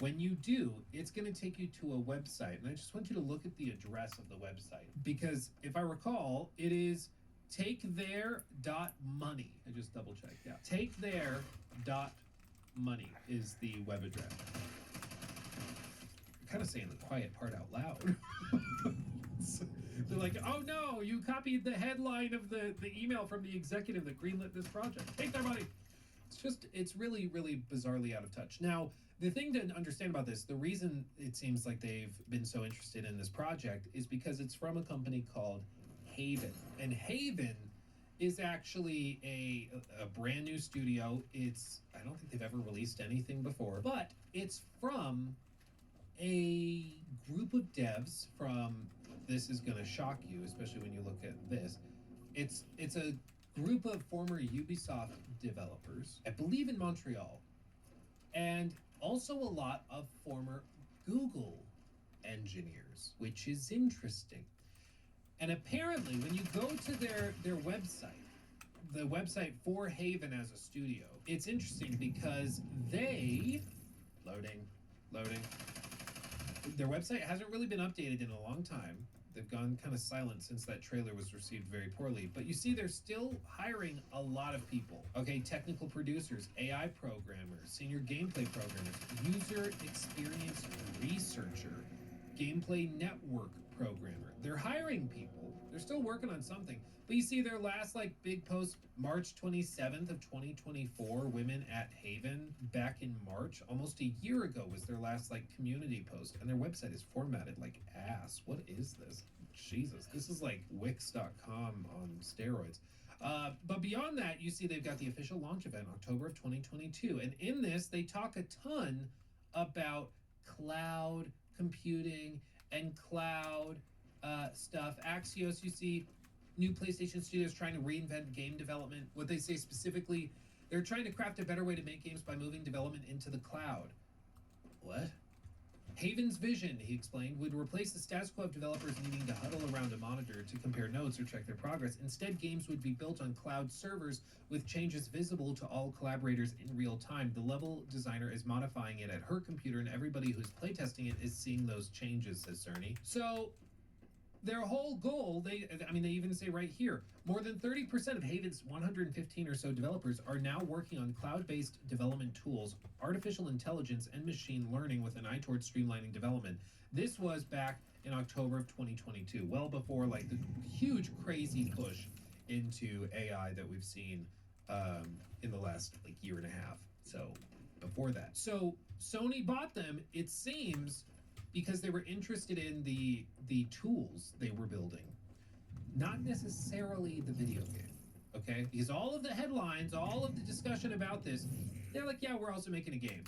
When you do, it's going to take you to a website, and I just want you to look at the address of the website, because if I recall, it is taketheir.money. I just double checked. Yeah, taketheir.money is the web address. I'm kind of saying the quiet part out loud. They're like, oh no, you copied the headline of the email from the executive that greenlit this project. Take their money. It's really, really bizarrely out of touch. Now, the thing to understand about this, the reason it seems like they've been so interested in this project is because it's from a company called Haven. And Haven is actually a brand new studio. I don't think they've ever released anything before, but it's from a group of devs from, this is going to shock you, especially when you look at this. It's a group of former Ubisoft developers, I believe in Montreal, and also a lot of former Google engineers, which is interesting. And apparently, when you go to their website, the website for Haven as a studio, it's interesting because they, loading, their website hasn't really been updated in a long time. They've gone kind of silent since that trailer was received very poorly. But you see, they're still hiring a lot of people. Okay, technical producers, AI programmers, senior gameplay programmers, user experience researcher, gameplay network programmer. They're hiring people. They're still working on something. But you see their last like big post, March 27th of 2024, women at Haven, back in March, almost a year ago was their last like community post, and their website is formatted like ass. What is this? Jesus, this is like Wix.com on steroids. But beyond that, you see they've got the official launch event, October of 2022. And in this, they talk a ton about cloud computing and cloud stuff. Axios, you see new PlayStation studios trying to reinvent game development. What they say specifically, they're trying to craft a better way to make games by moving development into the cloud. What? Haven's vision, he explained, would replace the status quo of developers needing to huddle around a monitor to compare notes or check their progress. Instead, games would be built on cloud servers with changes visible to all collaborators in real time. The level designer is modifying it at her computer, and everybody who's playtesting it is seeing those changes, says Cerny. So their whole goal, they even say right here, more than 30% of Haven's 115 or so developers are now working on cloud-based development tools, artificial intelligence, and machine learning with an eye towards streamlining development. This was back in October of 2022, well before like the huge crazy push into AI that we've seen in the last like year and a half. So before that. So Sony bought them, it seems, because they were interested in the tools they were building, not necessarily the video game, okay? Because all of the headlines, all of the discussion about this, they're like, yeah, we're also making a game.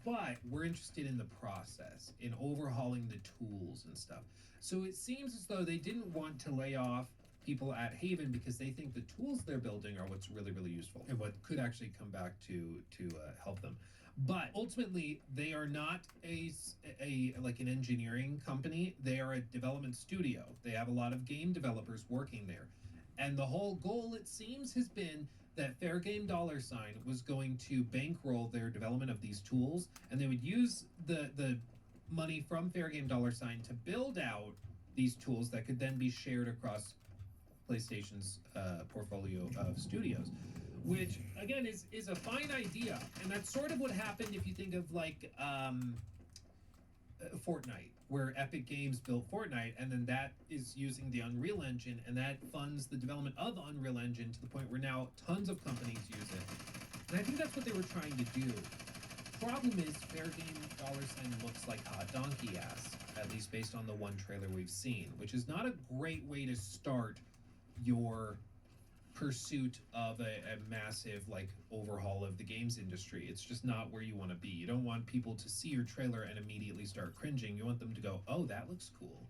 But we're interested in the process, in overhauling the tools and stuff. So it seems as though they didn't want to lay off people at Haven because they think the tools they're building are what's really, really useful and what could actually come back to help them. But ultimately, they are not a like an engineering company. They are a development studio. They have a lot of game developers working there. And the whole goal, it seems, has been that Fair Game $sign was going to bankroll their development of these tools, and they would use the money from Fair Game $sign to build out these tools that could then be shared across PlayStation's portfolio of studios. Which, again, is a fine idea. And that's sort of what happened if you think of, like, Fortnite, where Epic Games built Fortnite, and then that is using the Unreal Engine, and that funds the development of Unreal Engine to the point where now tons of companies use it. And I think that's what they were trying to do. Problem is, Fair Game $sign looks like hot donkey ass, at least based on the one trailer we've seen, which is not a great way to start your pursuit of a massive like overhaul of the games industry. It's just not where you want to be. You don't want people to see your trailer and immediately start cringing. You want them to go, oh, that looks cool.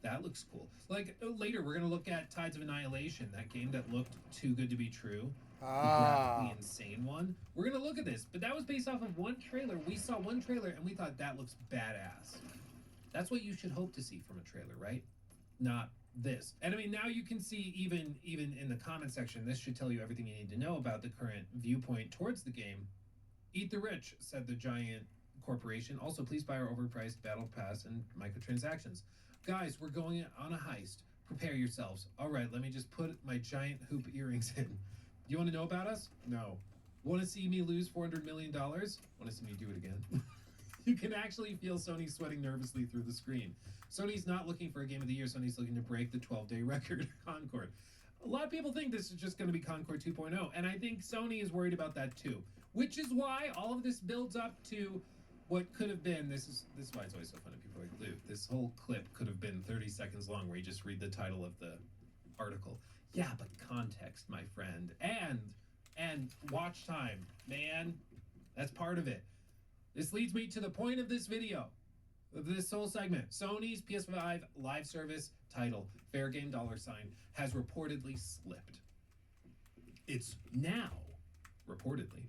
That looks cool. Like later we're going to look at Tides of Annihilation, that game that looked too good to be true. The graphically insane one. We're going to look at this, but that was based off of one trailer. We saw one trailer and we thought that looks badass. That's what you should hope to see from a trailer, right? Not this. And I mean, now you can see even in the comment section, this should tell you everything you need to know about the current viewpoint towards the game. Eat the rich, said the giant corporation. Also, please buy our overpriced battle pass and microtransactions. Guys, we're going on a heist. Prepare yourselves. All right, let me just put my giant hoop earrings in. You want to know about us? No. Want to see me lose $400 million? Want to see me do it again? You can actually feel Sony sweating nervously through the screen. Sony's not looking for a Game of the Year. Sony's looking to break the 12-day record, Concord. A lot of people think this is just going to be Concord 2.0, and I think Sony is worried about that too, which is why all of this builds up to what could have been. This is why it's always so funny. People are like, Luke, this whole clip could have been 30 seconds long where you just read the title of the article. Yeah, but context, my friend, and watch time, man, that's part of it. This leads me to the point of this video, of this whole segment. Sony's PS5 live service title, Fair Game $sign, has reportedly slipped. It's now, reportedly,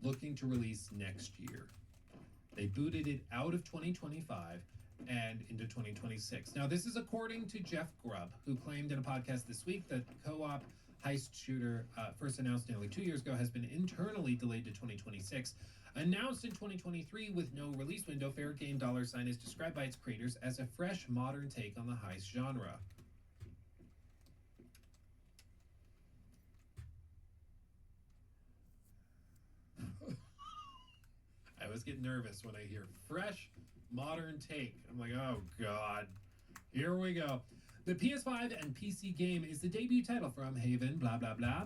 looking to release next year. They booted it out of 2025 and into 2026. Now, this is according to Jeff Grubb, who claimed in a podcast this week that co-op heist shooter, first announced nearly 2 years ago, has been internally delayed to 2026. Announced in 2023 with no release window, Fair Game $sign is described by its creators as a fresh, modern take on the heist genre. I always get nervous when I hear fresh, modern take. I'm like, oh god, here we go. The PS5 and PC game is the debut title from Haven, blah blah blah.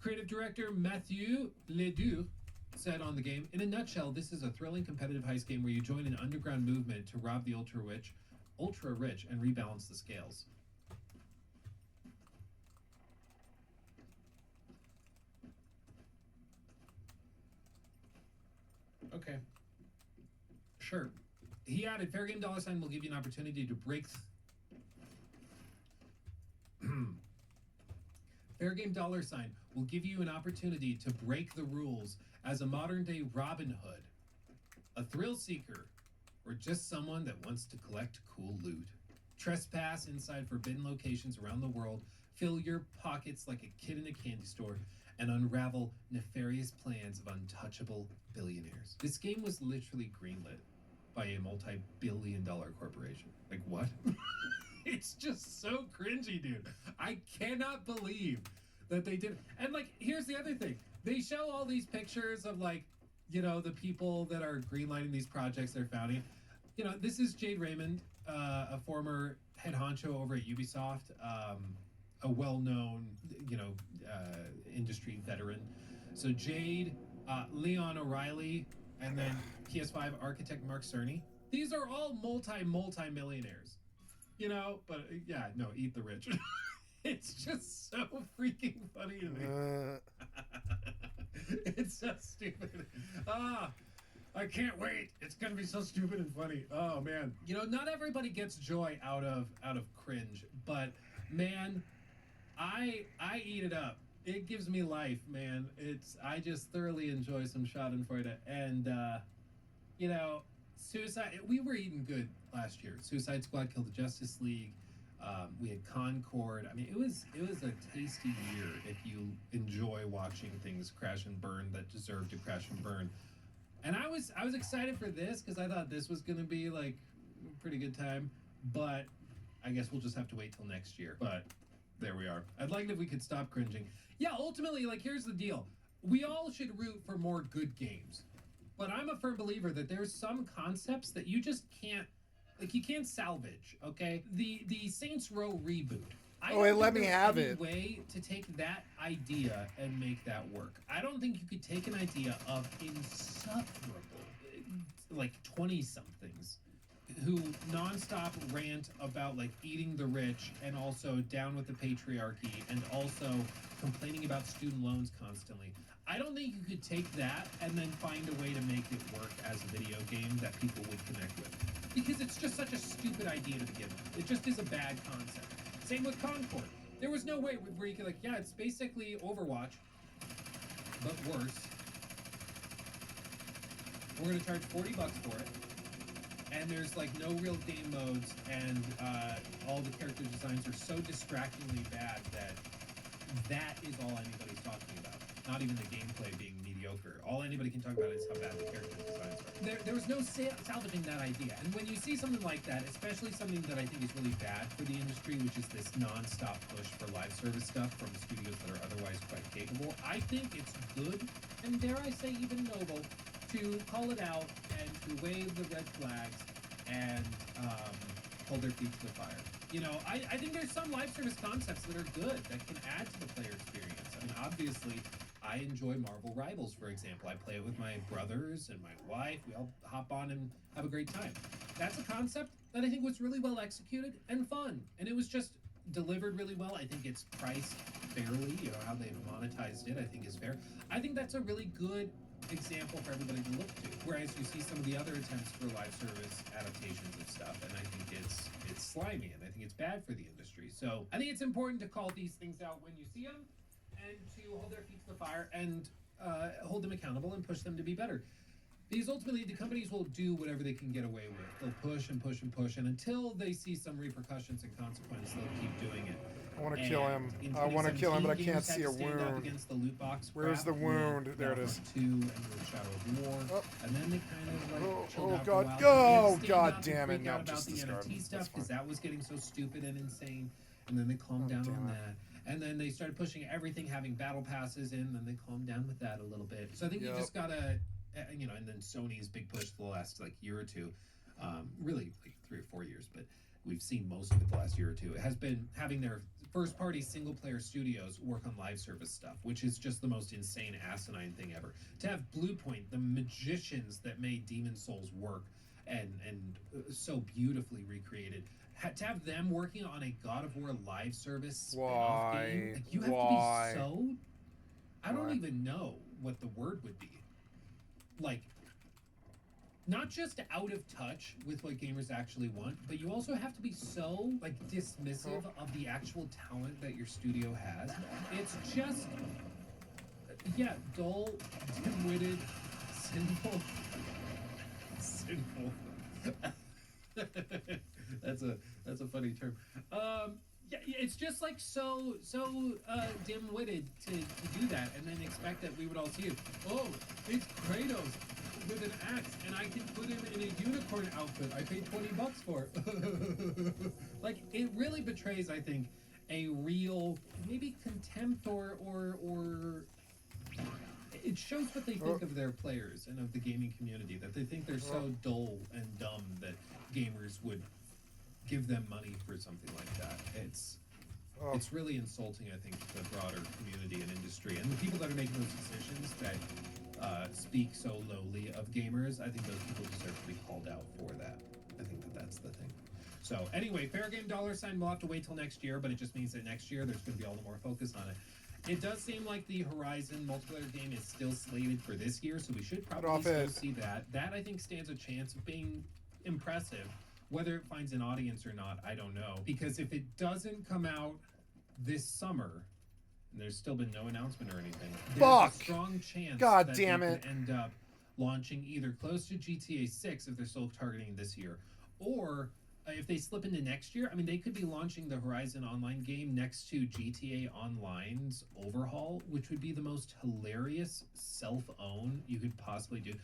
Creative director Mathieu Ledoux said on the game, in a nutshell, this is a thrilling competitive heist game where you join an underground movement to rob the ultra rich, and rebalance the scales. Okay. Sure. He added, Fair Game $sign will give you an opportunity to break... Fair Game $sign will give you an opportunity to break the rules as a modern-day Robin Hood, a thrill seeker, or just someone that wants to collect cool loot. Trespass inside forbidden locations around the world, fill your pockets like a kid in a candy store, and unravel nefarious plans of untouchable billionaires. This game was literally greenlit by a multi-billion-dollar corporation. Like, what? It's just so cringy, dude. I cannot believe that they did. And, like, here's the other thing. They show all these pictures of, like, you know, the people that are greenlighting these projects they're founding. You know, this is Jade Raymond, a former head honcho over at Ubisoft, a well-known, you know, industry veteran. So Jade, Leon O'Reilly, and then PS5 architect Mark Cerny. These are all multi-millionaires. You know, but yeah, no, eat the rich. It's just so freaking funny to me. It's so stupid. I can't wait. It's gonna be so stupid and funny. Oh man. You know, not everybody gets joy out of cringe, but man, I eat it up. It gives me life, man. I just thoroughly enjoy some Schadenfreude. And you know, Suicide, we were eating good last year. Suicide Squad killed the Justice League. We had Concord. I mean, it was a tasty year if you enjoy watching things crash and burn that deserve to crash and burn. And I was excited for this because I thought this was going to be like a pretty good time. But I guess we'll just have to wait till next year. But there we are. I'd like it if we could stop cringing. Yeah, ultimately, like, here's the deal. We all should root for more good games. But I'm a firm believer that there's some concepts that you just can't, like, you can't salvage, okay? The Saints Row reboot. Let me have it. Way to take that idea and make that work. I don't think you could take an idea of insufferable, like, 20-somethings who nonstop rant about, like, eating the rich and also down with the patriarchy and also complaining about student loans constantly. I don't think you could take that and then find a way to make it work as a video game that people would connect with. Because it's just such a stupid idea to begin with. It just is a bad concept. Same with Concord. There was no way where you could, like, yeah, it's basically Overwatch, but worse. We're going to charge $40 for it. And there's, like, no real game modes, and all the character designs are so distractingly bad that is all anybody's talking about. Not even the gameplay being mediocre. All anybody can talk about is how bad the character designs are. There was no salvaging that idea. And when you see something like that, especially something that I think is really bad for the industry, which is this non-stop push for live service stuff from studios that are otherwise quite capable, I think it's good, and dare I say even noble, to call it out and to wave the red flags and hold their feet to the fire. You know, I think there's some live service concepts that are good, that can add to the player experience. I mean, obviously, I enjoy Marvel Rivals, for example. I play it with my brothers and my wife. We all hop on and have a great time. That's a concept that I think was really well executed and fun. And it was just delivered really well. I think it's priced fairly. You know, how they've monetized it, I think, is fair. I think that's a really good example for everybody to look to. Whereas you see some of the other attempts for live service adaptations of stuff, and I think it's slimy, and I think it's bad for the industry. So I think it's important to call these things out when you see them, and to hold their feet to the fire and hold them accountable and push them to be better. Because ultimately, the companies will do whatever they can get away with. They'll push and push and push, and until they see some repercussions and consequence, they'll keep doing it. I want to kill him. I want to kill him, but I can't see a wound. The loot box Where's the wound? There it is. 2 and Shadow of War, and then they kind of like chilled out for a while. Oh god damn it! No, just the discard. NFT stuff because that was getting so stupid and insane, and then they calmed down on that. And then they started pushing everything having battle passes in, and then they calmed down with that a little bit. So I think you just gotta, you know, and then Sony's big push for the last like year or two. really like 3 or 4 years, but we've seen most of it the last year or two. It has been having their first-party single-player studios work on live service stuff, which is just the most insane, asinine thing ever. To have Bluepoint, the magicians that made Demon Souls work and so beautifully recreated, to have them working on a God of War live service spin-off game, like, you have to be so... I don't even know what the word would be. Like, not just out of touch with what gamers actually want, but you also have to be so, like, dismissive of the actual talent that your studio has. It's just, yeah, dull, dim-witted, sinful. That's a funny term. Yeah, it's just like so dim-witted to do that, and then expect that we would all see it. Oh, it's Kratos with an axe, and I can put him in a unicorn outfit. I paid $20 for it. Like, it really betrays, I think, a real maybe contempt or it shows what they think of their players and of the gaming community, that they think they're so dull and dumb that gamers would give them money for something like that. It's really insulting, I think, to the broader community and industry, and the people that are making those decisions that speak so lowly of gamers. I think those people deserve to be called out for that. I think that's the thing. So anyway, Fair Game $, we'll have to wait till next year, but it just means that next year there's going to be all the more focus on it. It does seem like the Horizon multiplayer game is still slated for this year, so we should probably still see that. That, I think, stands a chance of being impressive. Whether it finds an audience or not, I don't know. Because if it doesn't come out this summer, and there's still been no announcement or anything, there's a strong chance that they could end up launching either close to GTA 6 if they're still targeting this year, or if they slip into next year, I mean, they could be launching the Horizon Online game next to GTA Online's overhaul, which would be the most hilarious self-own you could possibly do.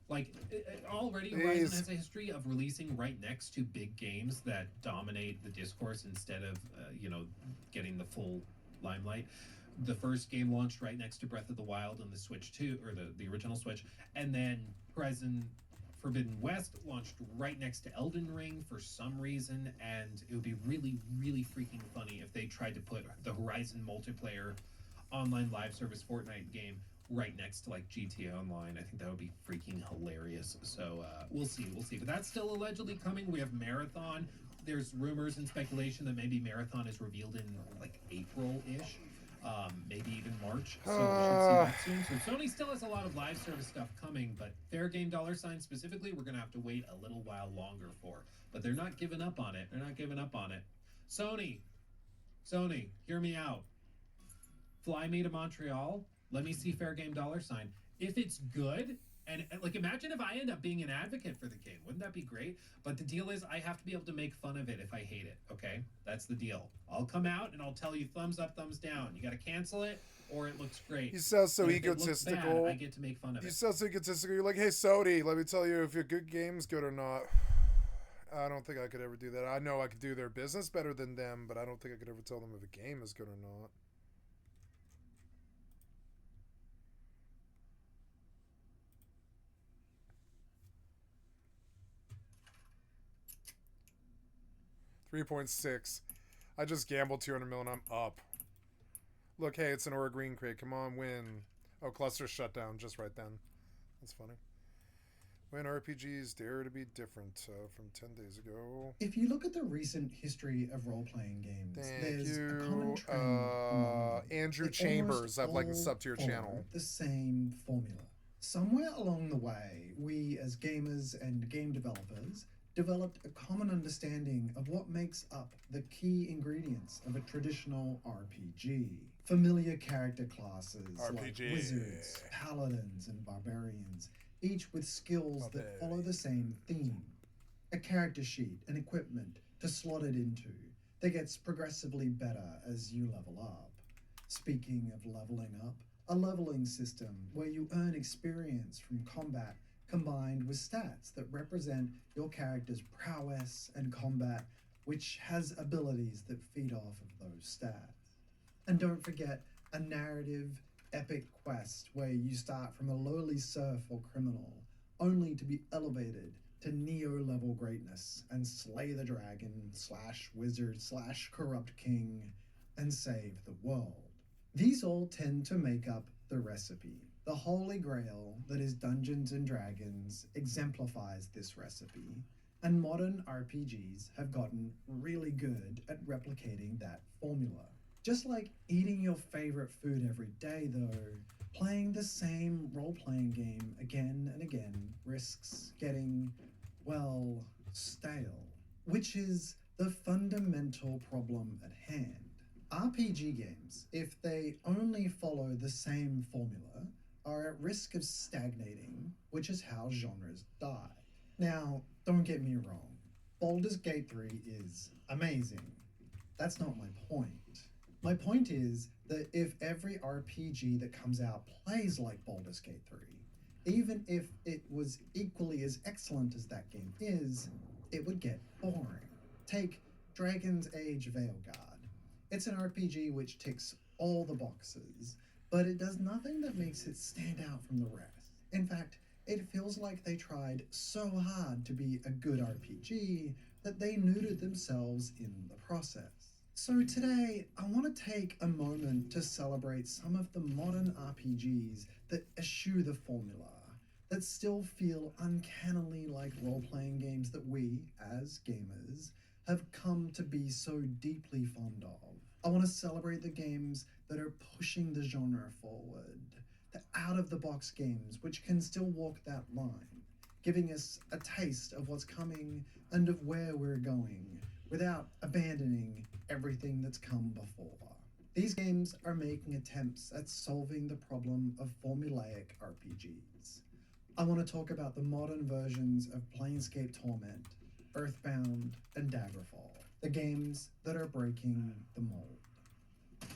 Like, already Horizon has a history of releasing right next to big games that dominate the discourse instead of, getting the full limelight. The first game launched right next to Breath of the Wild on the Switch 2, or the original Switch, and then Horizon Forbidden West launched right next to Elden Ring for some reason, and it would be really, really freaking funny if they tried to put the Horizon multiplayer online live service Fortnite game right next to like GTA Online. I think that would be freaking hilarious. So we'll see. But that's still allegedly coming. We have Marathon. There's rumors and speculation that maybe Marathon is revealed in like April-ish. Maybe even March, so we should see that soon. So Sony still has a lot of live service stuff coming, but Fair Game $, specifically, we're going to have to wait a little while longer for. But they're not giving up on it. Sony, hear me out. Fly me to Montreal. Let me see Fair Game $. If it's good, and like, imagine if I end up being an advocate for the game. Wouldn't that be great? But the deal is I have to be able to make fun of it if I hate it, okay? That's the deal. I'll come out and I'll tell you thumbs up, thumbs down. You got to cancel it or it looks great. You sound so and egotistical. If it looks bad, I get to make fun of it. You sound so egotistical. You're like, hey, Sony, let me tell you if your good game's good or not. I don't think I could ever do that. I know I could do their business better than them, but I don't think I could ever tell them if a game is good or not. $3.6. I just gambled 200 million. I'm up. Look, hey, it's an Aura Green crate. Come on, win. Oh, cluster shut down just right then. That's funny. When RPGs dare to be different from 10 days ago. If you look at the recent history of role-playing games, there's a common trend. Andrew Chambers, I've like this up to your channel. The same formula. Somewhere along the way, we as gamers and game developers developed a common understanding of what makes up the key ingredients of a traditional RPG. Familiar character classes like wizards, paladins, and barbarians, each with skills that follow the same theme. A character sheet and equipment to slot it into that gets progressively better as you level up. Speaking of leveling up, a leveling system where you earn experience from combat combined with stats that represent your character's prowess and combat, which has abilities that feed off of those stats. And don't forget a narrative, epic quest where you start from a lowly serf or criminal, only to be elevated to Neo-level greatness and slay the dragon / wizard / corrupt king and save the world. These all tend to make up the recipe. The Holy Grail that is Dungeons and Dragons exemplifies this recipe, and modern RPGs have gotten really good at replicating that formula. Just like eating your favorite food every day though, playing the same role-playing game again and again risks getting, well, stale, which is the fundamental problem at hand. RPG games, if they only follow the same formula, are at risk of stagnating, which is how genres die. Now, don't get me wrong, Baldur's Gate 3 is amazing. That's not my point. My point is that if every RPG that comes out plays like Baldur's Gate 3, even if it was equally as excellent as that game is, it would get boring. Take Dragon's Age Veilguard. It's an RPG which ticks all the boxes, but it does nothing that makes it stand out from the rest. In fact, it feels like they tried so hard to be a good RPG that they neutered themselves in the process. So today, I want to take a moment to celebrate some of the modern RPGs that eschew the formula, that still feel uncannily like role-playing games that we, as gamers, have come to be so deeply fond of. I want to celebrate the games that are pushing the genre forward, the out-of-the-box games which can still walk that line, giving us a taste of what's coming and of where we're going, without abandoning everything that's come before. These games are making attempts at solving the problem of formulaic RPGs. I want to talk about the modern versions of Planescape Torment, Earthbound, and Daggerfall, the games that are breaking the mold.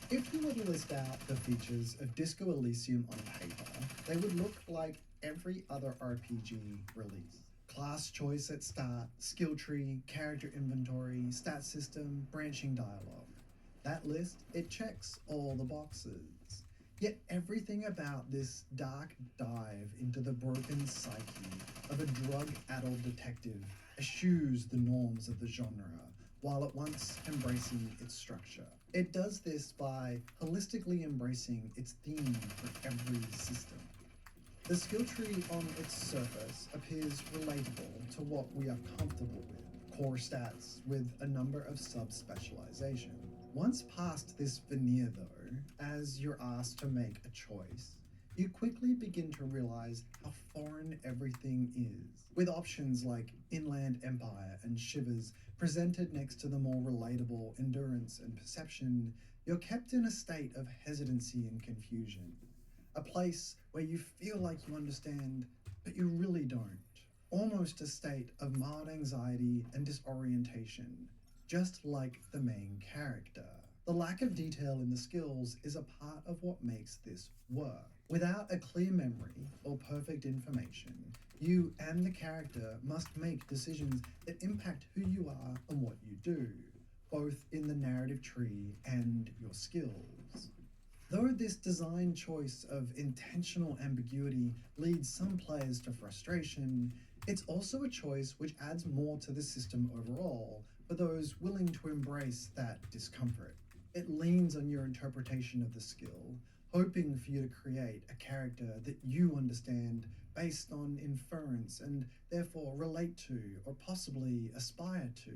If you were to list out the features of Disco Elysium on paper, they would look like every other RPG release. Class choice at start, skill tree, character inventory, stat system, branching dialogue. That list, it checks all the boxes. Yet everything about this dark dive into the broken psyche of a drug-addled detective eschews the norms of the genre, while at once embracing its structure. It does this by holistically embracing its theme for every system. The skill tree on its surface appears relatable to what we are comfortable with, core stats with a number of sub-specialization. Once past this veneer though, as you're asked to make a choice, you quickly begin to realize how foreign everything is, with options like Inland Empire and Shivers presented next to the more relatable Endurance and Perception. You're kept in a state of hesitancy and confusion, a place where you feel like you understand, but you really don't. Almost a state of mild anxiety and disorientation, just like the main character. The lack of detail in the skills is a part of what makes this work. Without a clear memory or perfect information, you and the character must make decisions that impact who you are and what you do, both in the narrative tree and your skills. Though this design choice of intentional ambiguity leads some players to frustration, it's also a choice which adds more to the system overall for those willing to embrace that discomfort. It leans on your interpretation of the skill, hoping for you to create a character that you understand based on inference and therefore relate to or possibly aspire to.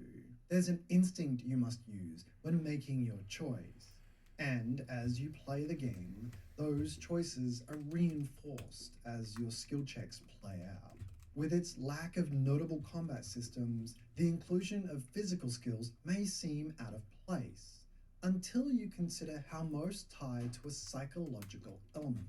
There's an instinct you must use when making your choice. And as you play the game, those choices are reinforced as your skill checks play out. With its lack of notable combat systems, the inclusion of physical skills may seem out of place, until you consider how most tie to a psychological element.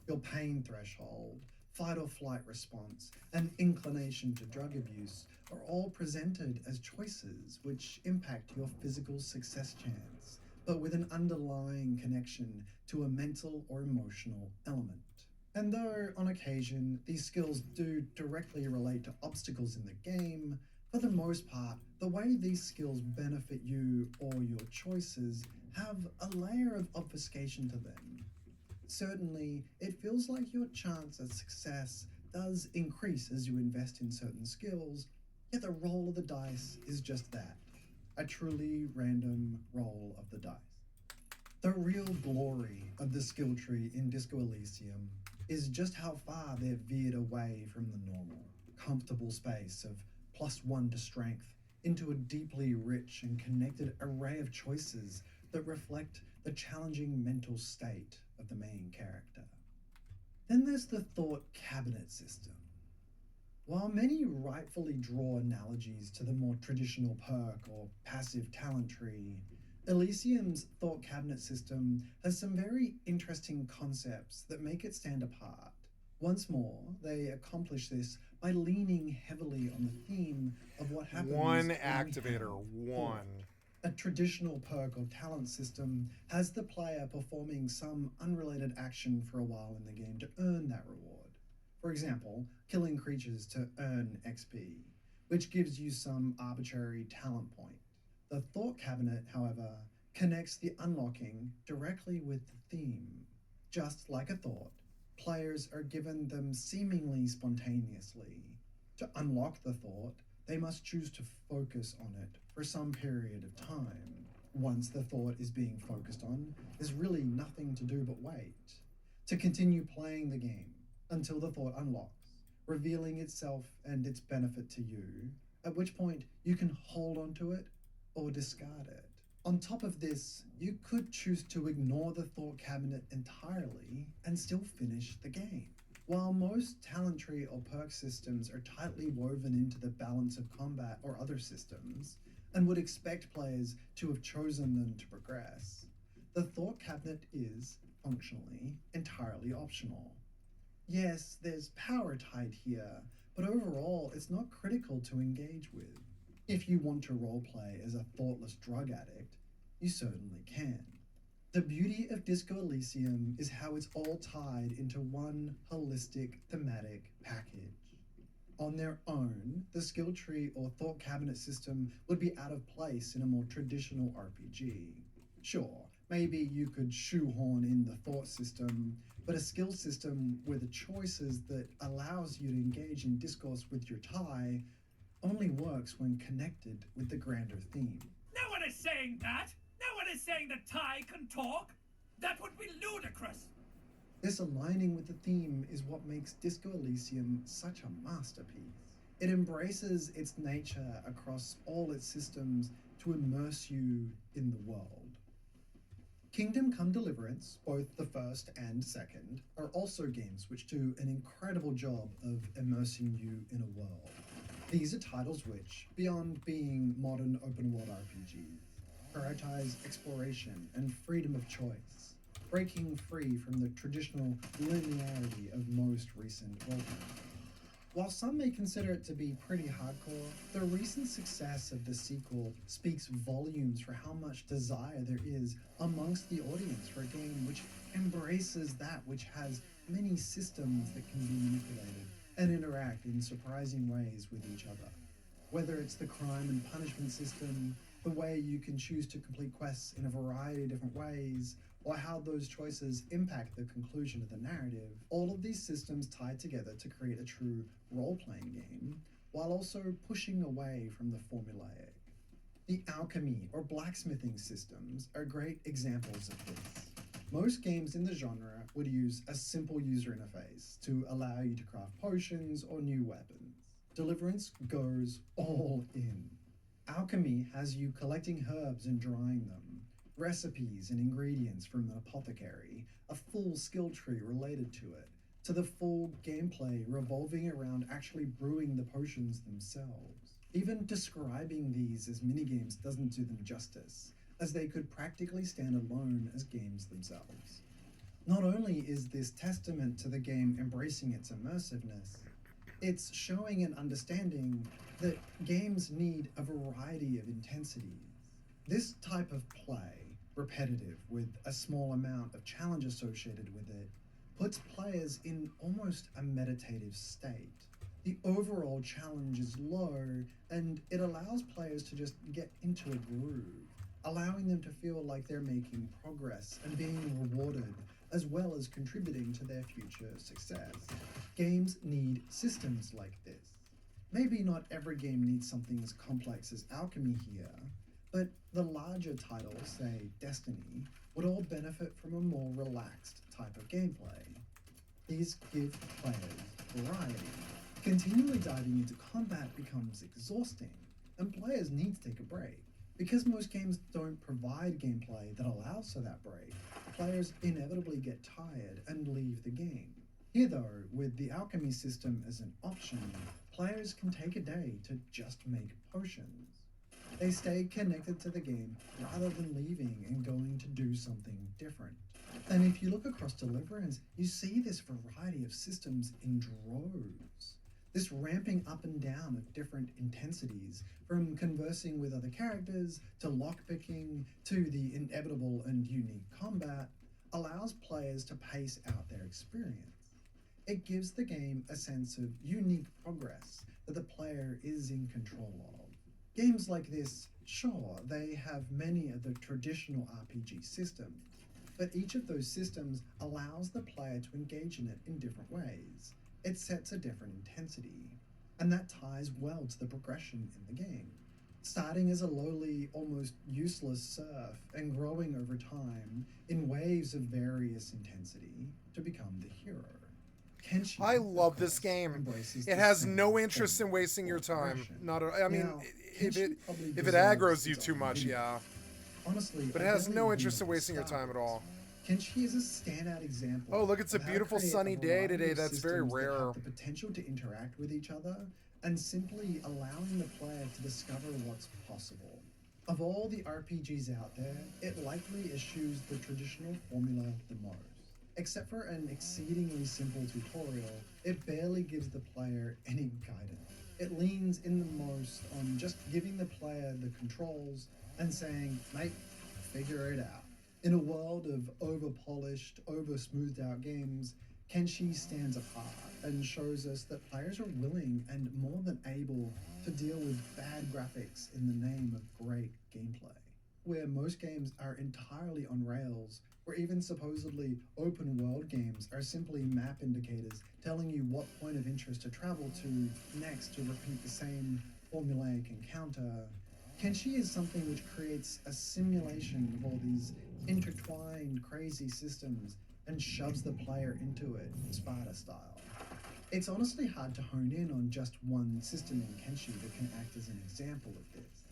Your pain threshold, fight or flight response, and inclination to drug abuse are all presented as choices which impact your physical success chance, but with an underlying connection to a mental or emotional element. And though on occasion these skills do directly relate to obstacles in the game, for the most part, the way these skills benefit you or your choices have a layer of obfuscation to them. Certainly, it feels like your chance at success does increase as you invest in certain skills, yet the roll of the dice is just that, a truly random roll of the dice. The real glory of the skill tree in Disco Elysium is just how far they've veered away from the normal, comfortable space of +1 to strength into a deeply rich and connected array of choices that reflect the challenging mental state of the main character. Then there's the thought cabinet system. While many rightfully draw analogies to the more traditional perk or passive talent tree, Elysium's thought cabinet system has some very interesting concepts that make it stand apart. Once more, they accomplish this by leaning heavily on the theme of what happens One when we activator, have one. thought. A traditional perk or talent system has the player performing some unrelated action for a while in the game to earn that reward. For example, killing creatures to earn XP, which gives you some arbitrary talent point. The thought cabinet, however, connects the unlocking directly with the theme. Just like a thought, players are given them seemingly spontaneously. To unlock the thought, they must choose to focus on it for some period of time. Once the thought is being focused on, there's really nothing to do but wait. To continue playing the game until the thought unlocks, revealing itself and its benefit to you, at which point you can hold onto it or discard it. On top of this, you could choose to ignore the thought cabinet entirely and still finish the game. While most talent tree or perk systems are tightly woven into the balance of combat or other systems, and would expect players to have chosen them to progress, the thought cabinet is, functionally, entirely optional. Yes, there's power tied here, but overall it's not critical to engage with. If you want to roleplay as a thoughtless drug addict, you certainly can. The beauty of Disco Elysium is how it's all tied into one holistic thematic package. On their own, the skill tree or thought cabinet system would be out of place in a more traditional RPG. Sure, maybe you could shoehorn in the thought system, but a skill system with the choices that allows you to engage in discourse with your tie only works when connected with the grander theme. No one is saying that! No one is saying that Ty can talk! That would be ludicrous! This aligning with the theme is what makes Disco Elysium such a masterpiece. It embraces its nature across all its systems to immerse you in the world. Kingdom Come Deliverance, both the first and second, are also games which do an incredible job of immersing you in a world. These are titles which, beyond being modern open-world RPGs, prioritize exploration and freedom of choice, breaking free from the traditional linearity of most recent role-playing. While some may consider it to be pretty hardcore, the recent success of the sequel speaks volumes for how much desire there is amongst the audience for a game which embraces that which has many systems that can be manipulated and interact in surprising ways with each other. Whether it's the crime and punishment system, the way you can choose to complete quests in a variety of different ways, or how those choices impact the conclusion of the narrative, all of these systems tie together to create a true role-playing game, while also pushing away from the formulaic. The alchemy or blacksmithing systems are great examples of this. Most games in the genre would use a simple user interface to allow you to craft potions or new weapons. Deliverance goes all in. Alchemy has you collecting herbs and drying them, recipes and ingredients from an apothecary, a full skill tree related to it, to the full gameplay revolving around actually brewing the potions themselves. Even describing these as minigames doesn't do them justice, as they could practically stand alone as games themselves. Not only is this testament to the game embracing its immersiveness, it's showing and understanding that games need a variety of intensities. This type of play, repetitive with a small amount of challenge associated with it, puts players in almost a meditative state. The overall challenge is low, and it allows players to just get into a groove, allowing them to feel like they're making progress and being rewarded as well as contributing to their future success. Games need systems like this. Maybe not every game needs something as complex as alchemy here, but the larger titles, say Destiny, would all benefit from a more relaxed type of gameplay. These give players variety. Continually diving into combat becomes exhausting, and players need to take a break. Because most games don't provide gameplay that allows for that break, players inevitably get tired and leave the game. Here though, with the alchemy system as an option, players can take a day to just make potions. They stay connected to the game rather than leaving and going to do something different. And if you look across Deliverance, you see this variety of systems in droves. This ramping up and down of different intensities, from conversing with other characters, to lockpicking, to the inevitable and unique combat, allows players to pace out their experience. It gives the game a sense of unique progress that the player is in control of. Games like this, sure, they have many of the traditional RPG systems, but each of those systems allows the player to engage in it in different ways. It sets a different intensity, and that ties well to the progression in the game. Starting as a lowly, almost useless serf and growing over time in waves of various intensity to become the hero. Kenshi, I love this game. It has no interest in wasting your time. Not a, I mean, Now, if Kenshi it probably aggroes deserves you its too own much, video. yeah. Honestly, But I it has barely no even interest in know wasting your Star time at Wars. all. Kenshi is a standout example. Oh, look, it's a of how to beautiful create sunny a day variety today. of That's very systems that rare. have the potential to interact with each other and simply allowing the player to discover what's possible. Of all the RPGs out there, it likely eschews the traditional formula the most. Except for an exceedingly simple tutorial, it barely gives the player any guidance. It leans in the most on just giving the player the controls and saying, mate, figure it out. In a world of over-polished, over-smoothed out games, Kenshi stands apart and shows us that players are willing and more than able to deal with bad graphics in the name of great gameplay. Where most games are entirely on rails, or even supposedly open world games are simply map indicators telling you what point of interest to travel to next to repeat the same formulaic encounter, Kenshi is something which creates a simulation of all these intertwined crazy systems and shoves the player into it, Sparta style. It's honestly hard to hone in on just one system in Kenshi that can act as an example of this.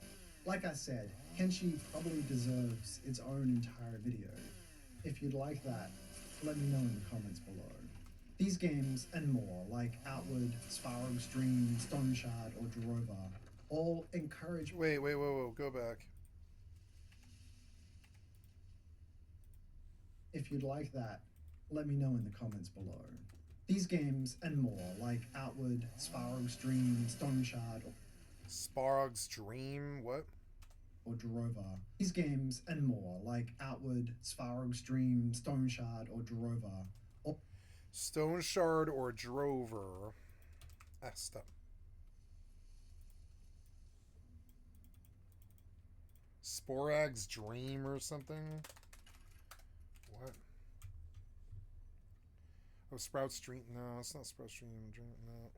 Like I said, Kenshi probably deserves its own entire video. If you'd like that, let me know in the comments below. These games and more, like Outward, Sparrow's Dream, Stone Shard, or Drova, all encourage... Wait, go back. If you'd like that, let me know in the comments below. These games and more, like Outward, Sparrow's Dream, Stone Shard, or... Sparrow's Dream? What? Or Drova. These games and more, like Outward, Sparrow's Dream, Stone Shard, or Drova. Or... Stone Shard or Drover. Ah, stop. Sporag's Dream or something? What? Oh, Sprout Street? No, it's not Sprout Street. No.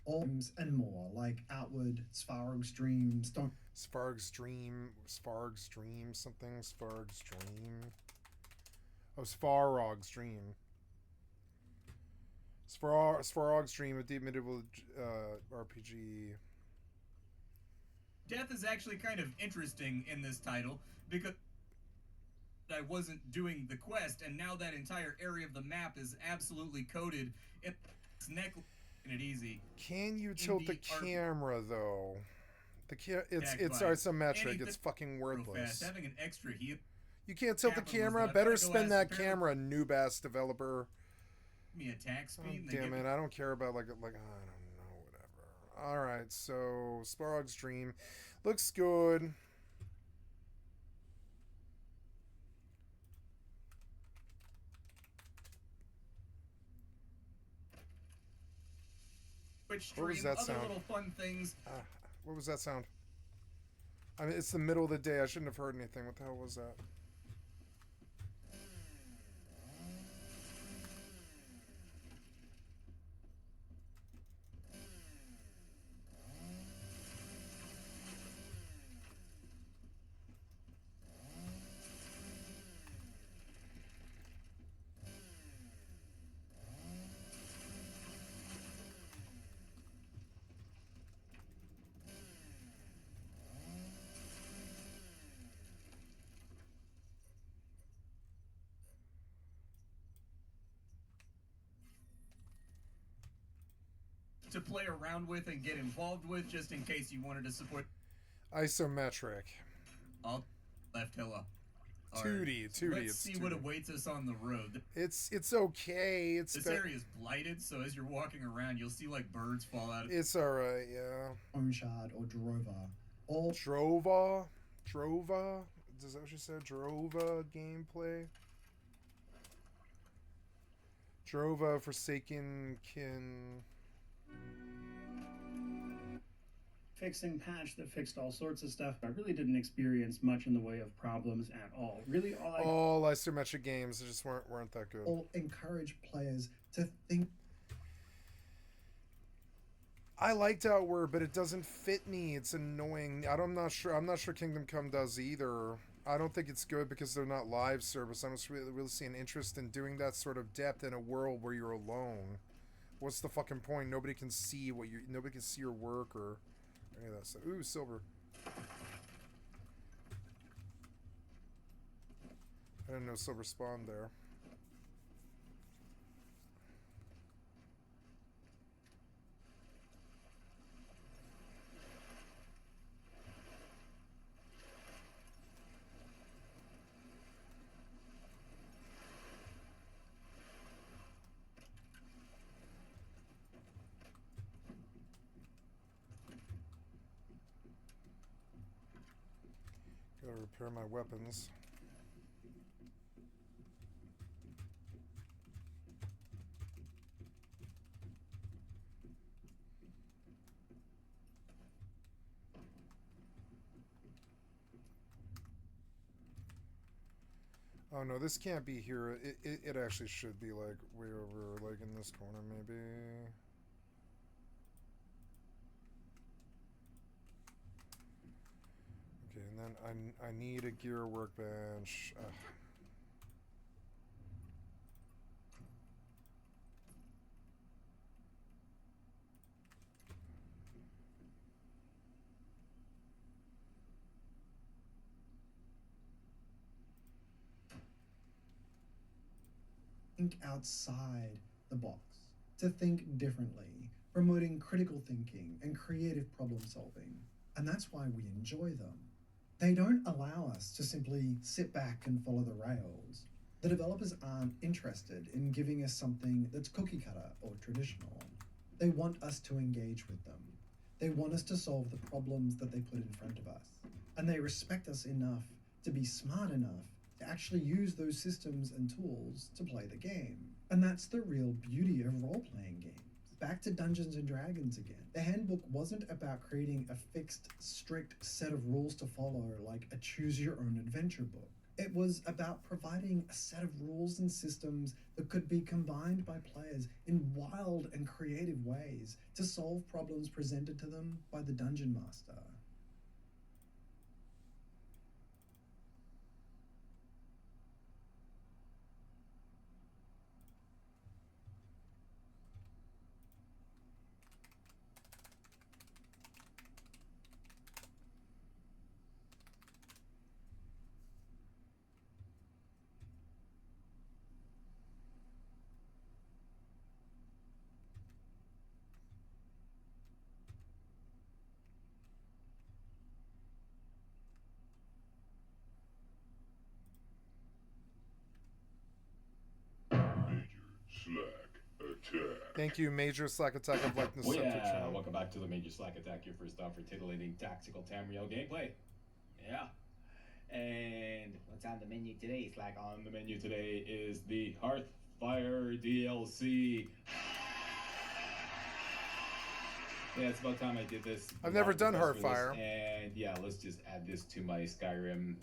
All games and more, like Outward, Sparrow's Dream, Stone... Sparg's Dream, something, Sparg's Dream. Oh, Svarog's Dream. Svarog's Dream, a deep medieval RPG. Death is actually kind of interesting in this title, because I wasn't doing the quest, and now that entire area of the map is absolutely coated in its neck. It easy. Can you tilt the camera though? It's backbite. isometric. It's fucking worthless. Having an extra heal. You can't tilt the camera. Better spend that camera, noob ass developer. Me attack speed. Oh, damn it! I don't care about like I don't know, whatever. All right, so Sparrow's Dream looks good. Twitch What was stream, that other sound? little fun things. What was that sound? I mean, it's the middle of the day. I shouldn't have heard anything. What the hell was that? To play around with and get involved with, just in case you wanted to support. Isometric. I'll left Hilla. 2D. Let's see what awaits us on the road. It's okay. This area is blighted, so as you're walking around, you'll see like birds fall out of. It's alright, yeah. Onshard or Drova. Drova? Is that what you said? Drova gameplay? Drova Forsaken Kin. Fixing patch that fixed all sorts of stuff. I really didn't experience much in the way of problems at all. Really, all isometric games just weren't that good. All encourage players to think. I liked Outward, but it doesn't fit me. It's annoying. I'm not sure Kingdom Come does either. I don't think it's good because they're not live service. I don't really see an interest in doing that sort of depth in a world where you're alone. What's the fucking point? Nobody can see nobody can see your work or any of that stuff. Ooh, silver. I didn't know silver spawned there. Gotta repair my weapons. Oh no, this can't be here. It actually should be like way over, like in this corner maybe. Okay, and then I need a gear workbench. Ugh. Think outside the box, to think differently, promoting critical thinking and creative problem solving. And that's why we enjoy them. They don't allow us to simply sit back and follow the rails. The developers aren't interested in giving us something that's cookie cutter or traditional. They want us to engage with them. They want us to solve the problems that they put in front of us. And they respect us enough to be smart enough to actually use those systems and tools to play the game. And that's the real beauty of role-playing games. Back to Dungeons and Dragons again. The handbook wasn't about creating a fixed, strict set of rules to follow like a choose-your-own-adventure book. It was about providing a set of rules and systems that could be combined by players in wild and creative ways to solve problems presented to them by the Dungeon Master. Thank you, Major Slack Attack of Likeness. Well, yeah, welcome back to the Major Slack Attack, your first stop for titillating tactical Tamriel gameplay. Yeah. And what's on the menu today, Slack? On the menu today is the Hearthfire DLC. Yeah, it's about time I did this. I've never done Requests for this, Heartfire. And yeah, let's just add this to my Skyrim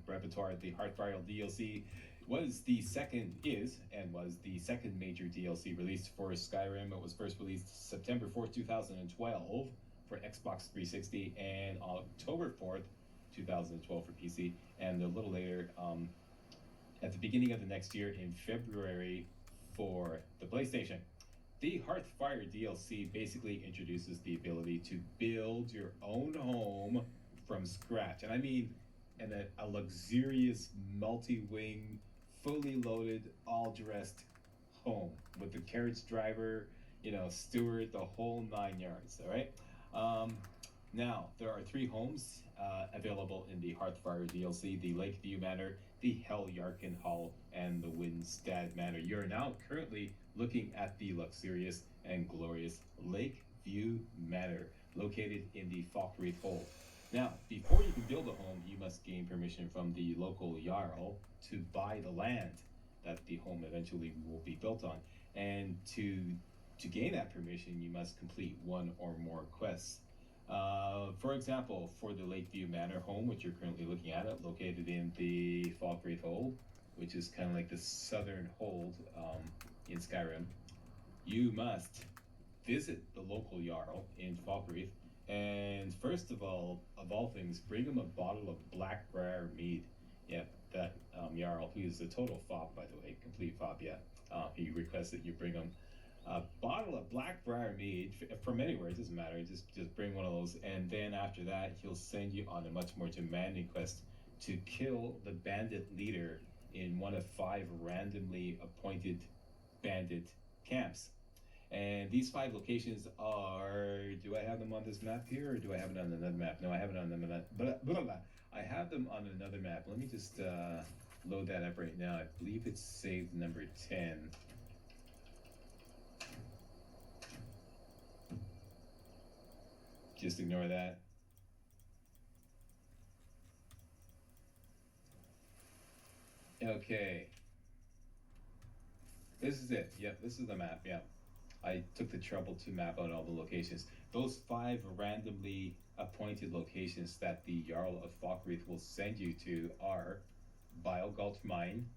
repertoire. The Heartfire DLC was the second major DLC released for Skyrim. It was first released September 4th, 2012 for Xbox 360 and October 4th, 2012 for PC. And a little later, at the beginning of the next year in February for the PlayStation. The Hearthfire DLC basically introduces the ability to build your own home from scratch. And I mean, in a luxurious, multi-wing, fully loaded, all-dressed home with the carriage driver, steward, the whole 9 yards, all right? Now, there are 3 homes available in the Hearthfire DLC, the Lakeview Manor, the Heljarken Hall, and the Windstad Manor. You're now currently looking at the luxurious and glorious Lakeview Manor, located in the Falkreath Hold. Now, before you can build a home, you must gain permission from the local Jarl to buy the land that the home eventually will be built on. And to gain that permission, you must complete 1 or more quests. For example, for the Lakeview Manor home, which you're currently looking at, located in the Falkreath Hold, which is kind of like the southern hold in Skyrim, you must visit the local Jarl in Falkreath, and first of all things, bring him a bottle of Blackbriar mead. Yep, that Jarl, who is a total fop, by the way, complete fop, yeah. He requests that you bring him a bottle of Blackbriar mead from anywhere, it doesn't matter, just bring one of those, and then after that he'll send you on a much more demanding quest to kill the bandit leader in one of 5 randomly appointed bandit camps. And these 5 locations are, do I have them on this map here, or do I have it on another map? No, I have it on another map. I have them on another map. Let me just load that up right now. I believe it's saved number 10. Just ignore that. Okay. This is it. Yep, this is the map. Yeah. I took the trouble to map out all the locations. Those 5 randomly appointed locations that the Jarl of Falkreath will send you to are Bile Gulch Mine,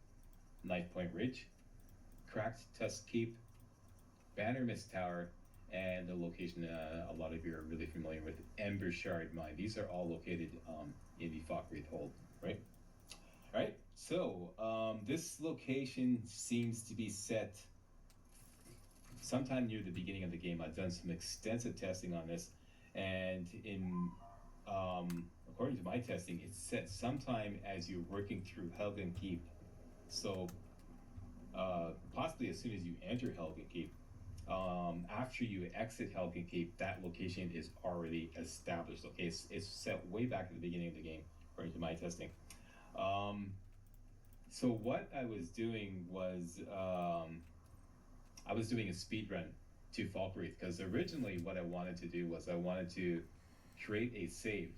Knife Point Ridge, Cracked Tusk Keep, Banner Mist Tower, and the location a lot of you are really familiar with, Ember Shard Mine. These are all located in the Falkreath Hold, right? All right, so this location seems to be set sometime near the beginning of the game. I've done some extensive testing on this, and according to my testing, it's set sometime as you're working through Helgen Keep. So possibly as soon as you enter Helgen Keep. After you exit Helgen Keep, that location is already established. Okay, it's set way back at the beginning of the game, according to my testing. So what I was doing was I was doing a speed run to Falkreath, because originally what I wanted to do was I wanted to create a save.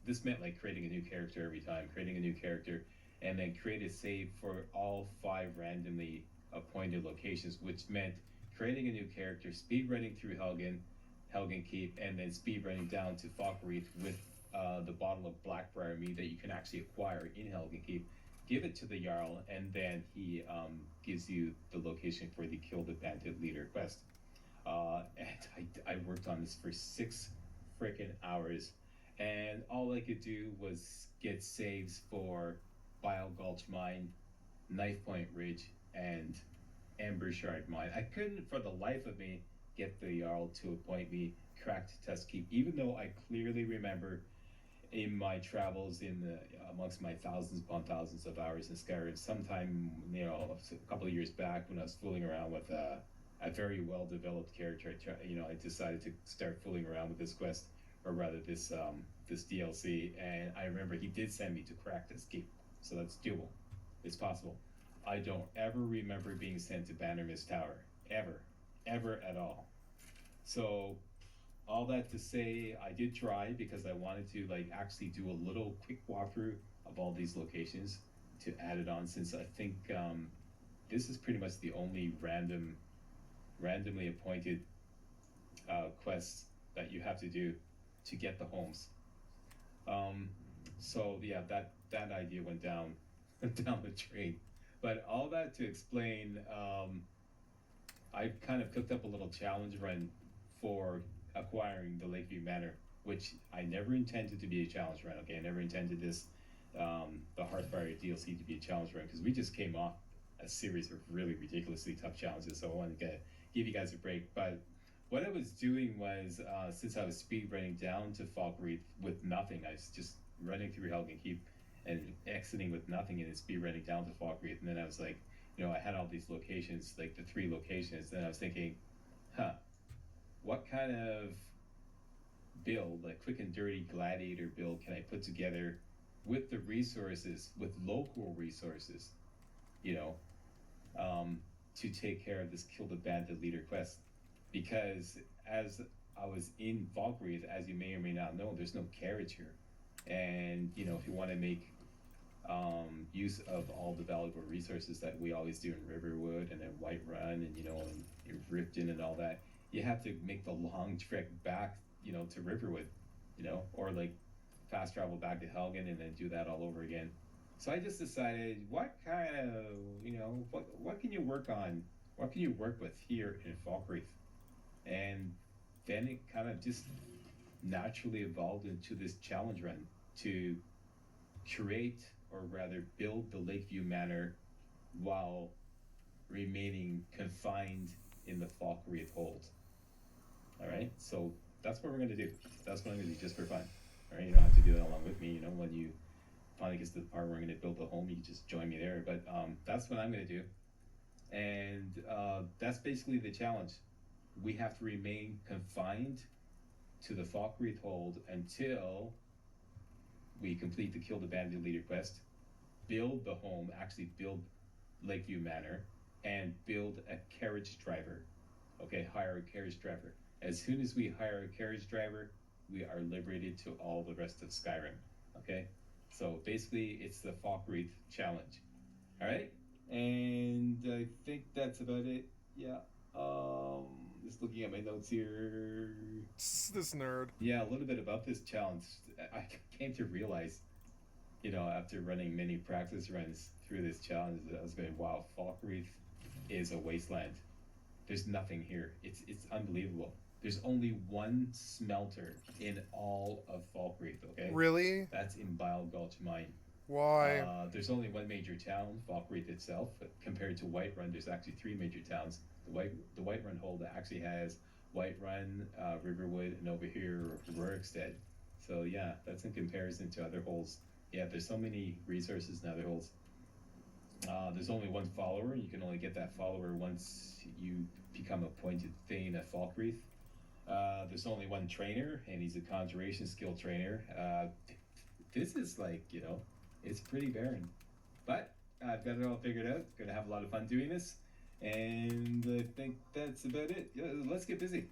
This meant like creating a new character every time, creating a new character, and then create a save for all 5 randomly appointed locations, which meant creating a new character, speed running through Helgen Keep, and then speed running down to Falkreath with the bottle of Blackbriar mead that you can actually acquire in Helgen Keep. Give it to the Jarl, and then he gives you the location for the Kill the Bandit Leader quest. And I worked on this for 6 freaking hours, and all I could do was get saves for Bile Gulch Mine, Knife Point Ridge, and Ember Shard Mine. I couldn't for the life of me get the Jarl to appoint me Cracked Tusk Keep, even though I clearly remember in my travels amongst my thousands upon thousands of hours in Skyrim, sometime, a couple of years back when I was fooling around with a very well-developed character, I decided to start fooling around with this quest, or rather this DLC, and I remember he did send me to Crack Tusk Keep, so that's doable. It's possible. I don't ever remember being sent to Banner Mist Tower, ever at all. So all that to say, I did try, because I wanted to actually do a little quick walkthrough of all these locations to add it on, since I think this is pretty much the only randomly appointed quest that you have to do to get the homes. So yeah, that idea went down down the drain. But all that to explain, I kind of cooked up a little challenge run for acquiring the Lakeview Manor, which I never intended to be a challenge run. Okay, I never intended this, the Hearthfire DLC to be a challenge run, because we just came off a series of really ridiculously tough challenges. So I wanted to give you guys a break. But what I was doing was, since I was speed running down to Falkreath with nothing, I was just running through Helgen Keep and exiting with nothing, and then speed running down to Falkreath. And then I was like, I had all these locations, like the 3 locations. Then I was thinking, what kind of build, like quick and dirty gladiator build, can I put together with the resources, with local resources, to take care of this Kill the Bandit Leader quest? Because as I was in Falkreath, as you may or may not know, there's no carriage here. And, if you want to make use of all the valuable resources that we always do in Riverwood and in Whiterun and, and in Riften and all that, you have to make the long trek back, to Riverwood, or like fast travel back to Helgen and then do that all over again. So I just decided, what kind of, what can you work on? What can you work with here in Falkreath? And then it kind of just naturally evolved into this challenge run to create, or rather build, the Lakeview Manor while remaining confined in the Falkreath hold. All right, so that's what we're going to do. That's what I'm going to do just for fun. All right, you don't have to do that along with me. When you finally get to the part where I'm going to build the home, you just join me there. But that's what I'm going to do. And that's basically the challenge. We have to remain confined to the Falkreath hold until we complete the Kill the Bandit Leader quest, build the home, actually build Lakeview Manor, and build a carriage driver. Okay, hire a carriage driver. As soon as we hire a carriage driver, we are liberated to all the rest of Skyrim. Okay, so basically it's the Falkreath challenge. All right, and I think that's about it. Yeah. Just looking at my notes here. This nerd. Yeah, a little bit about this challenge. I came to realize, after running many practice runs through this challenge, I was going, wow, Falkreath is a wasteland. There's nothing here. It's unbelievable. There's only one smelter in all of Falkreath, okay? Really? That's in Bile Gulch Mine. Why? There's only one major town, Falkreath itself, but compared to Whiterun, there's actually 3 major towns. The Whiterun hold actually has Whiterun, Riverwood, and over here, Rorikstead. So yeah, that's in comparison to other holds. Yeah, there's so many resources in other holds. There's only one follower. You can only get that follower once you become appointed Thane at Falkreath. There's only one trainer, and he's a conjuration skill trainer. This is like, it's pretty barren. But I've got it all figured out. Gonna have a lot of fun doing this. And I think that's about it. Yeah, let's get busy.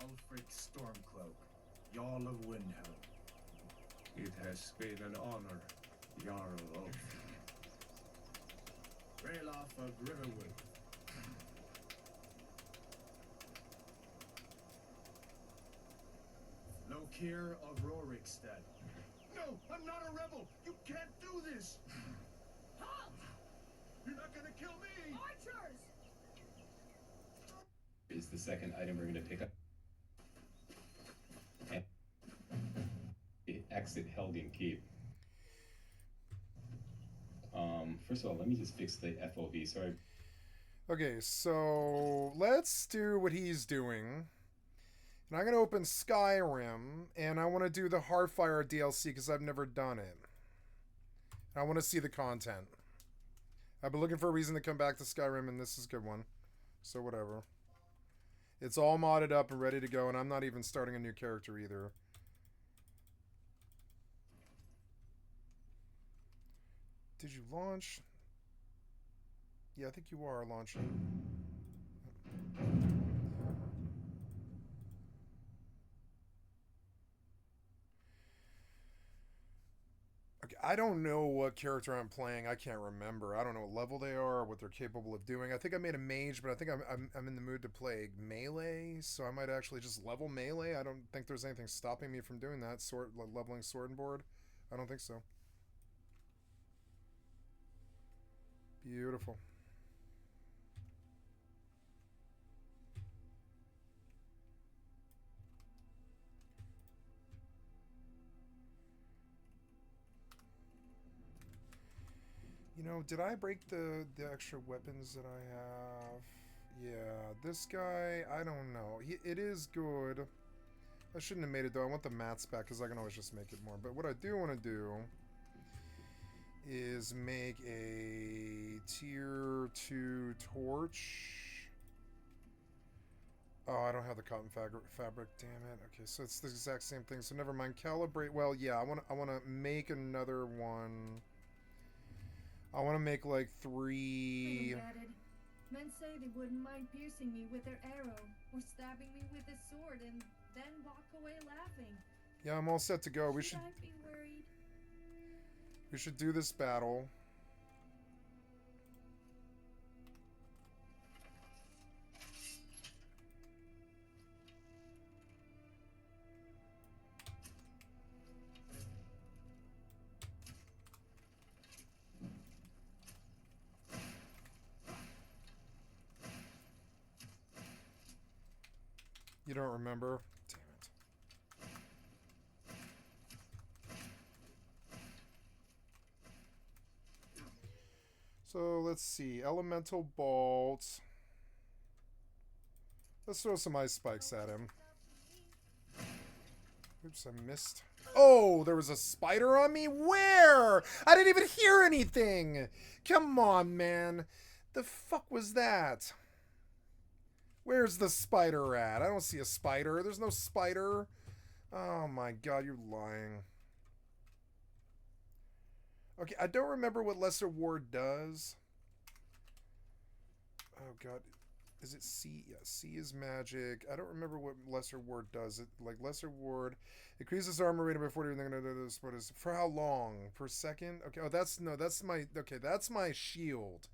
Ulfric Stormcloak, Jarl of Windhelm. It has been an honor, Jarl Ulfric. Ralof of Riverwood. Lokir of Rorikstead. No, I'm not a rebel! You can't do this! Halt! You're not gonna kill me! Archers! Is the second item we're going to pick up. And exit Helgen Keep. First of all, let me just fix the FOV. Sorry. Okay, so let's do what he's doing. And I'm going to open Skyrim, and I want to do the Hearthfire DLC because I've never done it. I want to see the content. I've been looking for a reason to come back to Skyrim, and this is a good one. So whatever. It's all modded up and ready to go, and I'm not even starting a new character either. Did you launch? Yeah, I think you are launching. Okay, I don't know what character I'm playing. I can't remember. I don't know what level they are or what they're capable of doing. I think I made a mage, but I think I'm in the mood to play melee, so I might actually just level melee. I don't think there's anything stopping me from doing that. Leveling sword and board. I don't think so. Beautiful. You know, did I break the extra weapons that I have? Yeah, this guy, I don't know. It is good. I shouldn't have made it though. I want the mats back because I can always just make it more. But what I do want to do is make a tier 2 torch. Oh, I don't have the cotton fabric. Damn it. Okay, so it's the exact same thing. So never mind. Calibrate. Well, yeah, I want to make another one. I want to make like 3. Men say they wouldn't mind piercing me with their arrow or stabbing me with a sword and then walk away laughing. Yeah, I'm all set to go. Should I be worried? We should do this battle. You don't remember? Damn it. So let's see. Elemental bolts. Let's throw some ice spikes at him. Oops, I missed. Oh, there was a spider on me? Where? I didn't even hear anything. Come on, man. The fuck was that? Where's the spider at? I don't see a spider. There's no spider. Oh my god, you're lying. Okay, I don't remember what Lesser Ward does. Oh god. Is it C? Yeah, C is magic. I don't remember what Lesser Ward does. It like Lesser Ward increases armor rating by 40. What is for how long? Per second? Okay. Oh, that's my okay. That's my shield.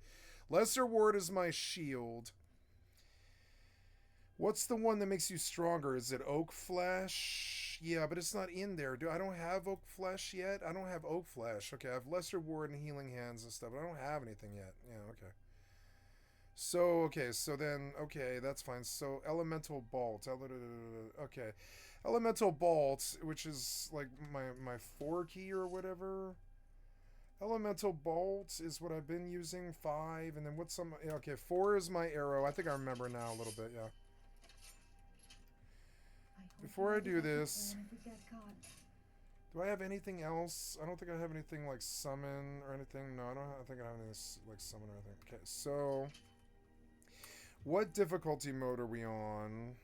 Lesser Ward is my shield. What's the one that makes you stronger? Is it Oak Flesh? Yeah, but it's not in there. I don't have Oak Flesh yet? I don't have Oak Flesh. Okay, I have Lesser Ward and Healing Hands and stuff, but I don't have anything yet. Yeah, okay. So, okay, so then, okay, that's fine. So, Elemental Bolt. Okay. Elemental Bolt, which is like my 4 key or whatever. Elemental Bolt is what I've been using. 5, and then what's some... Yeah, okay, 4 is my arrow. I think I remember now a little bit, yeah. Before I do this, do I have anything else? I don't think I have anything like summon or anything. No, I don't think I have anything like summon or anything. Okay, so what difficulty mode are we on?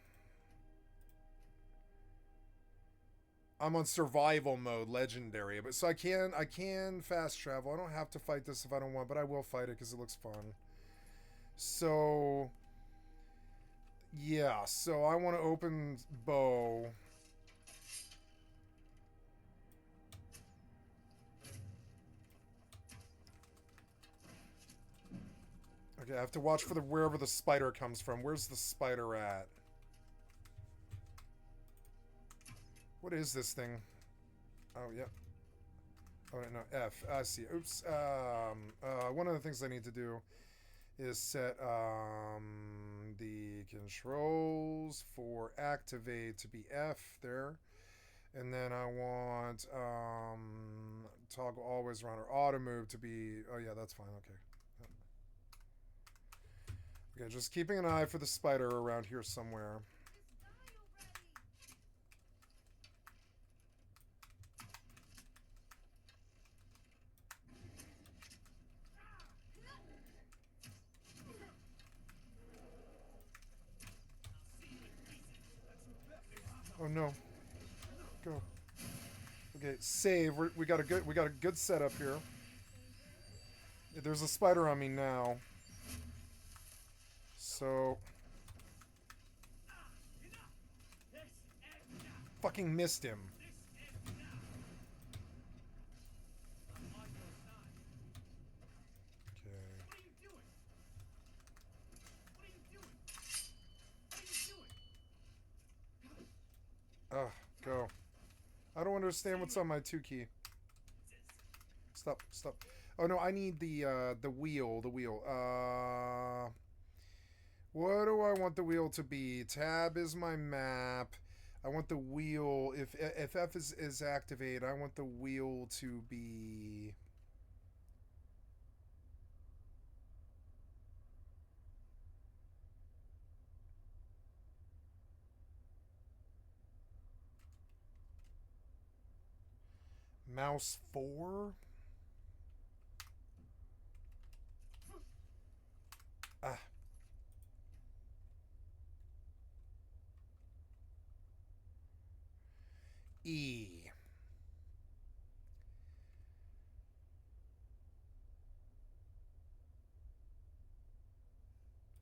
I'm on survival mode, legendary. But so I can fast travel. I don't have to fight this if I don't want, but I will fight it because it looks fun. So yeah, so I want to open bow. Okay, I have to watch for wherever the spider comes from. Where's the spider at? What is this thing? Oh, yeah. Oh, no, F. I see. Oops. One of the things I need to do is set the controls for activate to be F there. And then I want toggle always run or auto move to be... Oh, yeah, that's fine. Okay. Okay, just keeping an eye for the spider around here somewhere. Oh no. Go. Okay, save. We got a good setup here. There's a spider on me now. So fucking missed him. understand what's on my 2 key. Stop, stop. Oh no, I need the wheel, what do I want the wheel to be? Tab is my map. I want the wheel, if F is activated, I want the wheel to be... Mouse 4? Ah. E.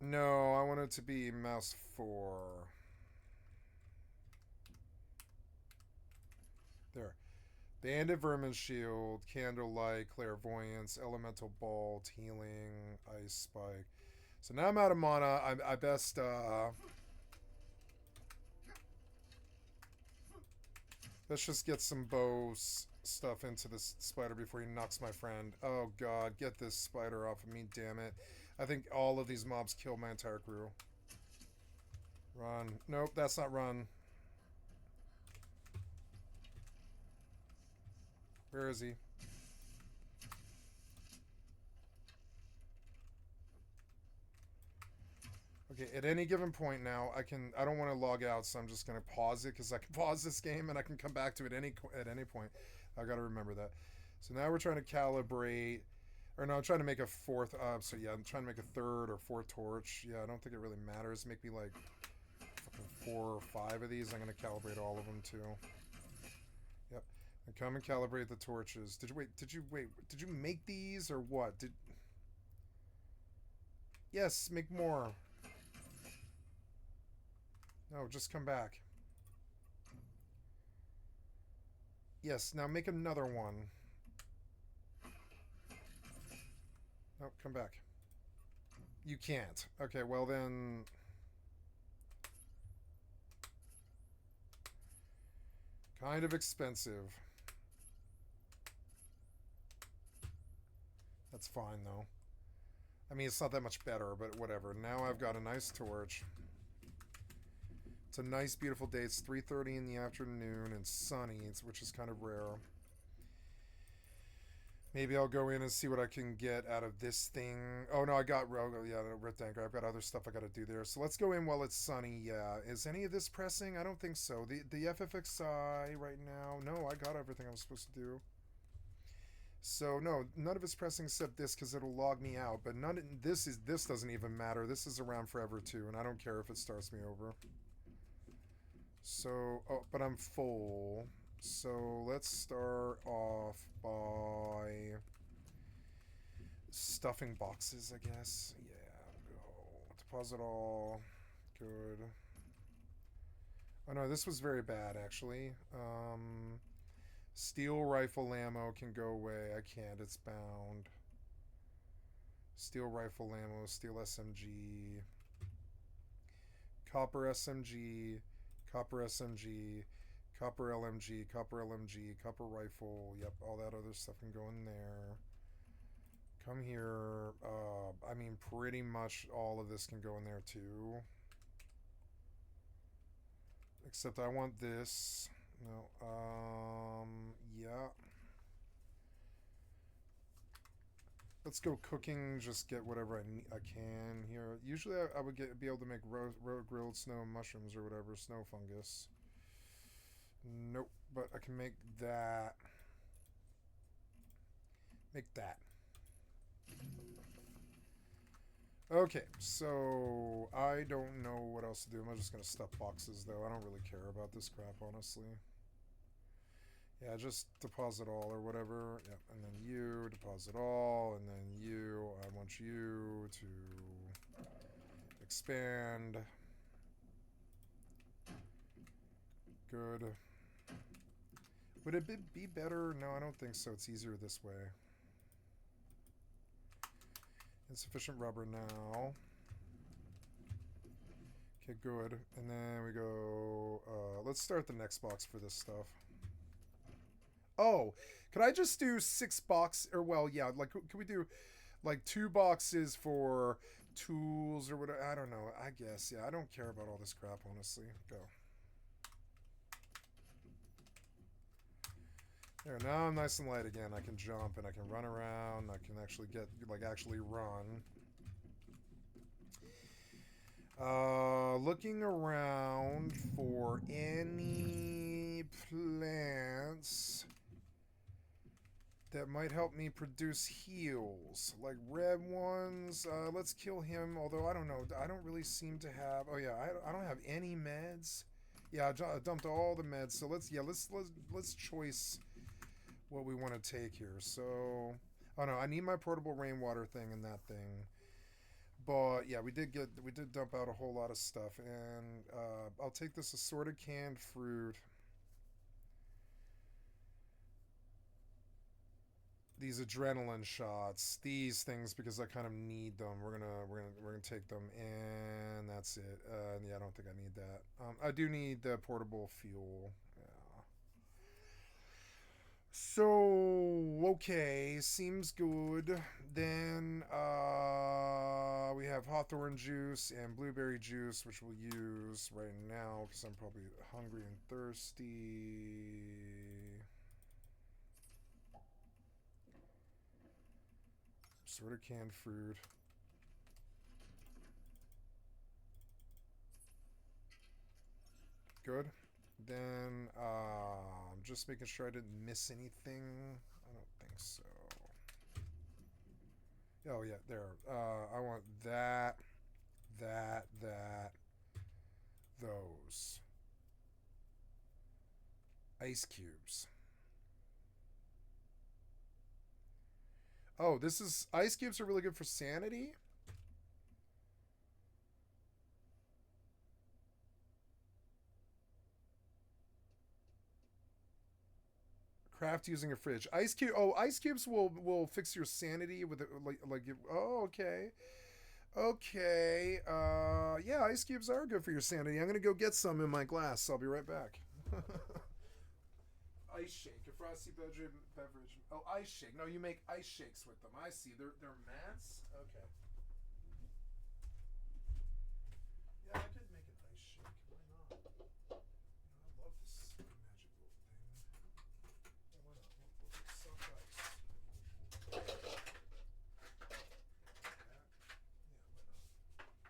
No, I want it to be mouse 4. There. Banded Vermin Shield, Candlelight, Clairvoyance, Elemental Bolt, Healing, Ice Spike. So now I'm out of mana. I best, let's just get some bow stuff into this spider before he knocks my friend. Oh god, get this spider off of me, damn it. I think all of these mobs kill my entire crew. Run. Nope, that's not run. Where is he? Okay, at any given point now, I don't want to log out, so I'm just going to pause it, because I can pause this game and I can come back to it at any point. I got to remember that. So now we're trying to calibrate, or no, I'm trying to make a fourth, so yeah, I'm trying to make a third or fourth torch. Yeah, I don't think it really matters. Make me like fucking 4 or 5 of these. I'm going to calibrate all of them too. Yep. And come and calibrate the torches. Did you make these or what? Yes, make more. No, just come back. Yes, now make another one. No, come back. You can't. Okay, well then... Kind of expensive. That's fine, though. I mean, it's not that much better, but whatever. Now I've got a nice torch. It's a nice, beautiful day. It's 3:30 in the afternoon and sunny, which is kind of rare. Maybe I'll go in and see what I can get out of this thing. Oh, no, I got... yeah, Rift Anchor. I've got other stuff I got to do there. So let's go in while it's sunny. Yeah. Is any of this pressing? I don't think so. The FFXI right now... No, I got everything I was supposed to do. So, no, none of it's pressing except this because it'll log me out. But this doesn't even matter. This is around forever, too, and I don't care if it starts me over. So, oh, but I'm full. So let's start off by stuffing boxes, I guess. Yeah, go. Deposit all. Good. Oh no, this was very bad, actually. Steel rifle ammo can go away. I can't, it's bound. Steel rifle ammo, steel SMG. Copper SMG. Copper SMG. Copper LMG, copper LMG, copper rifle, yep, all that other stuff can go in there. Come here, I mean, pretty much all of this can go in there too. Except I want this. No, yeah. Let's go cooking, just get whatever I can here. Usually I would be able to make grilled snow mushrooms or whatever, snow fungus. Nope, but I can make that. Make that. Okay, so I don't know what else to do. I'm just going to stuff boxes, though. I don't really care about this crap, honestly. Yeah, just deposit all or whatever. Yep, and then you, deposit all, and then you. I want you to expand. Good. Would it be better? No, I don't think so. It's easier this way. Insufficient rubber now. Okay, good. And then we go... let's start the next box for this stuff. Oh, could I just do 6 boxes? Or, well, yeah, like, could we do, like, 2 boxes for tools or whatever? I don't know. I guess, yeah, I don't care about all this crap, honestly. Go. There, now I'm nice and light again. I can jump and I can run around. I can actually get, like, actually run. Looking around for any plants that might help me produce heals. Like red ones. Let's kill him, although I don't know. I don't really seem to have... Oh, yeah, I don't have any meds. Yeah, I dumped all the meds, so let's choice what we want to take here. So, oh no, I need my portable rainwater thing and that thing. But yeah, we did dump out a whole lot of stuff, and I'll take this assorted canned fruit. These adrenaline shots, these things, because I kind of need them. We're gonna take them, and that's it. Yeah, I don't think I need that. I do need the portable fuel. Yeah. So okay, seems good. Then we have hawthorn juice and blueberry juice, which we'll use right now because I'm probably hungry and thirsty. Sort of canned fruit. Good. Then I'm just making sure I didn't miss anything. I don't think so. Oh yeah, there. I want that, those. Ice cubes. Oh, this is... Ice cubes are really good for sanity? Craft using a fridge. Ice cube... Oh, ice cubes will fix your sanity with... Oh, okay. Okay. Yeah, ice cubes are good for your sanity. I'm going to go get some in my glass. I'll be right back. Ice shake, a frosty beverage. Oh, ice shake. No, you make ice shakes with them. I see. They're mats. Okay. Yeah, I could make an ice shake. Why not? I love this magic little thing. Yeah, why not? We'll take soft ice. Yeah, why not? Shoot it up.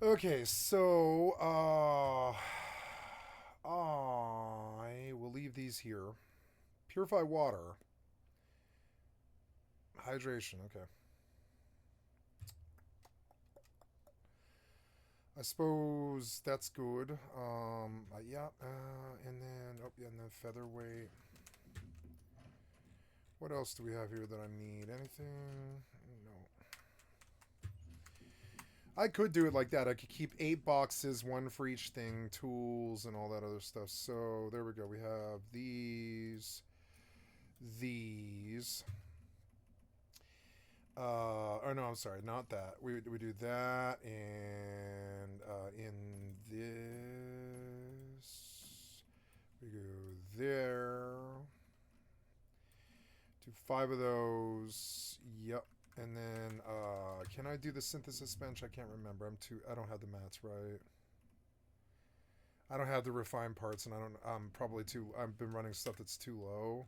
Okay, so I will leave these here. Purify water. Hydration, okay. I suppose that's good. Yeah, and then featherweight. What else do we have here that I need? Anything? No. I could do it like that. I could keep 8 boxes, 1 for each thing, tools, and all that other stuff. So there we go. We have these. Oh no, I'm sorry, not that. We do that, and in this we go there. Do 5 of those. Yep. And then can I do the synthesis bench? I can't remember. I don't have the mats right. I don't have the refined parts, and I've been running stuff that's too low.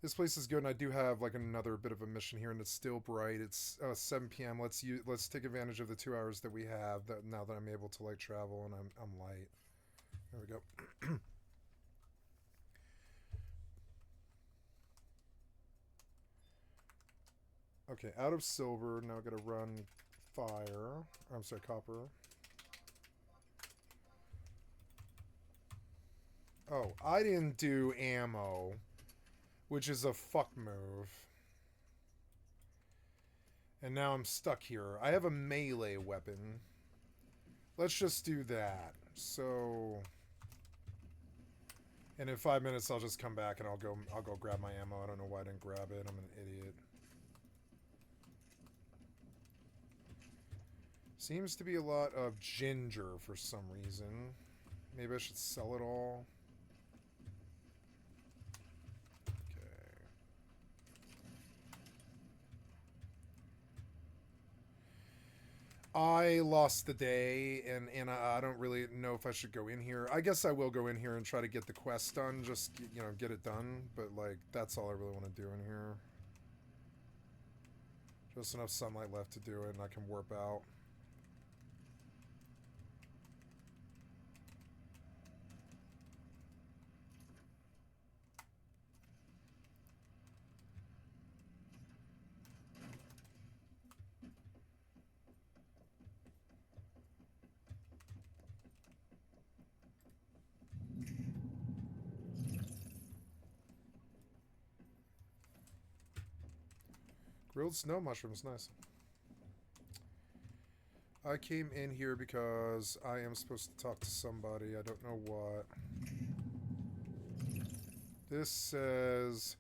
This place is good, and I do have like another bit of a mission here, and it's still bright. It's 7 p.m. Let's take advantage of the 2 hours that we have now that I'm able to like travel and I'm light. There we go. Okay, out of silver. Now I gotta run fire. I'm sorry, copper. Oh, I didn't do ammo, which is a fuck move. And now I'm stuck here. I have a melee weapon. Let's just do that. So, and in 5 minutes I'll just come back and I'll go grab my ammo. I don't know why I didn't grab it. I'm an idiot. Seems to be a lot of ginger for some reason. Maybe I should sell it all. I lost the day, and I don't really know if I should go in here. I guess I will go in here and try to get the quest done, just, you know, get it done. But, like, that's all I really want to do in here. Just enough sunlight left to do it, and I can warp out. Grilled snow mushrooms, nice. I came in here because I am supposed to talk to somebody. I don't know what. This says,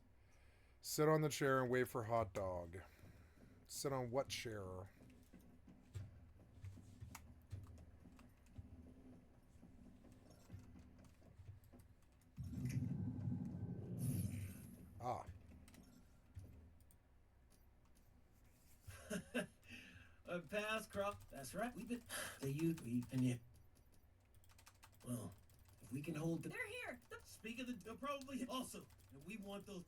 sit on the chair and wait for hot dog. Sit on what chair? Ah. Past crop. That's right. We've been the youth, and yet. Well, if we can hold the. They're here. Speak of the probably also. We want those.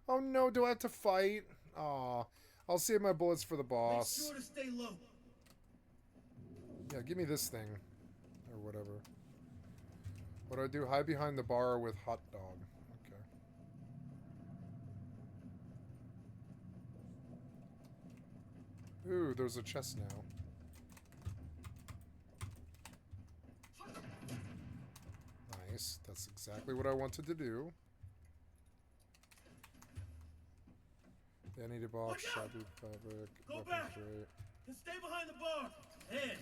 Oh no, do I have to fight? Aw. I'll save my bullets for the boss. Make sure to stay low. Yeah, give me this thing. Or whatever. What do I do? Hide behind the bar with hot dog. Okay. Ooh, there's a chest now. Nice. That's exactly what I wanted to do. Vanity box, shabby fabric, Go weapons back. rate. And stay behind the bar. And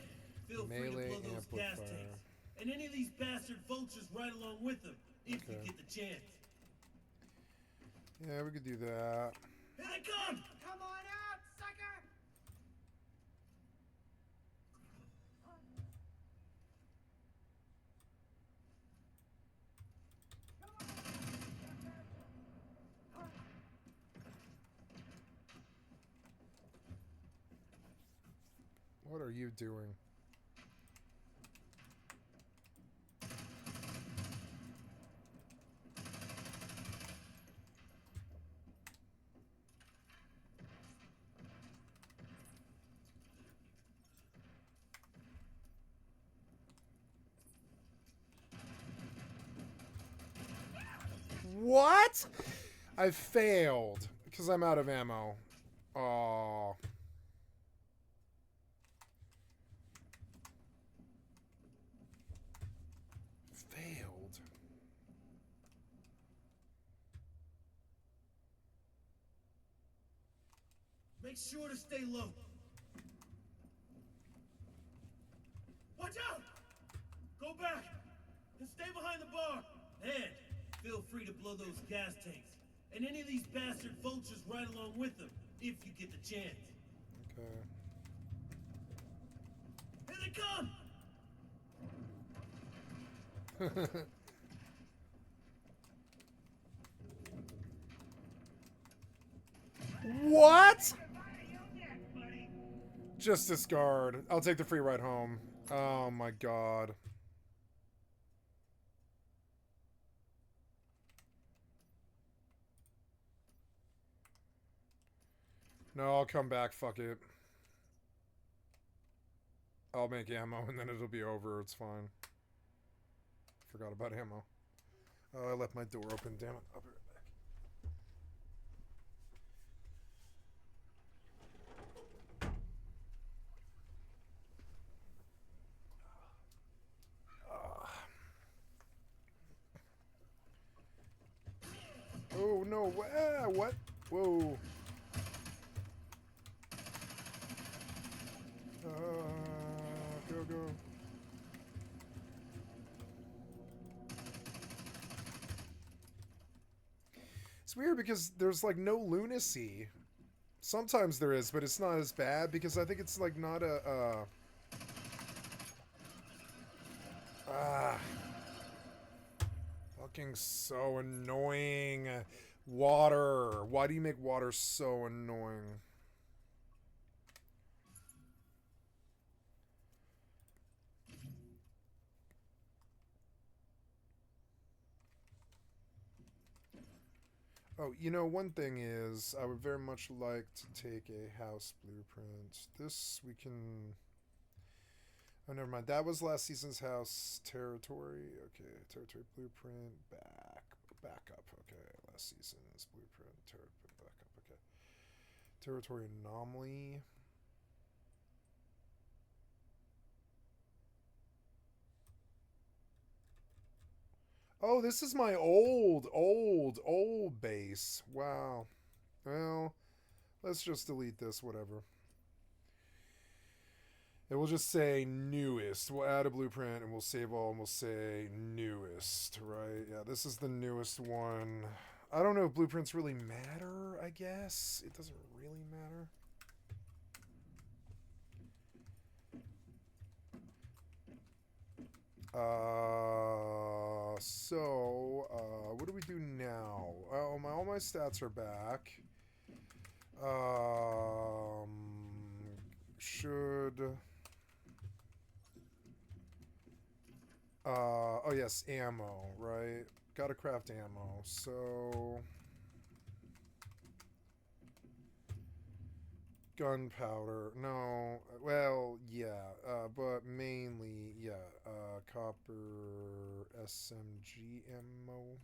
feel free to Melee blow those gas amplifier. tanks. And any of these bastard vultures right along with them, if you Okay. get the chance. Yeah, we could do that. Here they come! Come on out, sucker! What are you doing? What? I failed because I'm out of ammo. Oh. Failed. Make sure to stay low. Watch out! Go back and stay behind the bar. And feel free to blow those gas tanks. And any of these bastard vultures right along with them, if you get the chance. Okay. Here they come! What? Just discard. I'll take the free ride home. Oh my god. No, I'll come back. Fuck it. I'll make ammo and then it'll be over. It's fine. Forgot about ammo. Oh, I left my door open. Damn it. I'll be right back. Oh no! Ah, what? Whoa! Go go! It's weird because there's like no lunacy. Sometimes there is, but it's not as bad because I think it's like not a. Fucking so annoying. Water. Why do you make water so annoying? Oh, you know, one thing is, I would very much like to take a house blueprint. This we can... Oh, never mind. That was last season's house territory. Okay, territory blueprint, backup. Okay, last season's blueprint, territory backup. Okay, territory anomaly. Oh, this is my old base. Wow. Well, let's just delete this, whatever. It will just say newest. We'll add a blueprint and we'll save all and we'll say newest, right? Yeah, this is the newest one. I don't know if blueprints really matter, I guess. It doesn't really matter. What do we do now? Oh, all my stats are back. Oh yes, ammo, right? Gotta craft ammo, so... Gunpowder, no, well, yeah, but mainly, yeah, copper SMG ammo,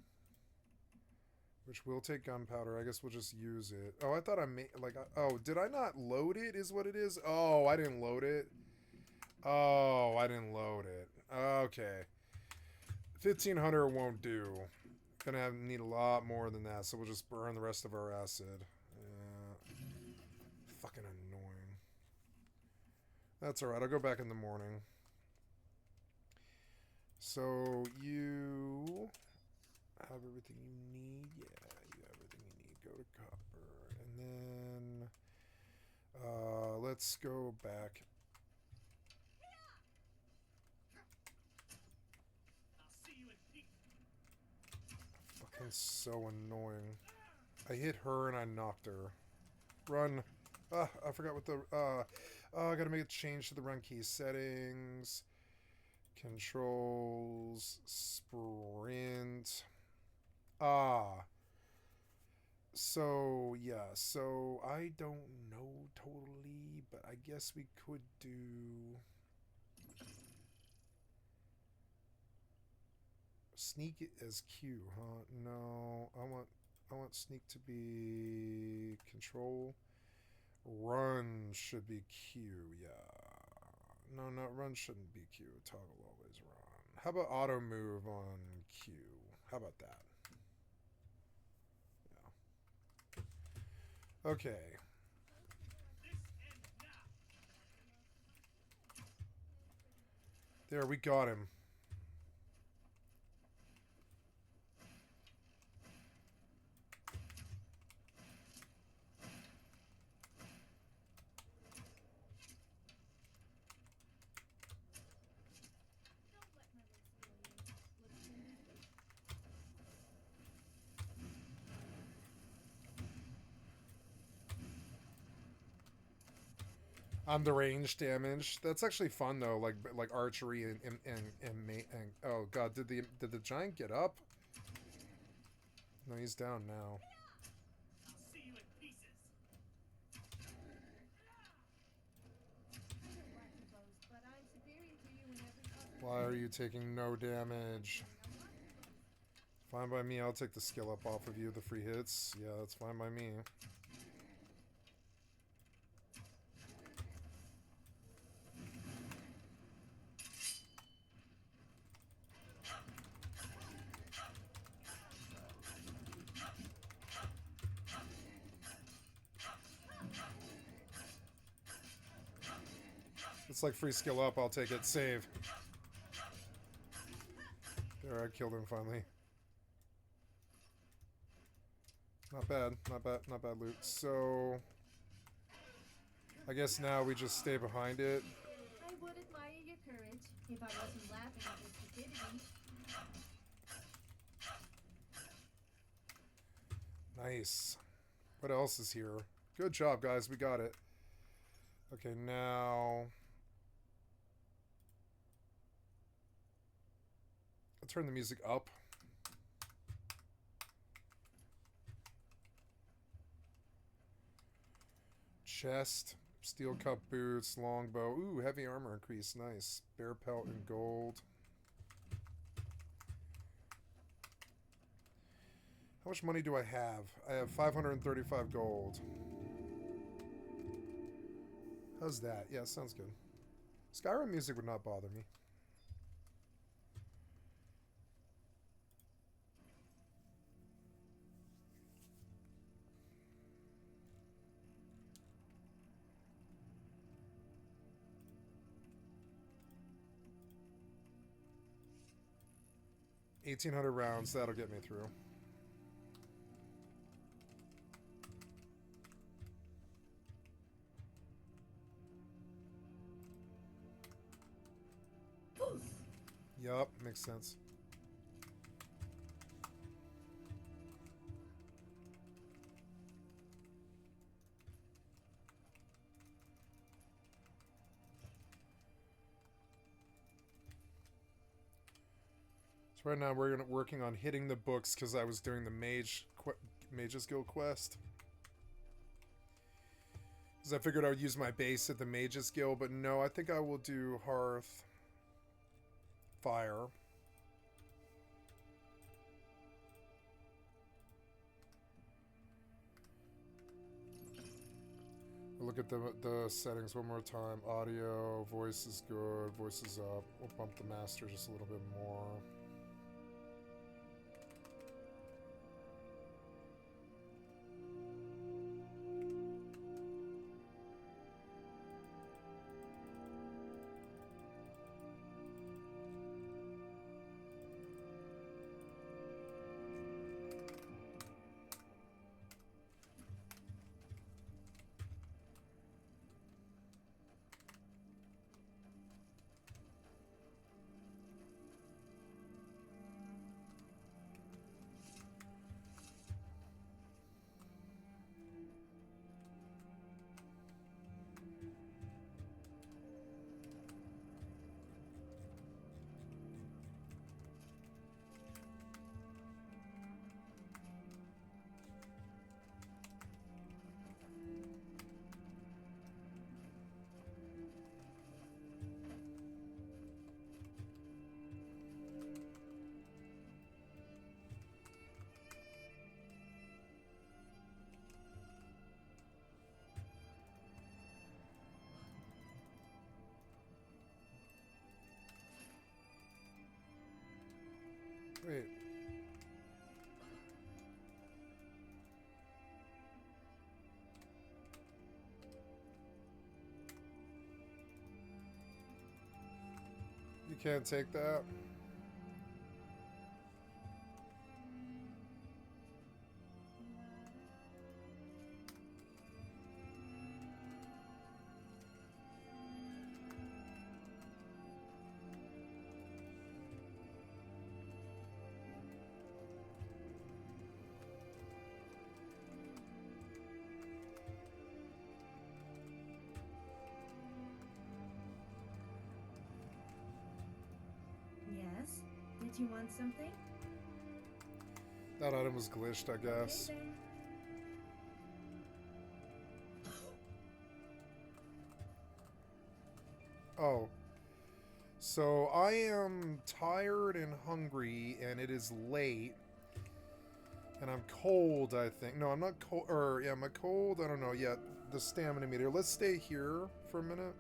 which will take gunpowder. I guess we'll just use it. Oh, I thought I made, like, oh, did I not load it is what it is? Oh, I didn't load it. Oh, I didn't load it. Okay. 1500 won't do. Gonna need a lot more than that, so we'll just burn the rest of our acid. Fucking annoying. That's alright, I'll go back in the morning. So, you have everything you need? Yeah, you have everything you need. Go to copper. And then, let's go back. Fucking so annoying. I hit her and I knocked her. Run. I forgot what the, I gotta make a change to the run key settings. Controls. Sprint. So, yeah, so I don't know totally, but I guess we could do... Sneak as Q, huh? No, I want sneak to be control. Run should be Q, yeah. No, run shouldn't be Q. Toggle always run. How about auto move on Q? How about that? Yeah. Okay. There, we got him. On the range damage, that's actually fun though. Like archery and oh god, did the giant get up? No, he's down now. See you in pieces. Why are you taking no damage? Fine by me. I'll take the skill up off of you. The free hits. Yeah, that's fine by me. It's like free skill up, I'll take it. Save. There, I killed him finally. Not bad, not bad loot. So, I guess now we just stay behind it. I would admire your courage if I wasn't laughing at your stupidity. Nice. What else is here? Good job, guys. We got it. Okay, now... I'll turn the music up. Chest, steel cup boots, longbow. Ooh, heavy armor increase. Nice. Bear pelt and gold. How much money do I have? I have 535 gold. How's that? Yeah, sounds good. Skyrim music would not bother me. $1,800 rounds, that'll get me through. Yup, makes sense. So right now we're working on hitting the books because I was doing the Mage's Guild quest. Because I figured I would use my base at the Mage's Guild, but no, I think I will do Hearth, Fire. Look at the settings one more time. Audio, voice is good, voice is up. We'll bump the master just a little bit more. Wait. You can't take that? Yes? Did you want something? That item was glitched, I guess. Okay, then. Oh. So I am tired and hungry, and it is late. And I'm cold, I think. No, I'm not cold. Or, yeah, am I cold? I don't know yet. The stamina meter. Let's stay here for a minute.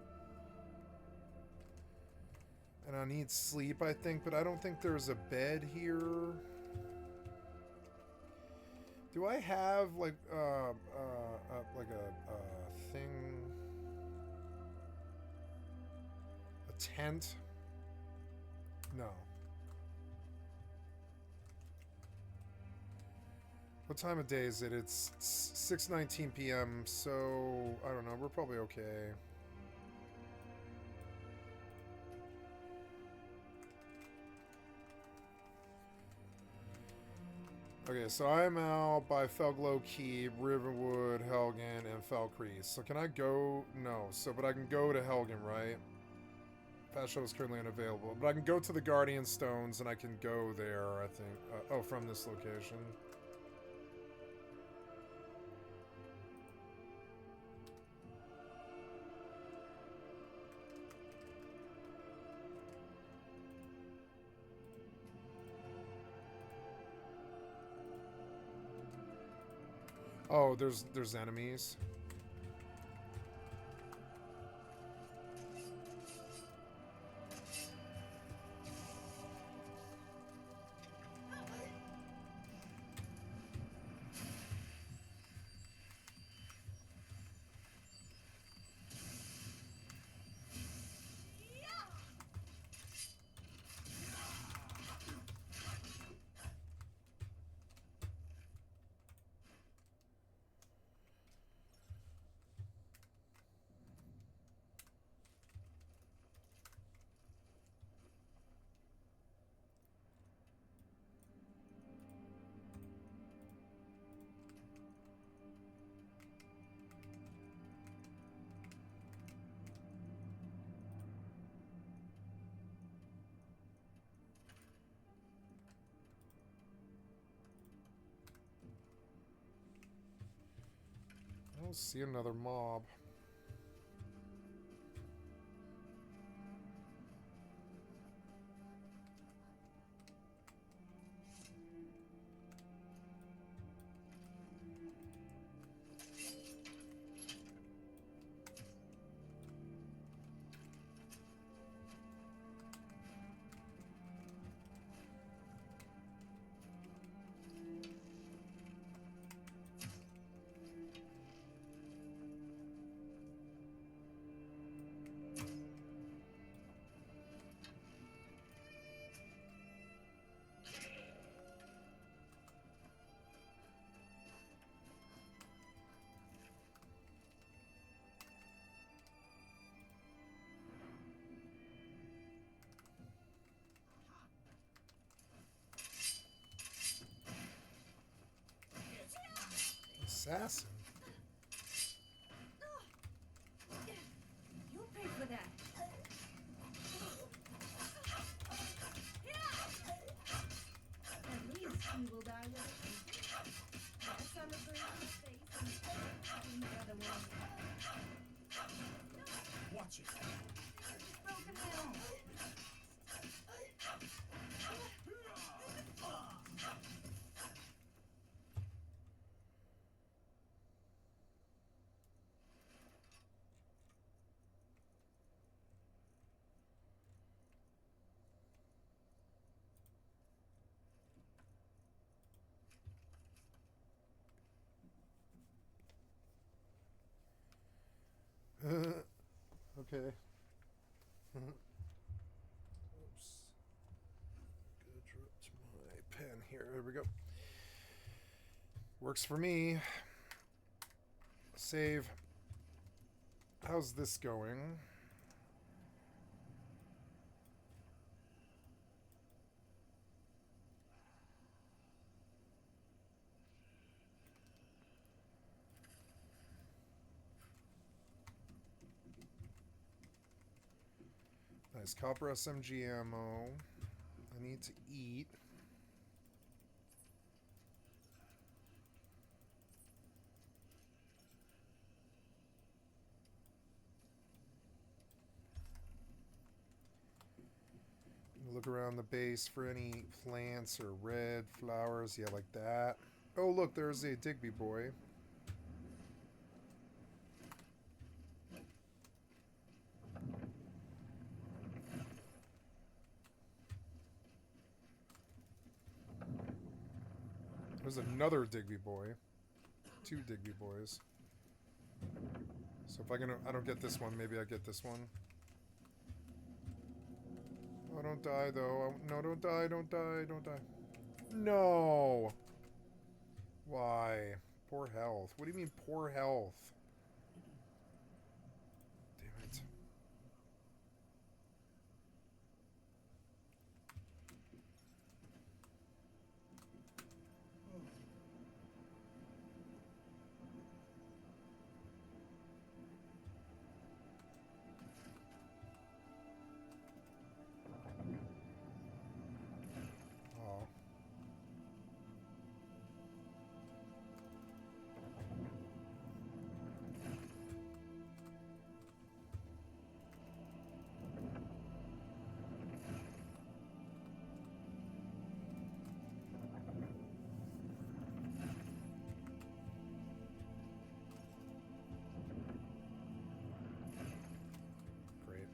And I need sleep, I think, but I don't think there's a bed here. Do I have, like a thing? A tent? No. What time of day is it? It's 6:19 p.m., so I don't know. We're probably okay. Okay, so I'm out by Felglow Keep, Riverwood, Helgen, and Felcrease. So can I go? No. So, but I can go to Helgen, right? Fast shuttle is currently unavailable. But I can go to the Guardian Stones, and I can go there, I think. Oh, from this location. Oh, there's enemies. I don't see another mob. Assassin. You'll pay for that. At least he will die with it. Yes, I'm agreeing with his face and taking the other one. Watch it. Broken down. Okay. Oops. Gonna drop my pen here. There we go. Works for me. Save. How's this going? Nice copper SMG ammo. I need to eat. Look around the base for any plants or red flowers. Yeah, like that. Oh, look, there's a Digby boy. There's another Digby boy. 2 Digby boys. So if I don't get this one, maybe I get this one. Oh, don't die, though. No, don't die, don't die, don't die. No! Why? Poor health. What do you mean, poor health? Damn it. Oh. Great.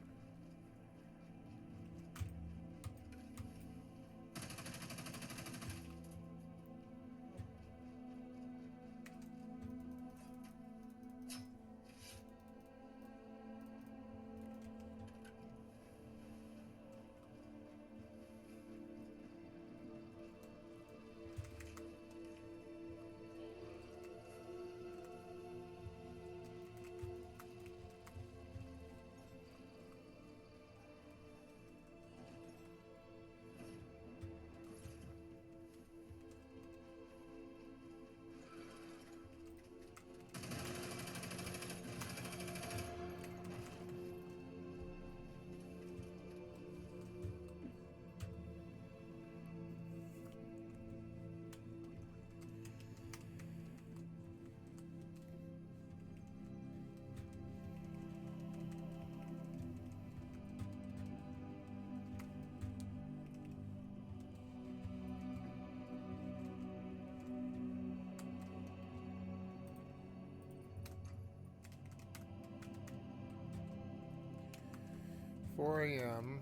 4 a.m.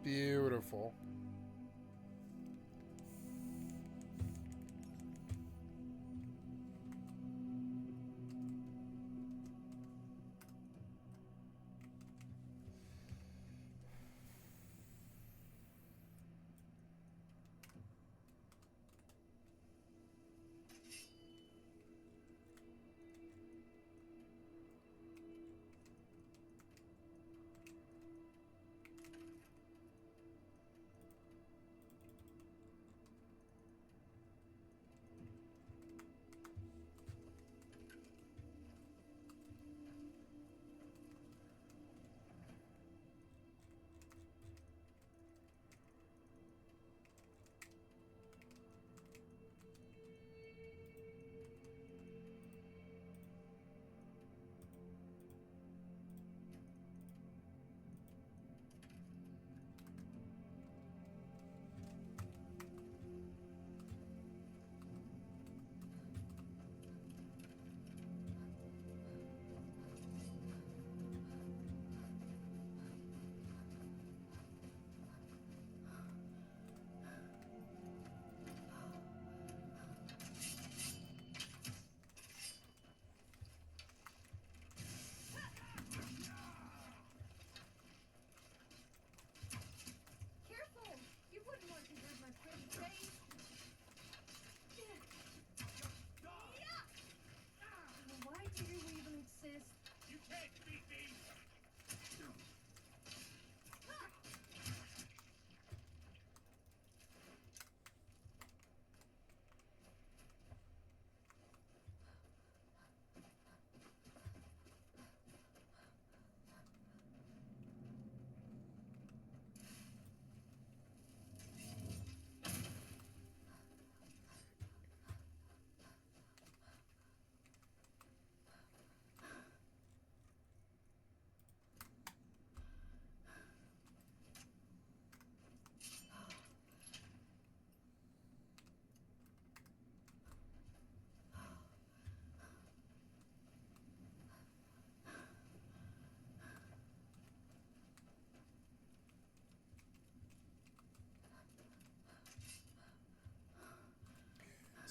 Beautiful.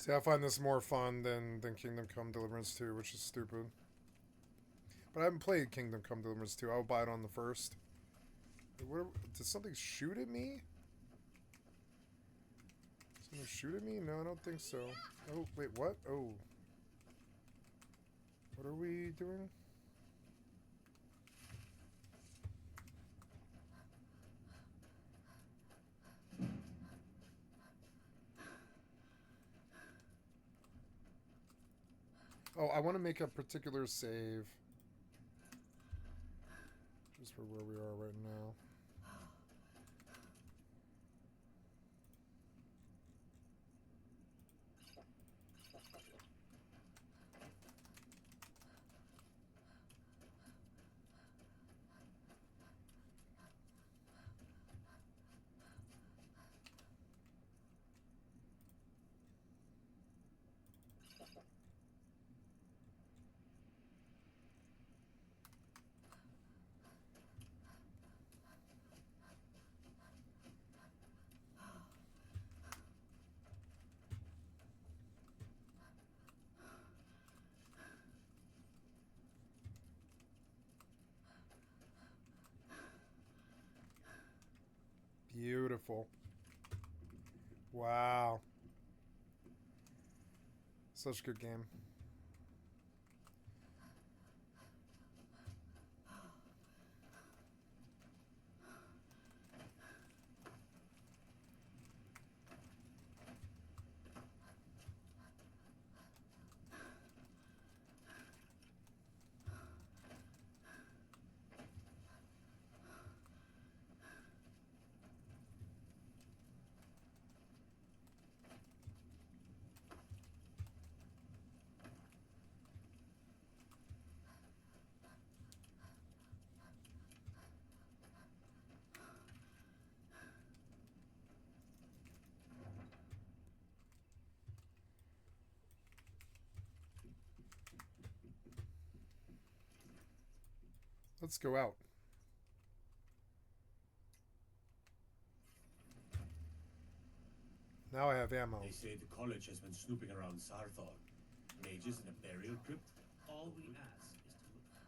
See, I find this more fun than Kingdom Come Deliverance 2, which is stupid. But I haven't played Kingdom Come Deliverance 2. I'll buy it on the first. Did something shoot at me? Someone shoot at me? No, I don't think so. Oh, wait, what? Oh. What are we doing? Oh, I want to make a particular save. Just for where we are right now. Beautiful. Wow. Such a good game. Let's go out. Now I have ammo. They say the college has been snooping around Sarthor. Mages in a burial crypt? All we ask is to look.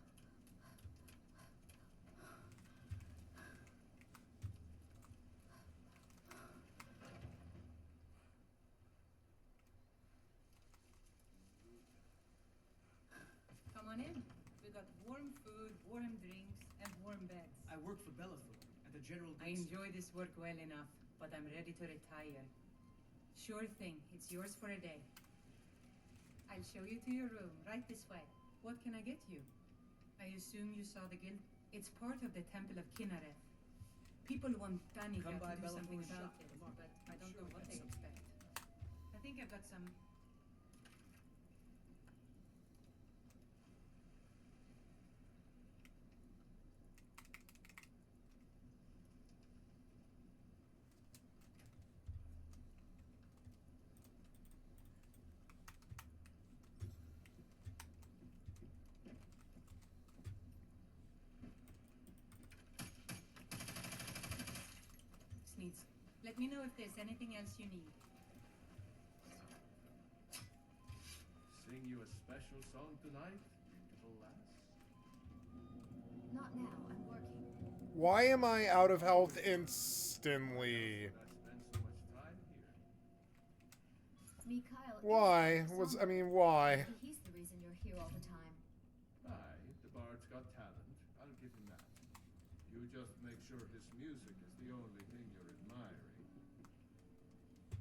Come on in. We got warm food, warm drinks, and warm beds. I work for Bellathor at the General I enjoy this work well enough, but I'm ready to retire. Sure thing. It's yours for a day. I'll show you to your room, right this way. What can I get you? I assume you saw the guild. It's part of the Temple of Kinnareth. People want Danica Come to by do something Bellathor's about shop it, tomorrow. but I don't Sure know what we they have expect. I think I've got some. Sneeds. Let me know if there's anything else you need. Sing you a special song tonight, beautiful lass? Not now, I'm working. Why am I out of health instantly? Mikhail. Why? Why? He's the reason you're here all the time. Aye, the bard's got talent. I'll give him that. You just make sure his music is the only thing you're admiring.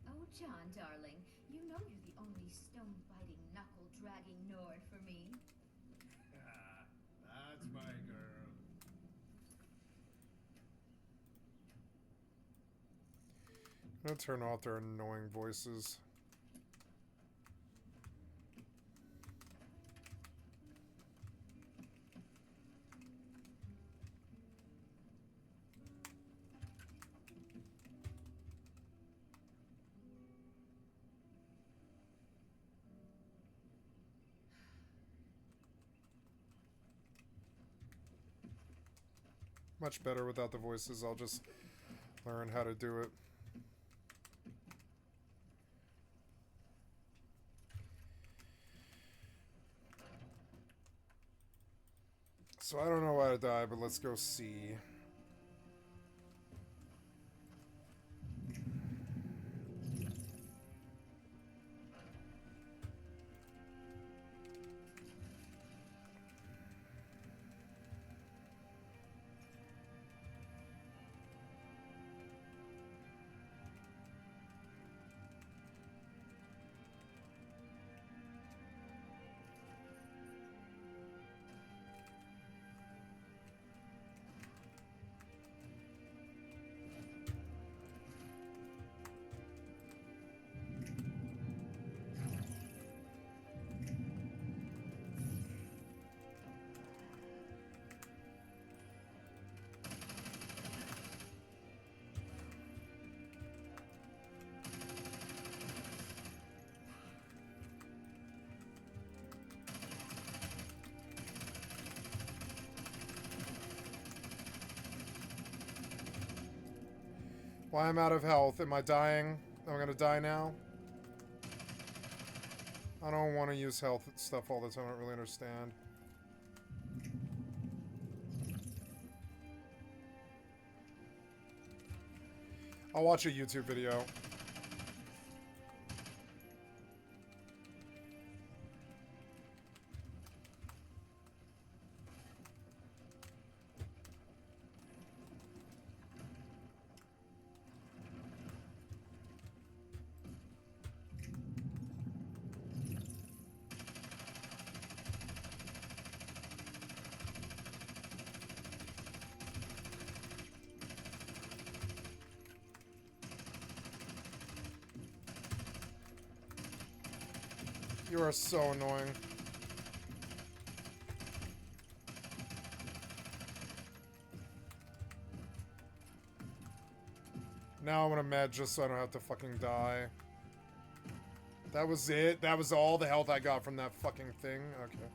Oh, John, darling, you know you're the only stone-biting, knuckle-dragging Nord for me. That's my girl. I'm gonna turn off their annoying voices. Much better without the voices. I'll just learn how to do it. So I don't know why to die, but let's go see. Why I'm out of health? Am I dying? Am I gonna die now? I don't want to use health stuff all the time. I don't really understand. I'll watch a YouTube video. You are so annoying. Now I'm gonna med just so I don't have to fucking die. That was it? That was all the health I got from that fucking thing? Okay.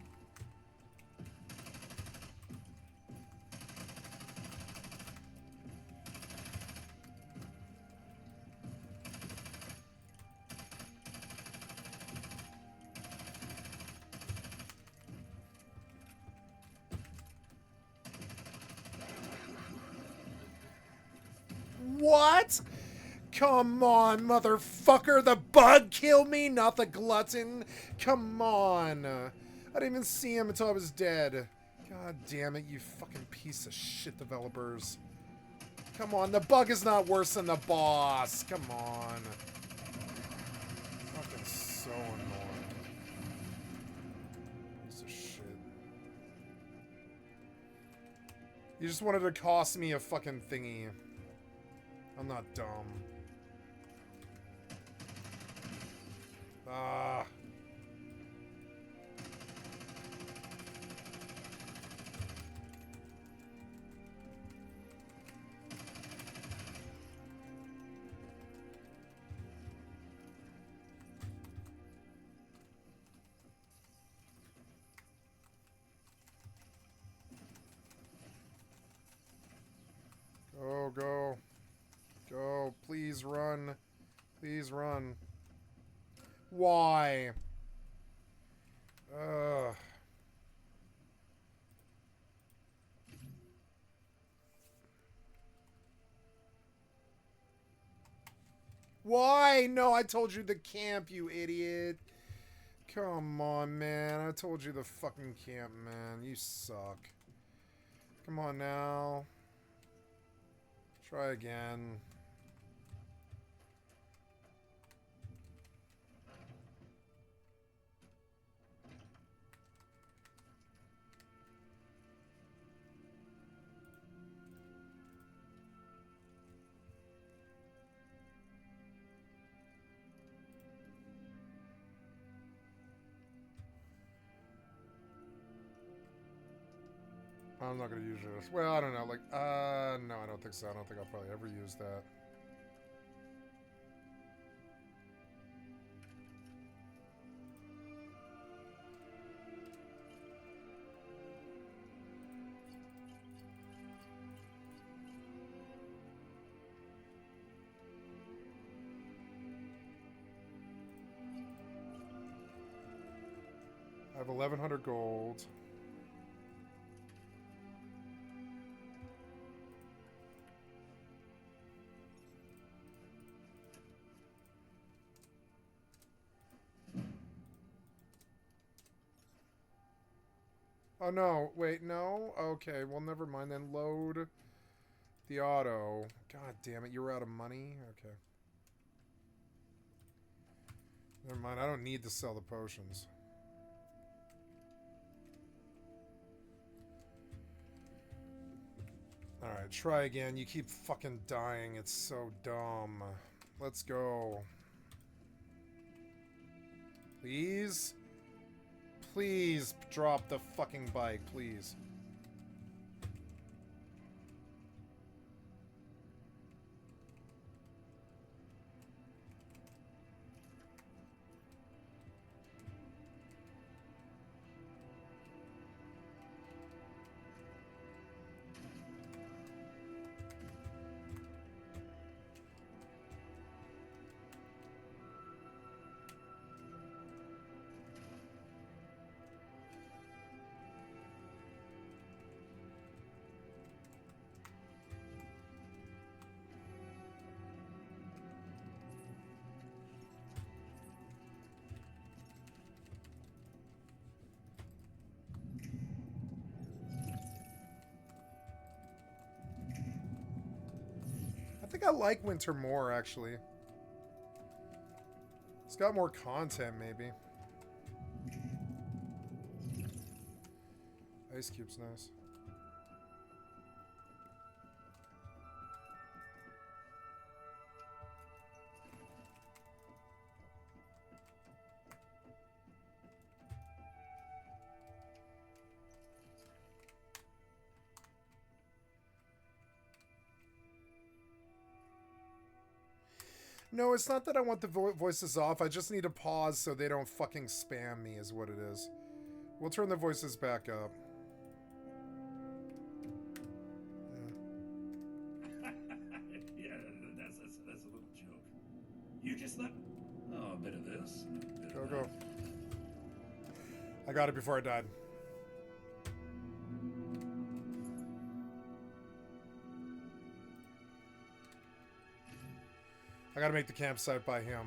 What? Come on, motherfucker. The bug killed me, not the glutton. Come on. I didn't even see him until I was dead. God damn it, you fucking piece of shit developers. Come on, the bug is not worse than the boss. Come on. Fucking so annoying. Piece of shit. You just wanted to cost me a fucking thingy. I'm not dumb. Ah. Go, go. Go. Please run. Please run. Why? Ugh. Why? No, I told you the camp, you idiot. Come on, man. I told you the fucking camp, man. You suck. Come on now. Try again. I'm not gonna use this. Well, I don't know. Like, no, I don't think so. I don't think I'll probably ever use that. I have 1,100 gold. Oh no, wait, no? Okay, well never mind then. Load the auto. God damn it, you were out of money? Okay. Never mind, I don't need to sell the potions. Alright, try again. You keep fucking dying. It's so dumb. Let's go. Please? Please drop the fucking bike, please. I think I like Winter more, actually. It's got more content, maybe. Ice Cube's nice. No, it's not that I want the voices off. I just need to pause so they don't fucking spam me is what it is. We'll turn the voices back up. Yeah, that's a little joke. You just let. Oh, a bit of this. A bit Go, of go. that. I got it before I died. I gotta make the campsite by him.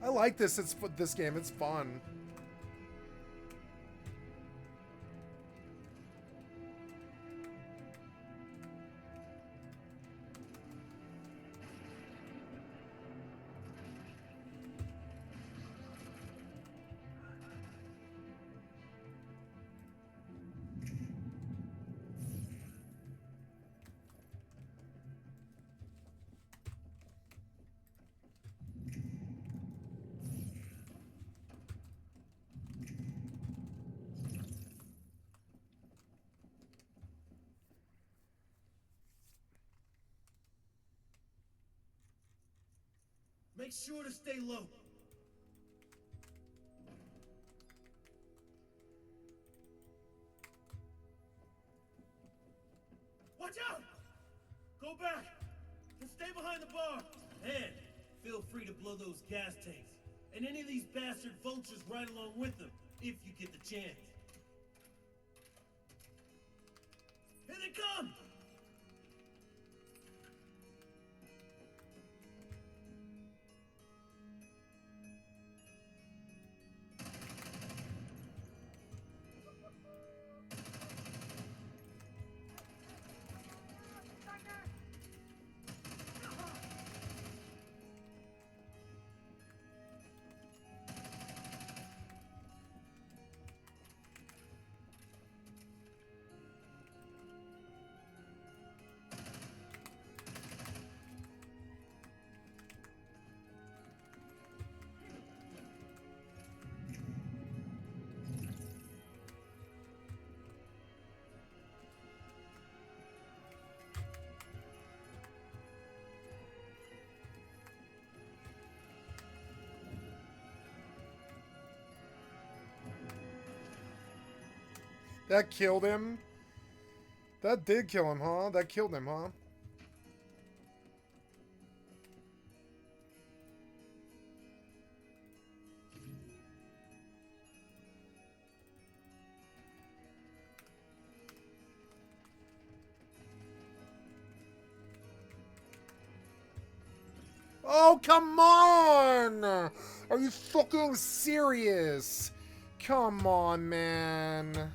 I like this. This game. It's fun. Make sure to stay low. Watch out! Go back! And stay behind the bar! And feel free to blow those gas tanks. And any of these bastard vultures right along with them, if you get the chance. Here they come! That killed him. That did kill him, huh? That killed him, huh? Oh, come on! Are you fucking serious? Come on, man.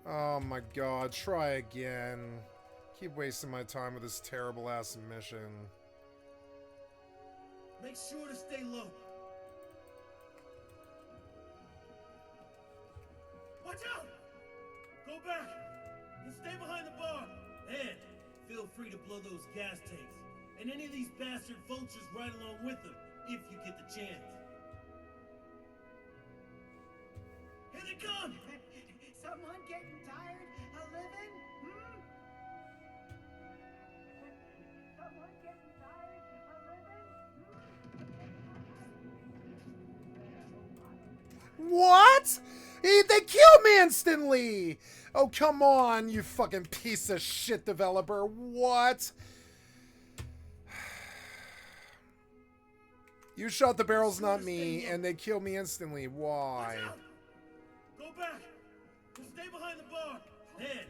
Oh my god, try again. Keep wasting my time with this terrible ass mission. Make sure to stay low. Watch out! Go back and stay behind the bar. And feel free to blow those gas tanks and any of these bastard vultures right along with them if you get the chance. Here they come! Someone getting tired of living? Hmm? Someone getting tired of living? What? They killed me instantly! Oh, come on, you fucking piece of shit developer. What? You shot the barrels, not me, and they killed me instantly. Why? Go back and stay behind the bar. And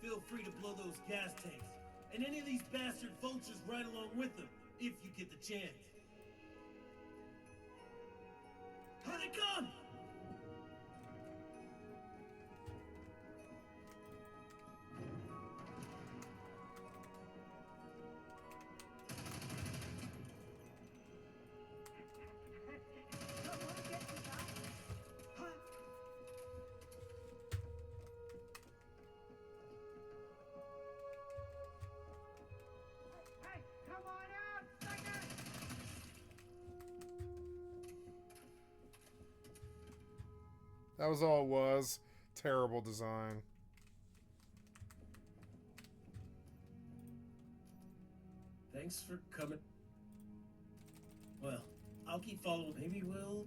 feel free to blow those gas tanks and any of these bastard vultures right along with them if you get the chance. Here they come! That was all it was. Terrible design. Thanks for coming. Well, I'll keep following. Maybe we'll...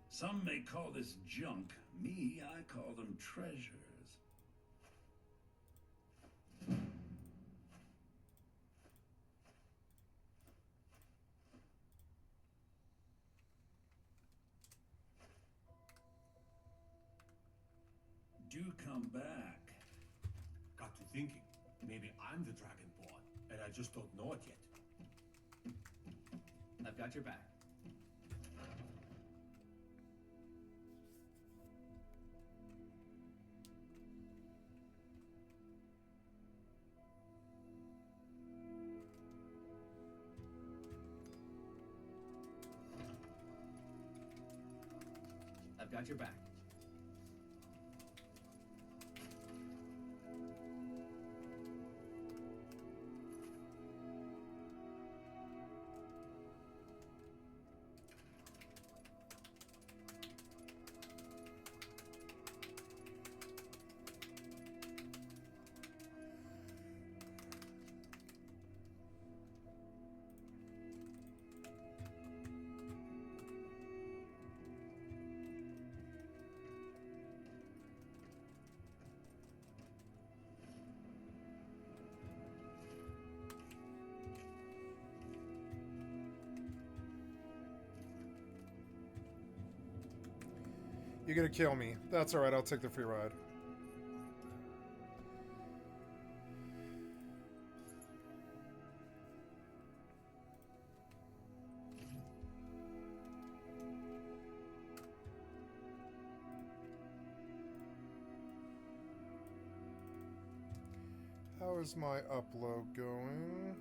Some may call this junk. Me, I call them treasures. Do come back. Got to thinking. Maybe I'm the Dragonborn, and I just don't know it yet. I've got your back. I've got your back. You're gonna kill me. That's alright, I'll take the free ride. How is my upload going?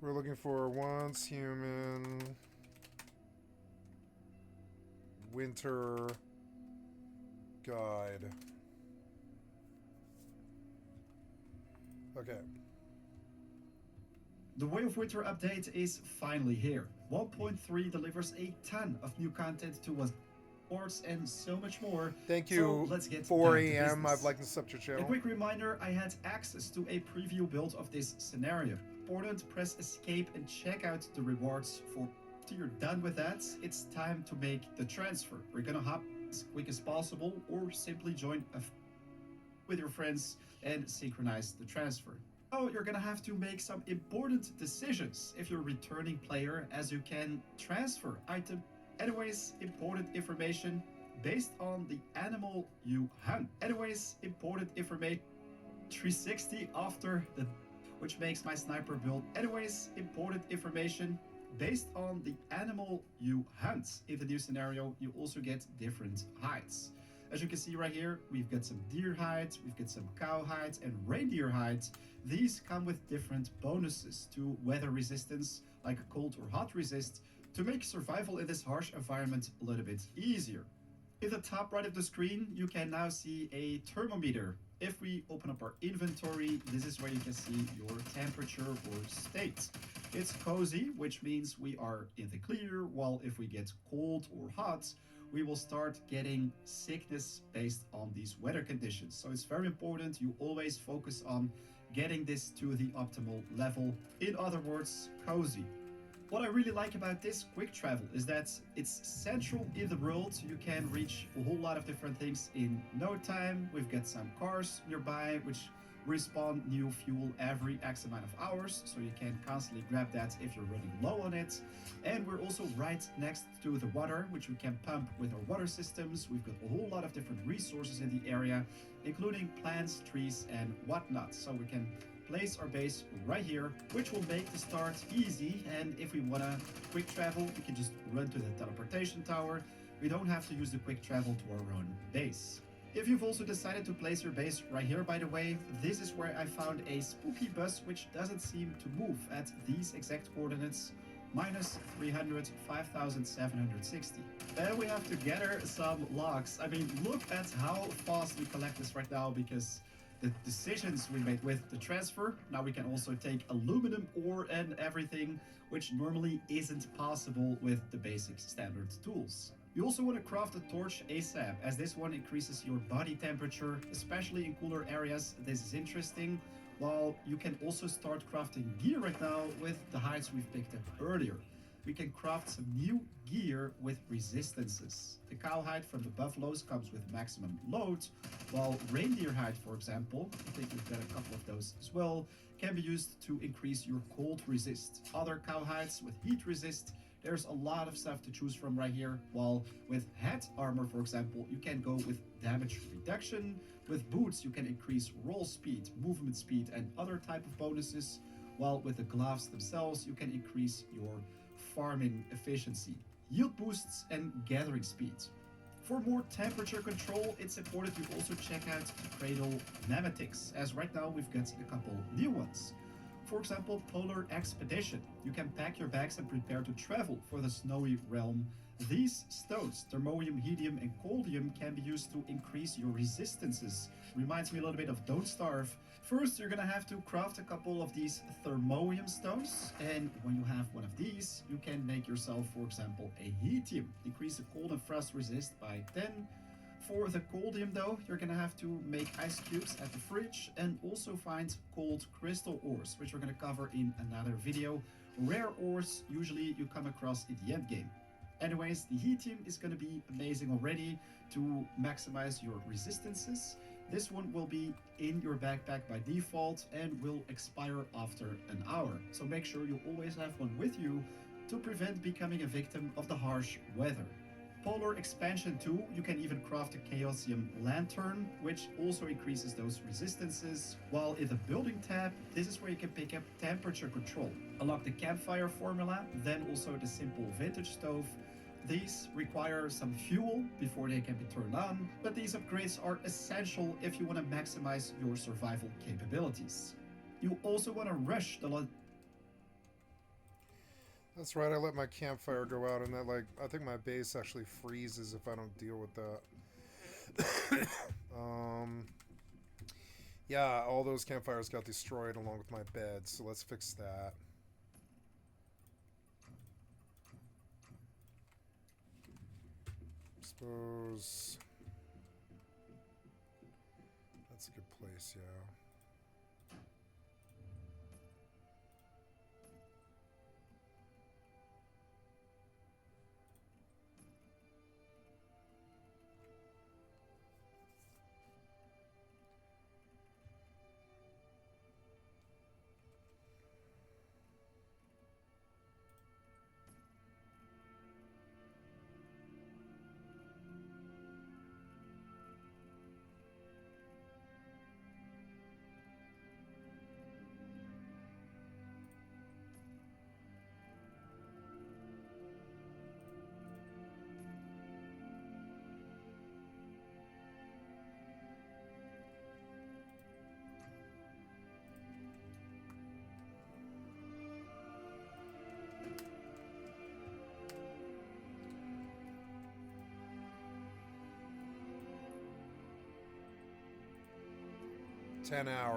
We're looking for once human winter guide. Okay. The Way of Winter update is finally here. 1.3 delivers a ton of new content to us, sports, and so much more. Thank you. So let's get 4 down to a.m. business. I've liked the sub to channel. A quick reminder, I had access to a preview build of this scenario. Important, press escape and check out the rewards. After you're done with that, it's time to make the transfer. We're gonna hop as quick as possible or simply join with your friends and synchronize the transfer. Oh, you're gonna have to make some important decisions if you're a returning player, as you can transfer item. Anyways, important information based on the animal you hunt. Anyways, important information 360 after the, which makes my sniper build. Anyways, important information based on the animal you hunt. In the new scenario, you also get different hides. As you can see right here, we've got some deer hides, we've got some cow hides and reindeer hides. These come with different bonuses to weather resistance, like cold or hot resist, to make survival in this harsh environment a little bit easier. In the top right of the screen, you can now see a thermometer. If we open up our inventory, this is where you can see your temperature or state. It's cozy, which means we are in the clear, while if we get cold or hot, we will start getting sickness based on these weather conditions. So it's very important you always focus on getting this to the optimal level. In other words, cozy. What I really like about this quick travel is that it's central in the world. You can reach a whole lot of different things in no time. We've got some cars nearby which respawn new fuel every X amount of hours, so you can constantly grab that if you're running low on it. And we're also right next to the water, which we can pump with our water systems. We've got a whole lot of different resources in the area, including plants, trees, and whatnot. So we can place our base right here, which will make the start easy. And if we want to quick travel, we can just run to the teleportation tower. We don't have to use the quick travel to our own base. If you've also decided to place your base right here, by the way, this is where I found a spooky bus which doesn't seem to move at these exact coordinates, -300, 5,760. And we have to gather some logs. I mean, look at how fast we collect this right now, because the decisions we made with the transfer, now we can also take aluminum ore and everything, which normally isn't possible with the basic standard tools. You also want to craft a torch ASAP, as this one increases your body temperature, especially in cooler areas. This is interesting, while you can also start crafting gear right now with the hides we've picked up earlier. We can craft some new gear with resistances. The cow hide from the buffaloes comes with maximum load, while reindeer hide, for example, I think we've got a couple of those as well, can be used to increase your cold resist. Other cow hides with heat resist. There's a lot of stuff to choose from right here, while with head armor, for example, you can go with damage reduction. With boots, you can increase roll speed, movement speed, and other type of bonuses, while with the gloves themselves, you can increase your farming efficiency, yield boosts, and gathering speed. For more temperature control, it's important you also check out the Cradle Nematics, as right now we've got a couple new ones. For example, Polar Expedition. You can pack your bags and prepare to travel for the snowy realm. These stones, thermoium, helium, and coldium, can be used to increase your resistances. Reminds me a little bit of Don't Starve. First, you're gonna have to craft a couple of these thermoium stones, and when you have one of these, you can make yourself, for example, a hetium. Increase the cold and frost resist by 10. For the coldium though, you're gonna have to make ice cubes at the fridge and also find cold crystal ores, which we're gonna cover in another video. Rare ores usually you come across in the end game. Anyways, the hetium is gonna be amazing already to maximize your resistances. This one will be in your backpack by default and will expire after an hour. So make sure you always have one with you to prevent becoming a victim of the harsh weather. Polar Expansion 2, you can even craft a Chaosium Lantern, which also increases those resistances. While in the Building tab, this is where you can pick up Temperature Control. Unlock the Campfire formula, then also the Simple Vintage Stove. These require some fuel before they can be turned on, but these upgrades are essential if you want to maximize your survival capabilities. You also want to rush the That's right, I let my campfire go out, and that, like, I think my base actually freezes if I don't deal with that. Yeah, all those campfires got destroyed along with my bed, so let's fix that. Suppose that's a good place, yeah. $10 hours.